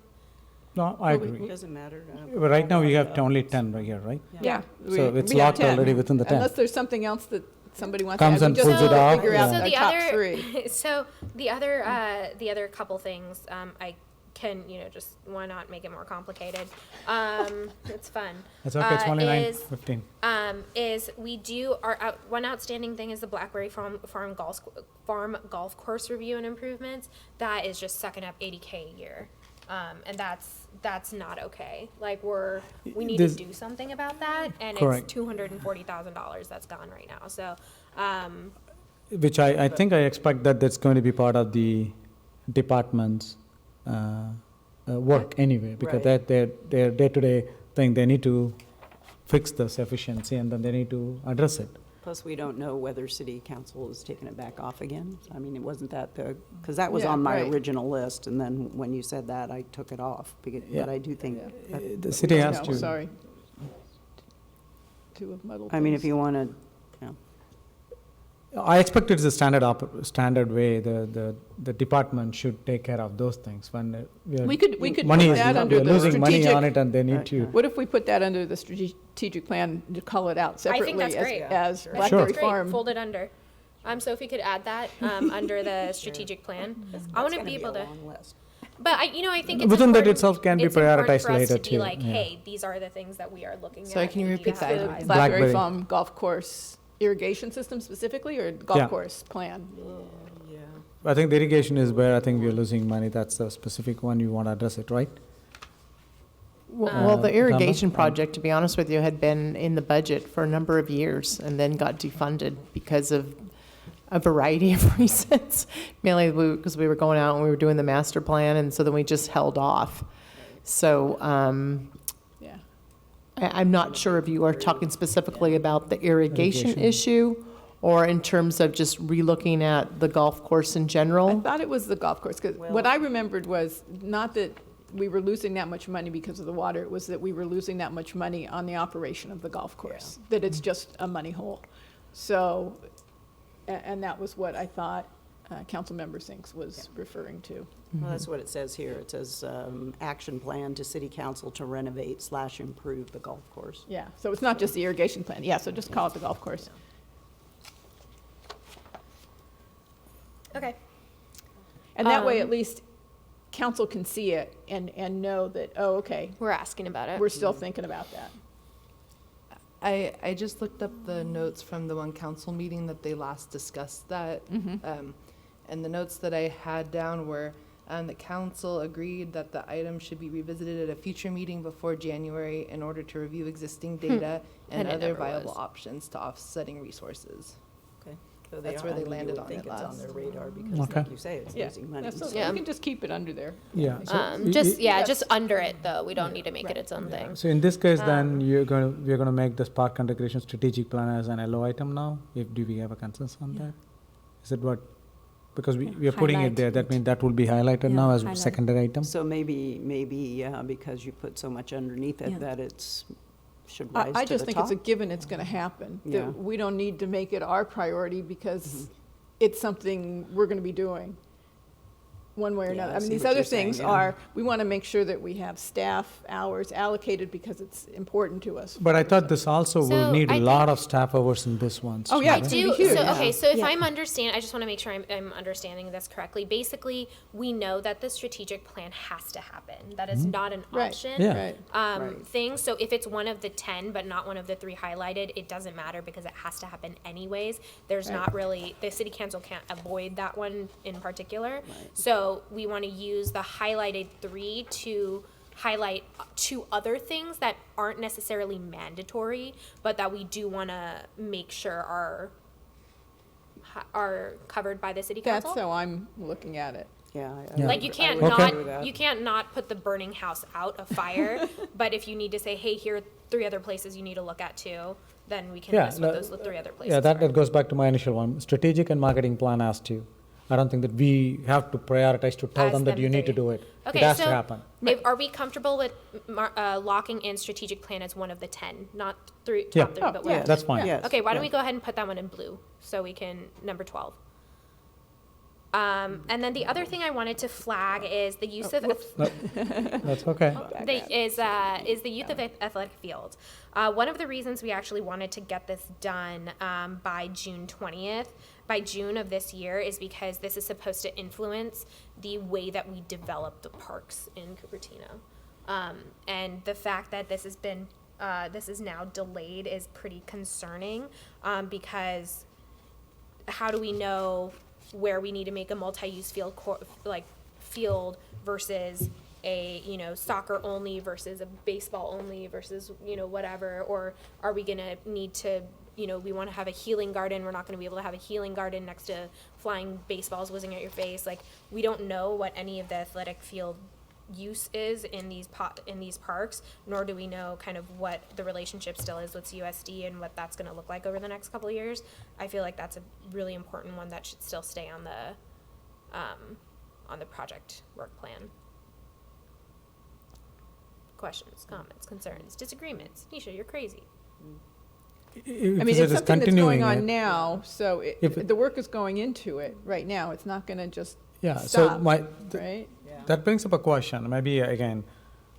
No, I It agree. doesn't matter. But right now we have only 10 right here, right? Yeah. So it's we have locked 10. already within the 10. Unless there's something else that somebody wants Comes to add. and We just pulls it have to off, figure out yeah. our the top other, 3. so the other couple things, I can, just why not make it more complicated? It's fun. It's okay, it's only is, 9:15. Is we do one outstanding thing is the Blackberry Farm golf course review and improvements. That is just sucking up $80K a year, and that's not okay. Like we need to This- do something about that, and Correct. it's $240,000 that's gone right now. So. Which I think I expect that that's going to be part of the department's work anyway, because Right. that their day-to-day thing, they need to fix this efficiency and then they need to address it. Plus, we don't know whether city council has taken it back off again. I mean, it wasn't that because that was Yeah, on my right. original list, and then when you said that, I took it off. But I do think, The city has No, to. sorry. To have muddled I mean, if things. you want to, I expect it's a standard way. The department should take care of those things when We could money put is that under we're the losing money on strategic. it, and they need to. What if we put that under the strategic plan to call it out I separately think that's great. as I think Blackberry that's great. Farm? Fold it under. So if we could add that under the strategic plan, I want to be able to. But I think it's Within that important- itself can be it's important prioritized for us later to be too, like, yeah. hey, these are the things that we are looking at. Sorry, can you We need repeat to that? have The eyes on. Blackberry Blackberry. Farm golf course irrigation system specifically, or golf Yeah. course plan? I think the irrigation is where I think we're losing money. That's the specific one you want to address it, right? Well, the Kamba? irrigation project, to be honest with you, had been in the budget for a number of years and then got defunded because of a variety of reasons. Mainly because we were going out and we were doing the master plan, and so then we just held off. So Yeah. I'm not sure if you are talking specifically about the irrigation Irrigation. issue or in terms of just relooking at the golf course in I general. thought it was the golf course, because what I remembered was not that we were losing that much money because of the water, it was that we were losing that much money on the operation of the golf course, that it's just a money hole. So, and that was what I thought Councilmember Sinks was referring to. well, that's what it says here. It says, action plan to city council to renovate/improve the golf course. Yeah, so it's not just the irrigation plan, yeah, so just call it the golf course. Okay. And that way, at least, council can see it and know that, oh, okay, We're asking about it. we're still thinking about that. I just looked up the notes from the one council meeting that they last discussed that. And the notes that I had down were, the council agreed that the item should be revisited at a future meeting before January in order to review existing data and And it other never viable was. options to offsetting resources. Okay. So That's are- where they I mean, you landed would on think it it's on last. their radar because, Okay. like you say, it's Yeah, losing money. absolutely. so- Yeah. We can just keep it under there. Yeah. Just under it though. We don't need to make it its own thing. So in this case, then we're going to make this park and recreation strategic plan as an LO item now. Do we have a consensus on that? Is it what? Because we are putting it there. That means that will be highlighted now as a secondary item. So maybe, because you put so much underneath it, that it's, should rise to the top. I just think it's a given it's gonna happen. Yeah. That we don't need to make it our priority because it's something we're gonna be doing one way or Yeah, another. I I mean, see these what other you're saying, things yeah. are, we wanna make sure that we have staff hours allocated because it's important to us. But I thought this also will So need I a lot of staff hours in this one. Oh, yeah, I it's do. gonna be huge. So, okay, so if Yeah. I'm understand, I just want to make sure I'm understanding this correctly. Basically, we know that the strategic plan has to happen. That is not an Right. option. Yeah. Right. Right. Thing. So if it's one of the 10, but not one of the 3 highlighted, it doesn't matter because it has to happen anyways. There's Right. not really, the city council can't avoid that one in particular. So we want to use the highlighted 3 to highlight 2 other things that aren't necessarily mandatory, but that we do want to make sure are covered by the city council. That's how I'm looking at it. Yeah. Yeah. Like you I can't would Okay. agree with that. you can't not put the burning house out of fire, but if you need to say, hey, here are 3 other places you need to look at too, then we can Yeah, list what no, those 3 other places. Yeah, are. that goes back to my initial one. Strategic and marketing plan has to. I don't think that we have to prioritize to tell As them that them you need to 3. do it. Okay, It has so to happen. Are we comfortable with locking in strategic plan as one of the 10, not 3 Yeah. top 3, but Oh, one? yeah. of That's the fine. Yes, Okay, why don't yeah. we go ahead and put that one in blue so we can number 12. And then the other thing I wanted to flag is the use of That's okay. is the youth of athletic field. One of the reasons we actually wanted to get this done by June 20th, by June of this year, is because this is supposed to influence the way that we develop the parks in Cupertino. And the fact that this is now delayed is pretty concerning because how do we know where we need to make a multi-use field field versus a soccer only versus a baseball only versus whatever, or are we gonna need to we want to have a healing garden, we're not going to be able to have a healing garden next to flying baseballs whizzing at your face. Like, we don't know what any of the athletic field use is in these parks, nor do we know kind of what the relationship still is with CUSD and what that's going to look like over the next couple of years. I feel like that's a really important one that should still stay on the project work plan. Questions, comments, concerns, disagreements? Nisha, you're crazy. I mean, it's something that's going on now, so the work is going into it right now. It's not going to just stop, right? That brings up a question. Maybe, again,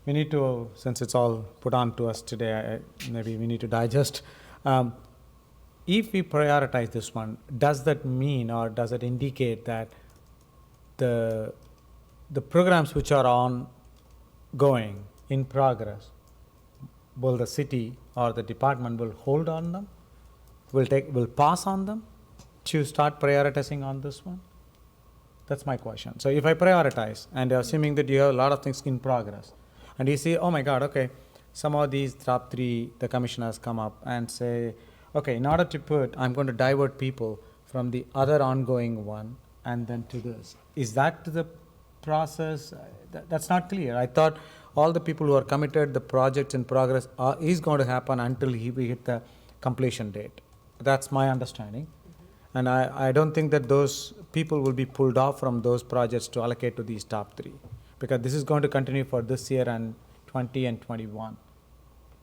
we need to, since it's all put on to us today, maybe we need to digest. If we prioritize this one, does that mean or does it indicate that the programs which are ongoing, in progress, will the city or the department will hold on them, will pass on them to start prioritizing on this one? That's my question. So if I prioritize, and assuming that you have a lot of things in progress, and you see, oh my God, okay, some of these top 3, the commissioners come up and say, okay, in order to I'm going to divert people from the other ongoing one and then to this. Is that the process? That's not clear. I thought all the people who are committed, the projects in progress is going to happen until we hit the completion date. That's my understanding. And I don't think that those people will be pulled off from those projects to allocate to these top 3, because this is going to continue for this year and 20 and 21.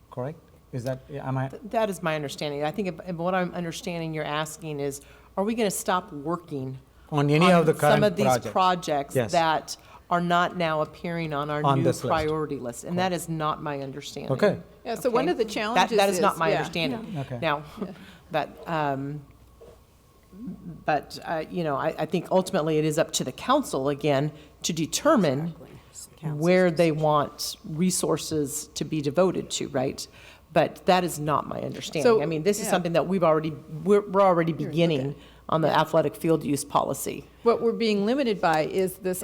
Correct? Is that, am I? That is my understanding. I think if what I'm understanding you're asking is, are we going to stop working on any of the current some of these projects? projects Yes. that are not now appearing on our On new this list. priority list? And that is not my understanding. Okay. Yeah, so one Okay? of the challenges That is not my yeah. understanding. Okay. Now, but you know, I think ultimately it is up to the council again to determine where they want resources to be devoted to, right? But that is not my understanding. So- I mean, this is yeah. something that we're already beginning on the athletic field use policy. What we're being limited by is this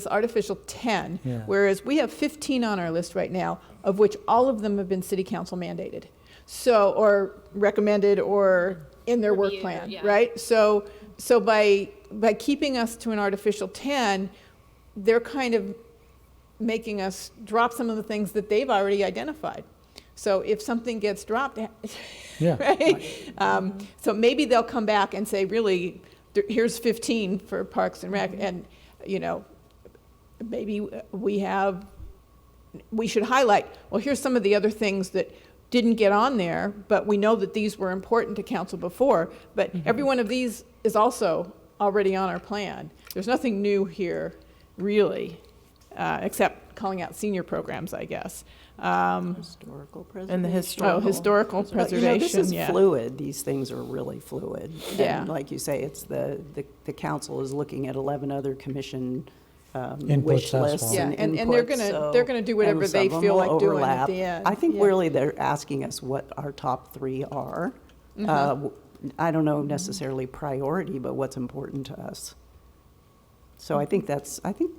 artificial 10, Yeah. whereas we have 15 on our list right now, of which all of them have been city council mandated. So, or recommended or in their work Reviewed, plan, yeah. right? So by keeping us to an artificial 10, they're kind of making us drop some of the things that they've already identified. So if something gets dropped, Yeah. right? So maybe they'll come back and say, really, here's 15 for Parks and Rec, and, you know, maybe we should highlight, well, here's some of the other things that didn't get on there, but we know that these were important to council before, but every one of these is also already on our plan. There's nothing new here, really, except calling out senior programs, I guess. Historical preservation. And the historical. Oh, historical Well, you know, preservation, this is yeah. fluid. These things are really fluid. Yeah. And like you say, it's the council is looking at 11 other commission Inputs wish as lists well. Yeah, and and they're inputs, gonna so- they're gonna do whatever and they some of feel them like will doing at overlap. the end. I think Yeah. really they're asking us what our top 3 are. I don't know necessarily priority, but what's important to us. So I think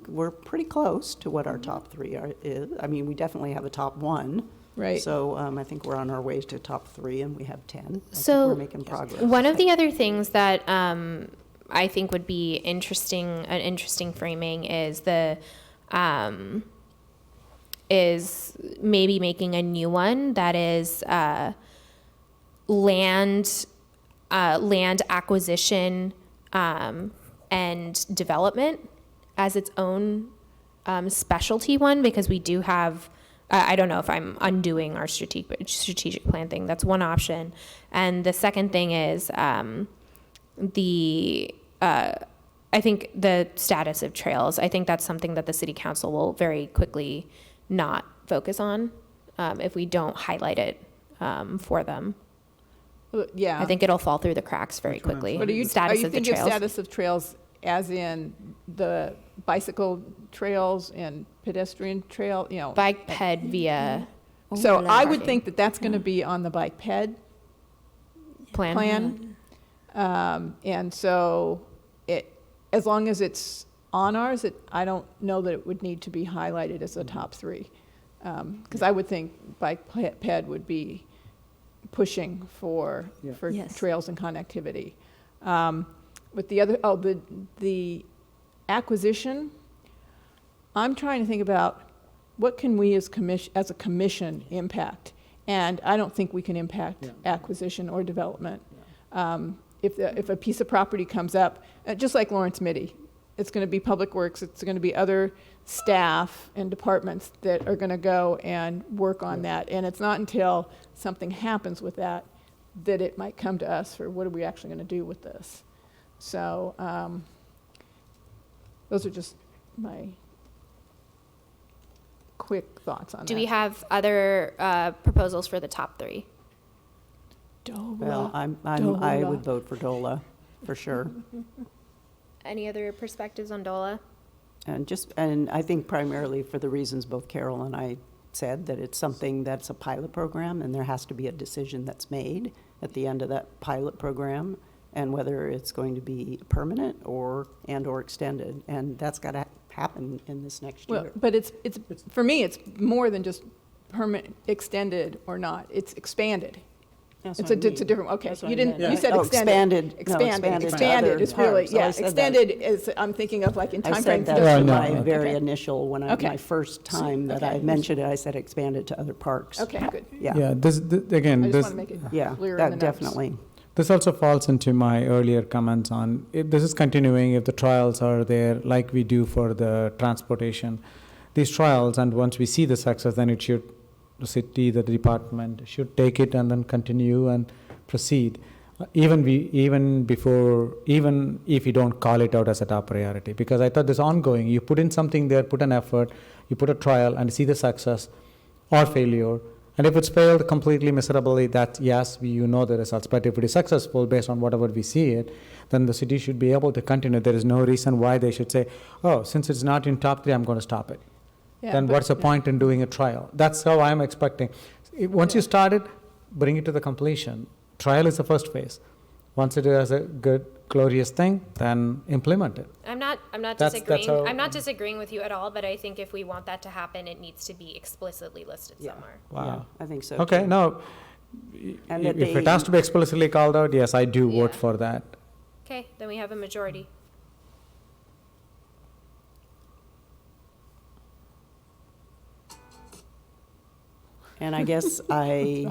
we're pretty close to what our top 3 is. I mean, we definitely have a top 1. Right. So I think we're on our way to top 3, and we have 10. I think So we're making progress. one of the other things that I think would be an interesting framing is is maybe making a new one that is land acquisition and development as its own specialty one, because we do have. I don't know if I'm undoing our strategic plan thing. That's one option, and the second thing is I think the status of trails. I think that's something that the city council will very quickly not focus on if we don't highlight it for them. Yeah. I think it'll fall through the cracks very quickly. But are you Status of the thinking trails. status of trails as in the bicycle trails and pedestrian trail, you know? Bike ped via So I would parking. think that that's going to be on the bike ped plan. And so as long as it's on ours, I don't know that it would need to be highlighted as a top 3. Because I would think bike ped would be pushing for Yes. trails and connectivity. With the other, the acquisition, I'm trying to think about what can we as a commission impact, and I don't think we can impact acquisition or development. If a piece of property comes up, just like Lawrence Mitty, it's going to be Public Works, it's going to be other staff and departments that are going to go and work on that, and it's not until something happens with that that it might come to us for what are we actually going to do with this. So those are just my quick thoughts on that. Do we have other proposals for the top three? Well, I would vote for DOLA, for sure. Any other perspectives on DOLA? And I think primarily for the reasons both Carol and I said, that it's something that's a pilot program, and there has to be a decision that's made at the end of that pilot program, and whether it's going to be permanent or extended, and that's got to happen in this next year. Well, but it's for me, it's more than just permanent, extended or not. It's expanded. That's It's what I a mean. different, okay, That's what you I didn't, meant. you said Oh, extended. expanded to Expanded other is really, parts. Oh, yeah, I said that. extended is, I'm thinking of like in I time said frame. that No, my no. very Okay. initial, Okay. my first time that Okay. I mentioned it, I said expanded to other parks. Okay, good. Yeah, Yeah, again, I just this, want to make it yeah, clear in the that notes. definitely. this also falls into my earlier comments on, if this is continuing, if the trials are there, like we do for the transportation, these trials, and once we see the success, then it should, the city, the department should take it and then continue and proceed. Even if you don't call it out as a top priority, because I thought this ongoing, you put in something there, put an effort, you put a trial and see the success or failure, and if it's failed completely miserably, that yes, you know the results, but if it is successful based on whatever we see it, then the city should be able to continue. There is no reason why they should say, oh, since it's not in top 3, I'm going to stop it. Yeah, Then but- what's the point in doing a trial? That's how I'm expecting. Once you start it, bring it to the completion. Trial is the first phase. Once it is a good, glorious thing, then implement it. I'm not That's disagreeing. how- I'm not disagreeing with you at all, but I think if we want that to happen, it needs to be explicitly listed Yeah. somewhere. Wow. Yeah, I think so. Okay, too. no, And if that it they- has to be explicitly called out, yes, I do vote Yeah. for that. Okay, then we have a majority. And I guess I,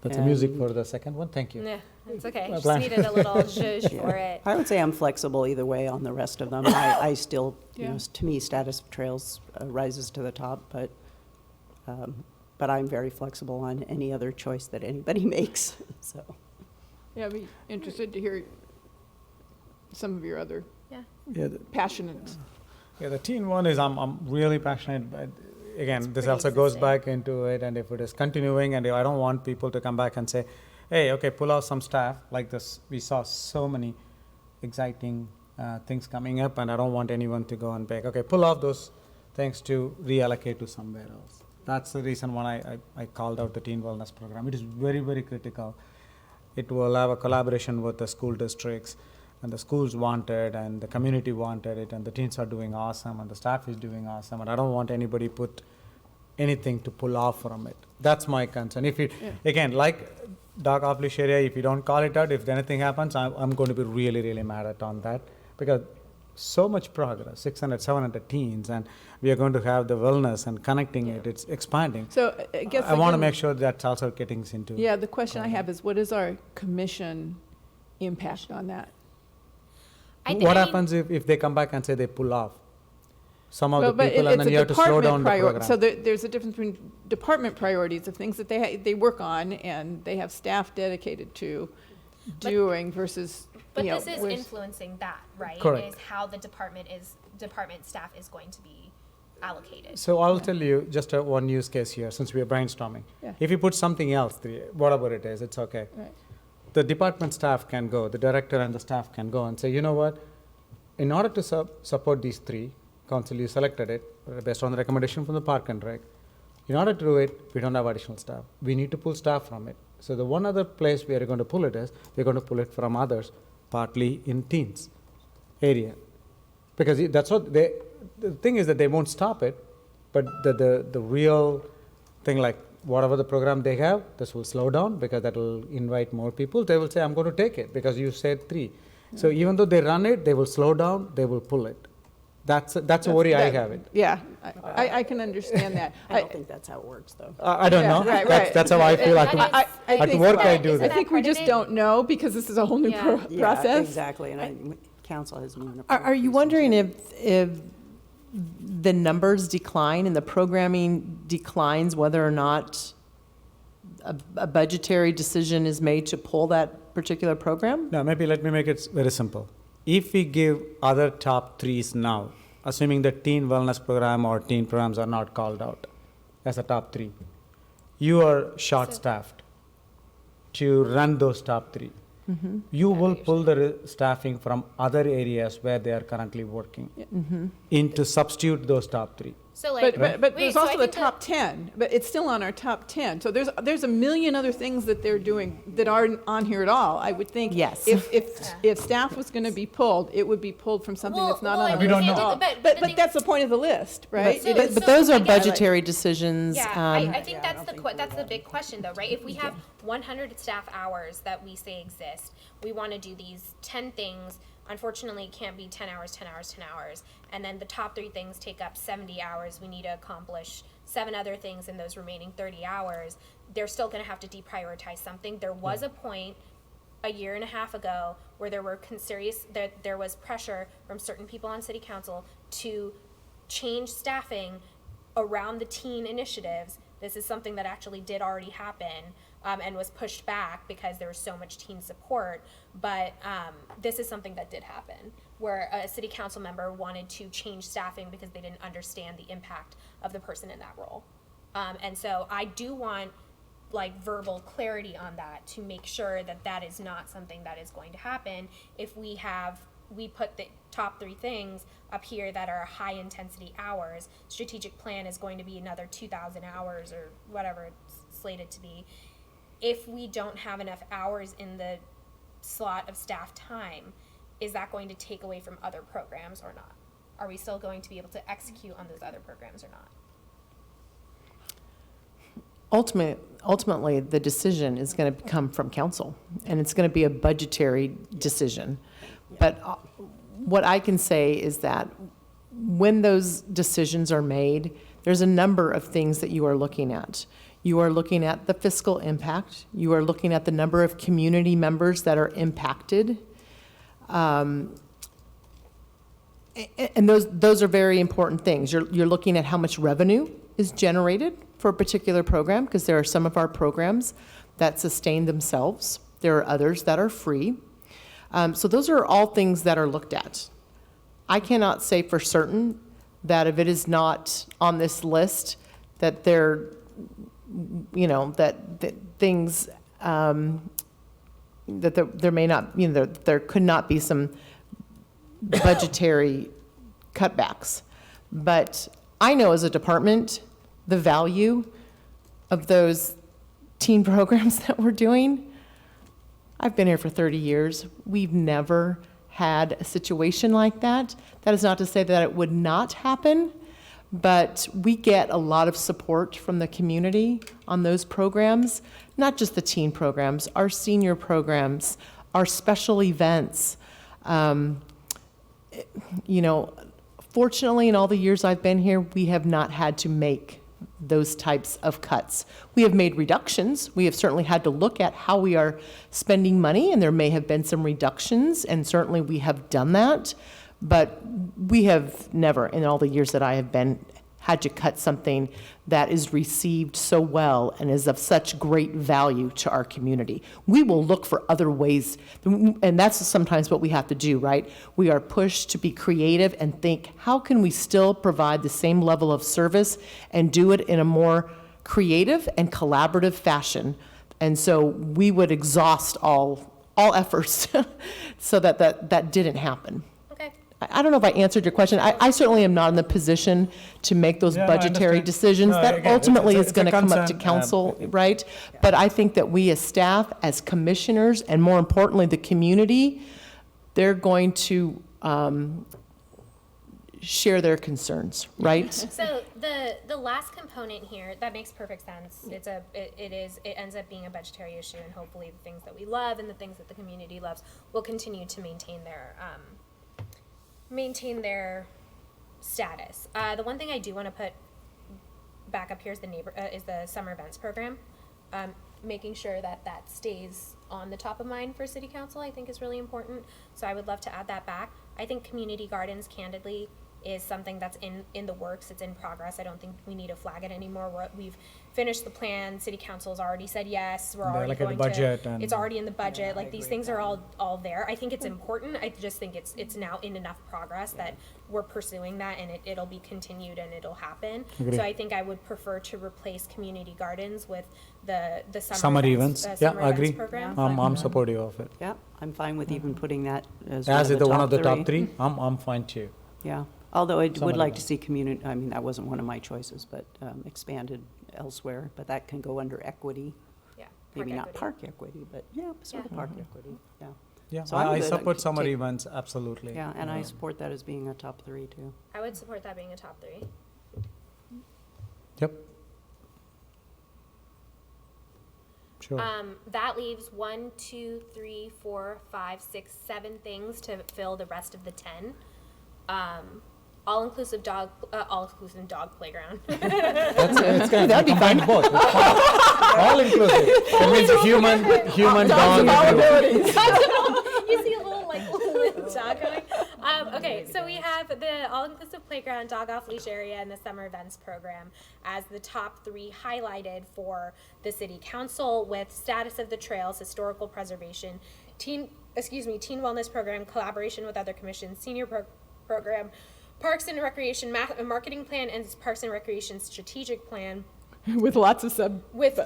That's the music And- for the second one, thank you. Nah, it's okay. Well, Just plan- needed a little zhuzh for it. I would say I'm flexible either way on the rest of them. I still, Yeah. to me, status of trails rises to the top, but I'm very flexible on any other choice that anybody makes, so. Yeah, I'd be interested to hear some of your other Yeah, passionate. the teen one is, I'm really passionate, but again, this pretty also goes existing. back into it, and if it is continuing, and I don't want people to come back and say, hey, okay, pull out some staff, like this, we saw so many exciting things coming up, and I don't want anyone to go and beg, okay, pull off those things to reallocate to somewhere else. That's the reason why I called out the teen wellness program. It is very, very critical. It will have a collaboration with the school districts, and the schools want it, and the community wanted it, and the teens are doing awesome, and the staff is doing awesome, and I don't want anybody put anything to pull off from it. That's my concern. If it, again, like Doc Officiaria, if you don't call it out, if anything happens, I'm going to be really, really mad at on that, because so much progress, 600, 700 teens, and we are going to have the wellness and connecting it, it's expanding. So I guess. I want to again, make sure that's also getting into. Yeah, the question I have is, what is our commission impact on that? What happens if they come back and say they pull off some of Well, the but people, it's and then a you have to slow department down the prior- program? So there's a difference between department priorities of things that they work on and they have staff dedicated to doing versus, But you know, this is where's- influencing that, right? Correct. Is how the department staff is going to be allocated. So I'll tell you just one use case here, since we are brainstorming. Yeah. If you put something else, whatever it is, it's okay. Right. The department staff can go, the director and the staff can go and say, you know what, in order to support these 3, council, you selected it based on the recommendation from the Park and Rec. In order to do it, we don't have additional staff. We need to pull staff from it. So the one other place we are going to pull it is, we're going to pull it from others, partly in teens area. Because that's what the thing is that they won't stop it, but the real thing, like whatever the program they have, this will slow down because that will invite more people. They will say, I'm going to take it because you said 3. So even though they run it, they will slow down, they will pull it. That's a worry I That- have it. Yeah, I can understand that. I don't think that's how it works, though. I don't Yeah, know. right, That's, right. that's how I feel. I At think- work, I Isn't do that- I that. think we part of just it? don't know because this is a whole new Yeah. process. Exactly, and council hasn't even approved. Are you these wondering things if the numbers decline and the programming declines, whether or not a budgetary decision is made to pull that particular program? No, maybe let me make it very simple. If we give other top threes now, assuming the teen wellness program or teen programs are not called out as a top three, you are short-staffed to run those top three. You will pull the staffing from other areas where they are currently working in to substitute those top three. So like, But wait, there's so I also the think top 10, but it's still on our top 10. So there's a million other things that they're doing that aren't on here at all. I would think Yes. if staff was going to be pulled, it would be pulled from something that's not on I our mean, We don't list know. at all. But the But thing- that's the point of the list, right? So- It is- But those are I get it. budgetary decisions. Yeah, I think Yeah, I that's don't the think that's the big question though, right? If we have 100 staff hours that we say exist, we want to do these 10 things. Unfortunately, it can't be 10 hours, 10 hours, 10 hours, and then the top 3 things take up 70 hours. We need to accomplish 7 other things in those remaining 30 hours. They're still going to have to deprioritize something. There was a point a year and a half ago where there were there was pressure from certain people on city council to change staffing around the teen initiatives. This is something that actually did already happen and was pushed back because there was so much teen support. But this is something that did happen, where a city council member wanted to change staffing because they didn't understand the impact of the person in that role. And so I do want like verbal clarity on that to make sure that that is not something that is going to happen if we put the top 3 things up here that are high intensity hours. Strategic plan is going to be another 2,000 hours or whatever it's slated to be. If we don't have enough hours in the slot of staff time, is that going to take away from other programs or not? Are we still going to be able to execute on those other programs or not? Ultimately, the decision is going to come from council, and it's going to be a budgetary decision. But what I can say is that when those decisions are made, there's a number of things that you are looking at. You are looking at the fiscal impact. You are looking at the number of community members that are impacted. And those are very important things. You're looking at how much revenue is generated for a particular program, because there are some of our programs that sustain themselves. There are others that are free. So those are all things that are looked at. I cannot say for certain that if it is not on this list, that there things, that there may not, there could not be some budgetary cutbacks. But I know as a department, the value of those teen programs that we're doing. I've been here for 30 years. We've never had a situation like that. That is not to say that it would not happen, but we get a lot of support from the community on those programs, not just the teen programs, our senior programs, our special events. Fortunately, in all the years I've been here, we have not had to make those types of cuts. We have made reductions. We have certainly had to look at how we are spending money, and there may have been some reductions, and certainly we have done that. But we have never, in all the years that I have been, had to cut something that is received so well and is of such great value to our community. We will look for other ways, and that's sometimes what we have to do, right? We are pushed to be creative and think, how can we still provide the same level of service and do it in a more creative and collaborative fashion? And so we would exhaust all efforts so that didn't happen. I don't know if I answered your question. I certainly am not in the position to make those budgetary understand. decisions. No, That again, ultimately it's is a going to come up to concern, council, right? But I think that we as staff, as commissioners, and more importantly, the community, they're going to share their concerns, right? So the last component here, that makes perfect sense. It ends up being a budgetary issue, and hopefully the things that we love and the things that the community loves will continue to maintain their status. The one thing I do want to put back up here is the summer events program. Making sure that that stays on the top of mind for city council, I think is really important. So I would love to add that back. I think community gardens, candidly, is something that's in the works. It's in progress. I don't think we need to flag it anymore. We've finished the plan. City council's already said yes. We're already like at the going budget to. and- It's already in the budget. Like these things are all there. I think it's important. I just think it's now in enough progress that we're pursuing that, and it'll be continued and it'll happen. Agree. So I think I would prefer to replace community gardens with the Summer events. Yeah, summer I agree. events program. I'm supportive of it. Yeah, I'm fine with even putting that as As one it one of the three. top three, I'm fine too. Yeah, although I Summer would like to events. see community, I mean, that wasn't one of my choices, but expanded elsewhere, but that can go under equity. Yeah. Maybe not equity. park equity, but yeah, sort of Yeah. park equity, yeah. Yeah, So I'm I good. support summer Take- events, absolutely. Yeah, and I support that as being a top three too. I would support that being a top three. Yep. Sure. That leaves 1, 2, 3, 4, 5, 6, 7 things to fill the rest of the 10. All-inclusive dog playground. That'd be fine. Both. It's fine. All inclusive. It means human, dog. and You see a little dog going. Okay, so we have the all-inclusive playground, dog off-leash area, and the summer events program as the top 3 highlighted for the city council, with status of the trails, historical preservation, teen wellness program, collaboration with other commissions, senior program, parks and recreation marketing plan, and parks and recreation strategic plan. With lots of With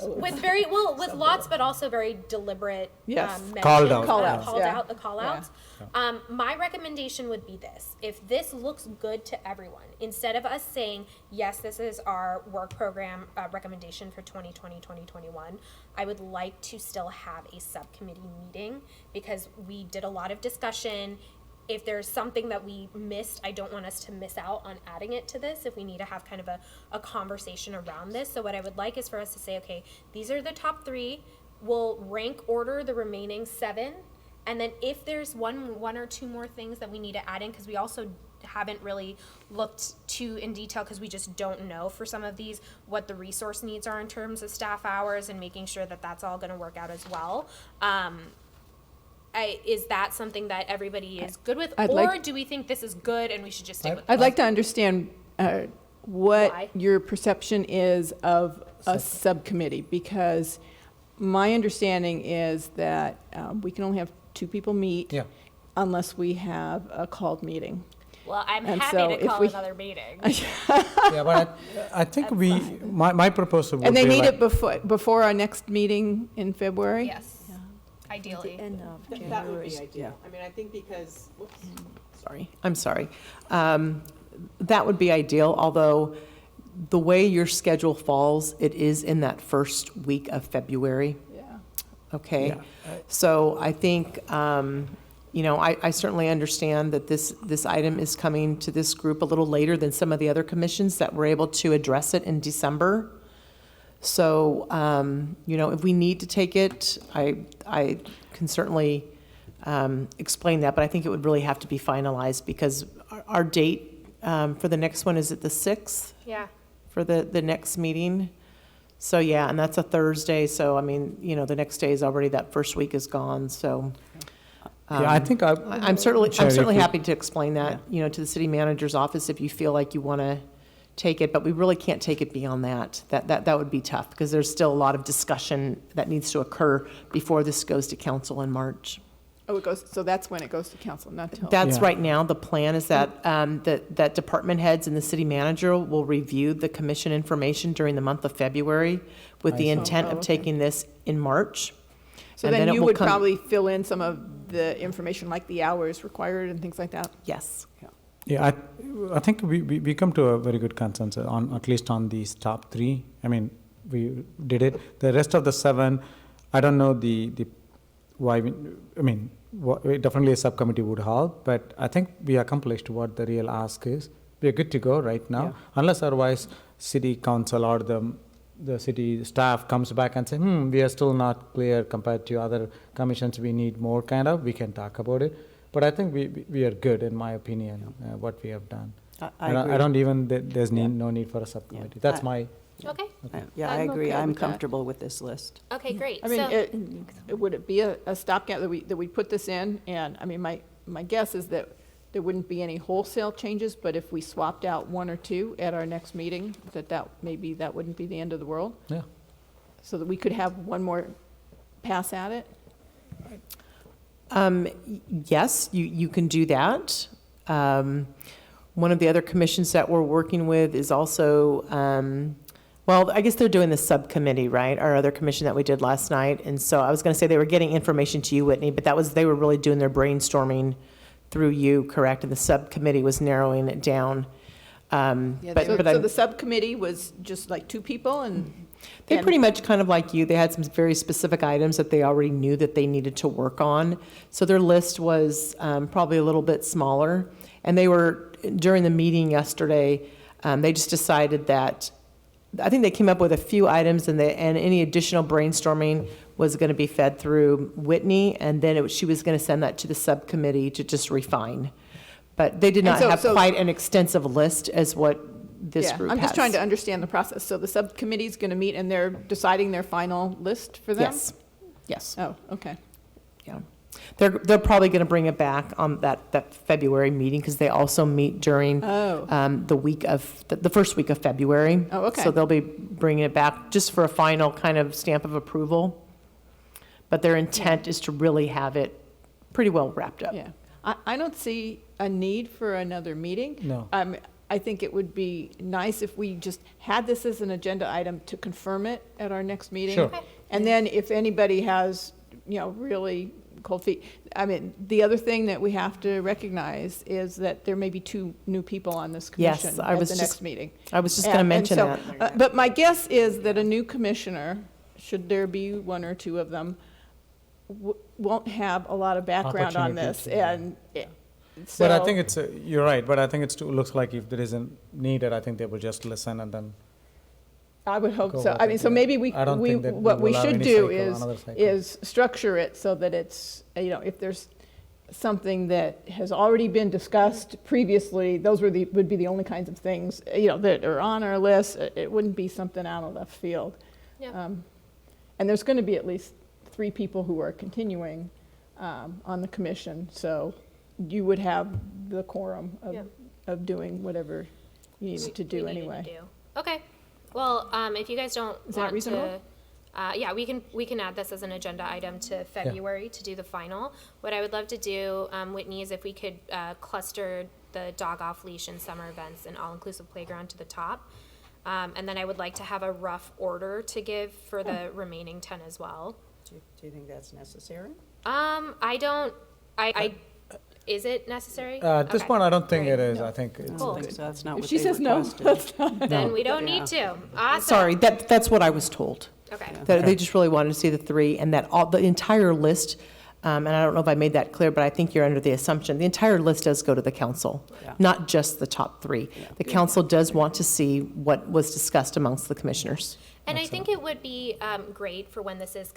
lots, but also very deliberate. Yes. Called out. Call-outs, call outs. My recommendation would be this: if this looks good to everyone, instead of us saying yes, this is our work program recommendation for 2020-2021, I would like to still have a subcommittee meeting, because we did a lot of discussion. If there's something that we missed, I don't want us to miss out on adding it to this if we need to have kind of a conversation around this. So what I would like is for us to say, okay, these are the top 3. We'll rank order the remaining 7. And then if there's one or two more things that we need to add in, because we also haven't really looked too in detail, because we just don't know for some of these what the resource needs are in terms of staff hours, and making sure that that's all going to work out as well. Is that something that everybody is good with, or do we think this is good and we should just stay with I'd this? like to understand what Why? your perception is of a subcommittee, because my understanding is that we can only have 2 people meet Yeah. unless we have a called meeting. Well, I'm And happy so to if call we- another meeting. Yeah, but I think my proposal would And they be meet like, it before our next meeting in February? Yes, ideally. End of January. That would be Yeah. ideal. I mean, I think because, I'm sorry. That would be ideal, although the way your schedule falls, it is in that first week of February. Yeah. Okay, Yeah. so I think, I certainly understand that this item is coming to this group a little later than some of the other commissions that were able to address it in December. So, if we need to take it, I can certainly explain that, but I think it would really have to be finalized, because our date for the next one is at the 6th Yeah. for the next meeting. So, yeah, and that's a Thursday, so, I mean, the next day is already, that first week is gone, so. yeah, I think I'm certainly Chair, if we- happy to explain that, to the city manager's office if you feel like you want to take it, but we really can't take it beyond that. That would be tough, because there's still a lot of discussion that needs to occur before this goes to council in March. Oh, so that's when it goes to council, not till. That's Yeah. right now, the plan is that, that department heads and the city manager will review the commission information during the month of February with the I see. intent Oh, of okay. taking this in March. So and then it you will would come- probably fill in some of the information, like the hours required and things like that? Yes. Yeah, I think we come to a very good consensus on, at least on these top 3. I mean, we did it. The rest of the 7, I don't know why. Definitely a subcommittee would help, but I think we accomplished what the real ask is. We are good to go right now, Yeah. unless otherwise city council or the city staff comes back and say, we are still not clear compared to other commissions. We need more we can talk about it. But I think we are good, in my opinion, what we have done. agree. I don't even, there's no need for a subcommittee. That's my, Okay. Yeah, I I'm agree. okay I'm with that. comfortable with this list. Okay, great. I mean, So, would it be a stopgap that we put this in? And, I mean, my guess is that there wouldn't be any wholesale changes, but if we swapped out one or two at our next meeting, maybe that wouldn't be the end of the world? yeah. So that we could have one more pass at it? Yes, you can do that. One of the other commissions that we're working with is also, well, I guess they're doing the subcommittee, right? Our other commission that we did last night. And so I was going to say they were getting information to you, Whitney, but they were really doing their brainstorming through you, correct? And the subcommittee was narrowing it down. So the subcommittee was just like two people and? They pretty much kind of like you. They had some very specific items that they already knew that they needed to work on. So their list was probably a little bit smaller. And they were, during the meeting yesterday, they just decided that, I think they came up with a few items and any additional brainstorming was going to be fed through Whitney. And then she was going to send that to the subcommittee to just refine. But they did not have quite an extensive list as what this group has. I'm just trying to understand the process. So the subcommittee's going to meet and they're deciding their final list for them? Yes. Oh, okay. Yeah. They're probably going to bring it back on that February meeting because they also meet during the week of, the first week of February. Oh, okay. So they'll be bringing it back just for a final kind of stamp of approval. But their intent is to really have it pretty well wrapped up. Yeah. I don't see a need for another meeting. No. I think it would be nice if we just had this as an agenda item to confirm it at our next meeting. Sure. Okay. And then if anybody has, really cold feet. I mean, the other thing that we have to recognize is that there may be two new people on this commission Yes, at the next meeting. I was just going to mention that. But my guess is that a new commissioner, should there be one or two of them, won't have a lot of background on this. Opportunity And so, But I think you're right, but I think it looks like if there isn't needed, I think they will just listen and then. I would hope go so. with I mean, it, so yeah. maybe I don't think that what we will have should any do cycle, another cycle. is structure it so that it's, if there's something that has already been discussed previously, those would be the only kinds of things, that are on our list. It wouldn't be something out of left field. Yeah. And there's going to be at least 3 people who are continuing on the commission, so you would have the quorum of doing whatever you needed to do anyway. Okay. Well, if you guys don't Is that want reasonable? yeah, we can add this as an agenda item to February to do the final. What I would love to do, Whitney, is if we could cluster the dog off leash and summer events and all-inclusive playground to the top. And then I would like to have a rough order to give for the remaining 10 as well. Do you think that's necessary? Is it necessary? At this Okay. point, I don't think Great. it is. I think it's. I don't think so. That's not If what she they says no, requested. that's not. Then we don't need to. Awesome. Sorry, that's what I was told. Okay. That they just really wanted to see the 3 and that the entire list, and I don't know if I made that clear, but I think you're under the assumption, the entire list does go to the council, not just the top 3. The council does want to see what was discussed amongst the commissioners. And I think it would be great for when this is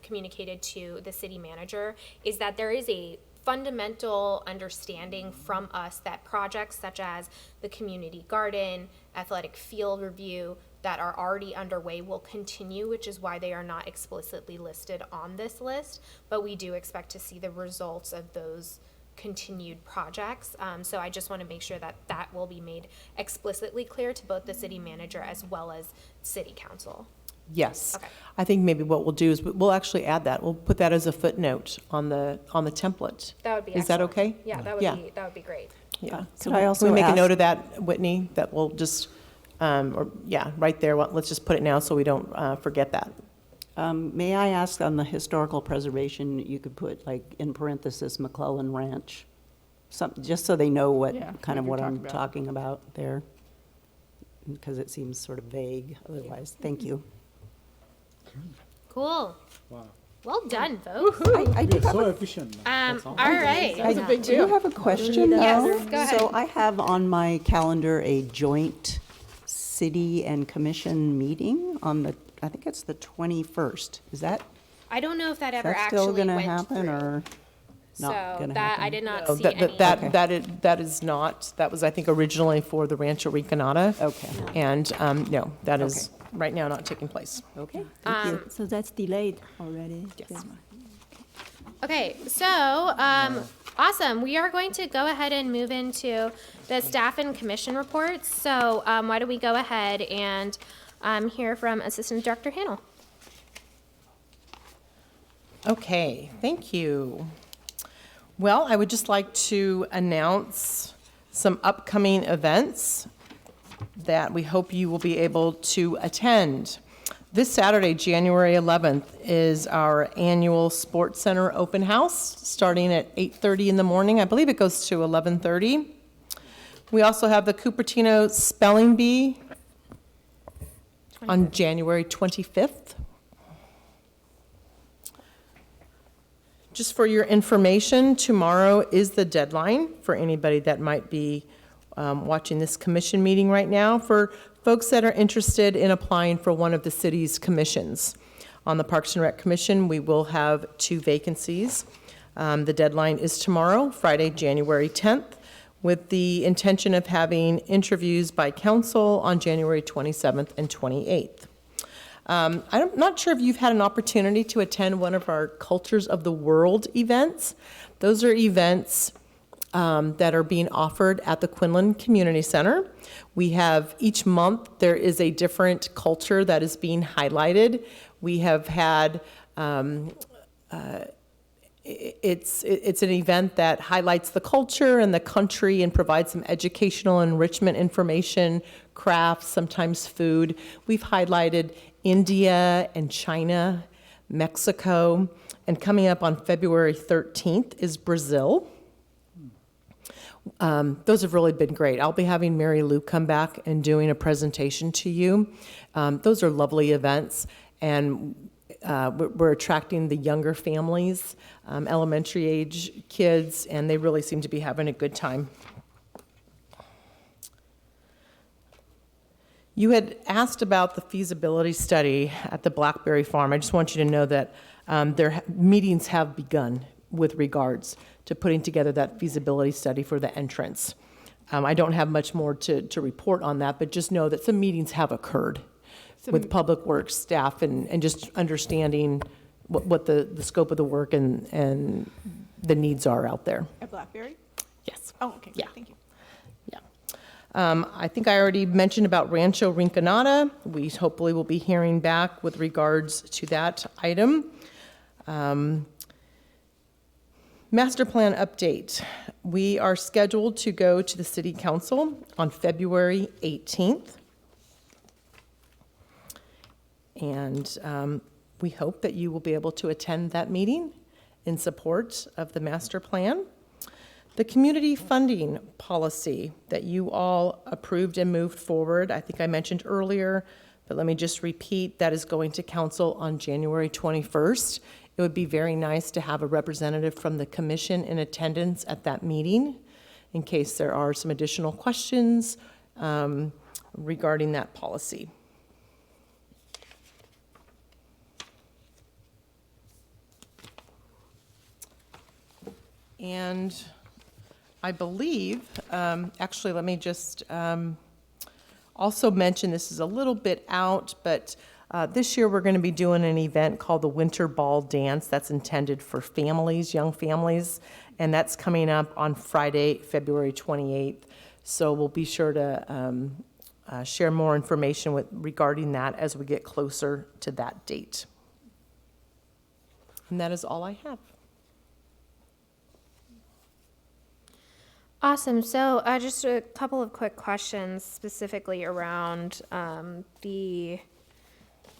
communicated to the city manager, is that there is a fundamental understanding from us that projects such as the community garden, athletic field review that are already underway will continue, which is why they are not explicitly listed on this list. But we do expect to see the results of those continued projects. So I just want to make sure that that will be made explicitly clear to both the city manager as well as city council. Yes. Okay. I think maybe what we'll do is we'll actually add that. We'll put that as a footnote on the template. That would be Is that excellent. okay? Yeah, that would be great. Yeah. Could I also Can we make a ask- note of that, Whitney, that we'll just, right there, let's just put it now so we don't forget that. May I ask on the historical preservation, you could put like in parenthesis McClellan Ranch, just so they know what what what you're I'm talking about. talking about there, because it seems sort of vague otherwise. Thank you. Cool. Wow. Well done, folks. I do have So efficient. All right. That was a big do you deal. have a question Yes, though? go ahead. So I have on my calendar a joint city and commission meeting on I think it's the 21st. Is that I don't know if that ever still actually going to went happen through. or? not So gonna that, happen? I did not No, see any. that is not, that was, I think, originally for the Rancho Rinconada. Okay, And, no, that is right now not taking place. okay, thank you. So that's delayed already? Yes. Okay, so, awesome. We are going to go ahead and move into the staff and commission reports. So, why don't we go ahead and, hear from Assistant Director Hannell. Okay, thank you. Well, I would just like to announce some upcoming events that we hope you will be able to attend. This Saturday, January 11th, is our annual Sports Center open house, starting at 8:30 in the morning. I believe it goes to 11:30. We also have the Cupertino Spelling Bee on January 25th. Just for your information, tomorrow is the deadline for anybody that might be watching this commission meeting right now, for folks that are interested in applying for one of the city's commissions. On the Parks and Rec Commission, we will have 2 vacancies. The deadline is tomorrow, Friday, January 10th, with the intention of having interviews by council on January 27th and 28th. I'm not sure if you've had an opportunity to attend one of our Cultures of the World events. Those are events that are being offered at the Quinlan Community Center. We have, each month, there is a different culture that is being highlighted. We have had, it's an event that highlights the culture and the country and provides some educational enrichment information, crafts, sometimes food. We've highlighted India and China, Mexico, and coming up on February 13th is Brazil. Those have really been great. I'll be having Mary Lou come back and doing a presentation to you. Those are lovely events, and we're attracting the younger families, elementary age kids, and they really seem to be having a good time. You had asked about the feasibility study at the Blackberry Farm. I just want you to know that their meetings have begun with regards to putting together that feasibility study for the entrance. I don't have much more to report on that, but just know that some meetings have occurred with Public Works staff and just understanding what the scope of the work and the needs are out there. At Blackberry? Yes. Oh, okay, Yeah. thank you. I think I already mentioned about Rancho Rinconada. We hopefully will be hearing back with regards to that item. Master plan update. We are scheduled to go to the City Council on February 18th. And we hope that you will be able to attend that meeting in support of the master plan. The community funding policy that you all approved and moved forward, I think I mentioned earlier, but let me just repeat, that is going to council on January 21st. It would be very nice to have a representative from the commission in attendance at that meeting in case there are some additional questions regarding that policy. And I believe, actually, let me just also mention, this is a little bit out, but this year we're going to be doing an event called the Winter Ball Dance that's intended for families, young families, and that's coming up on Friday, February 28th. So we'll be sure to share more information regarding that as we get closer to that date. And that is all I have. Awesome. So just a couple of quick questions specifically around the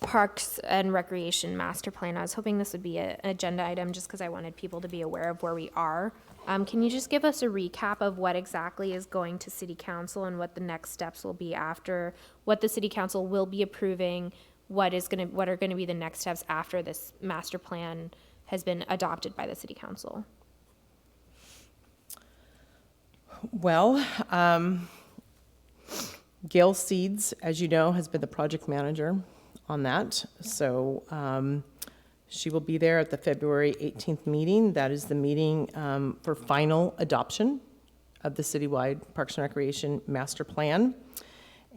Parks and Recreation Master Plan. I was hoping this would be an agenda item just because I wanted people to be aware of where we are. Can you just give us a recap of what exactly is going to City Council and what the next steps will be after, what the City Council will be approving, what are going to be the next steps after this master plan has been adopted by the City Council? Well, Gail Seeds, as you know, has been the project manager on that. So She will be there at the February 18th meeting. That is the meeting for final adoption of the citywide Parks and Recreation Master Plan.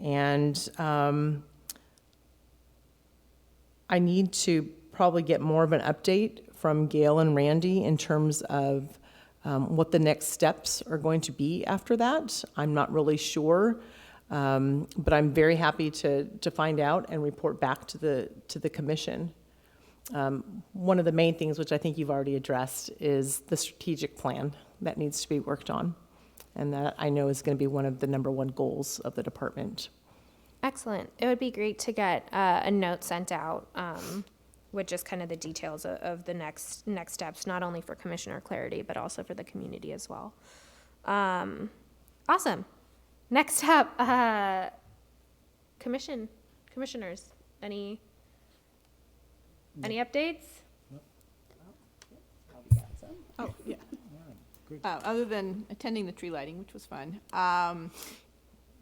And I need to probably get more of an update from Gail and Randy in terms of what the next steps are going to be after that. I'm not really sure, but I'm very happy to find out and report back to the commission. One of the main things, which I think you've already addressed, is the strategic plan that needs to be worked on. And that I know is going to be one of the #1 goals of the department. Excellent. It would be great to get a note sent out with just kind of the details of the next steps, not only for commissioner clarity, but also for the community as well. Awesome. Next up, commissioners, any updates? Oh, yeah. Other than attending the tree lighting, which was fun,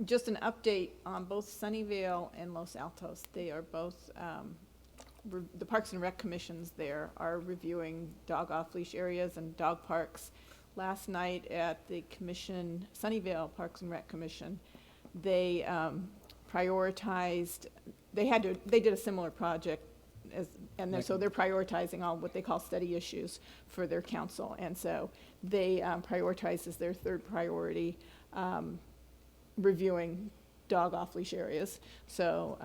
just an update on both Sunnyvale and Los Altos. They are both, the Parks and Rec commissions there are reviewing dog off-leash areas and dog parks. Last night at the commission, Sunnyvale Parks and Rec Commission, they prioritized, they did a similar project so they're prioritizing all what they call study issues for their council. And so they prioritized as their third priority reviewing dog off-leash areas. So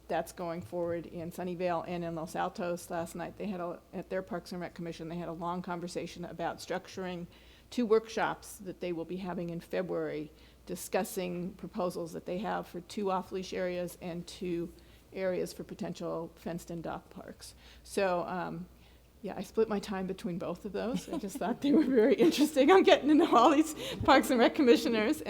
that's going forward in Sunnyvale and in Los Altos. Last night they had at their Parks and Rec Commission, they had a long conversation about structuring 2 workshops that they will be having in February, discussing proposals that they have for 2 off-leash areas and 2 areas for potential fenced-in dog parks. So, yeah, I split my time between both of those. I just thought they were very interesting. I'm getting to know all these Parks and Rec commissioners.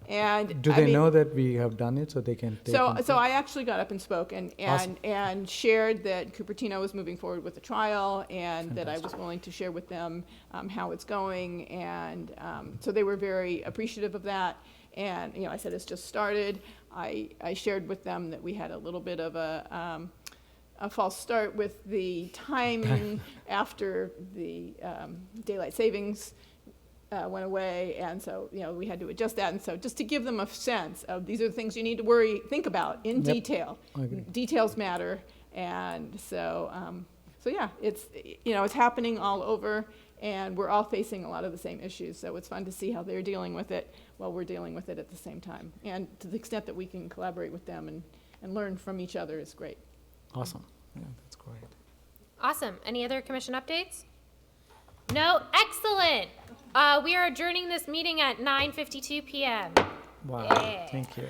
And do they know that we have done it so they can take So I actually got up and spoke and Awesome. shared that Cupertino was moving forward with the trial and that I was willing to share with them how it's going. And so they were very appreciative of that. And, I said, it's just started. I shared with them that we had a little bit of a false start with the timing after the daylight savings went away, and so we had to adjust that. And so just to give them a sense of these are the things you need to think about in detail. Details matter, and so yeah, it's happening all over. And we're all facing a lot of the same issues, so it's fun to see how they're dealing with it while we're dealing with it at the same time. And to the extent that we can collaborate with them and learn from each other is great. Awesome. Yeah, that's great. Awesome. Any other commission updates? No? Excellent. We are adjourning this meeting at 9:52 p.m. Wow. Yeah. Thank you.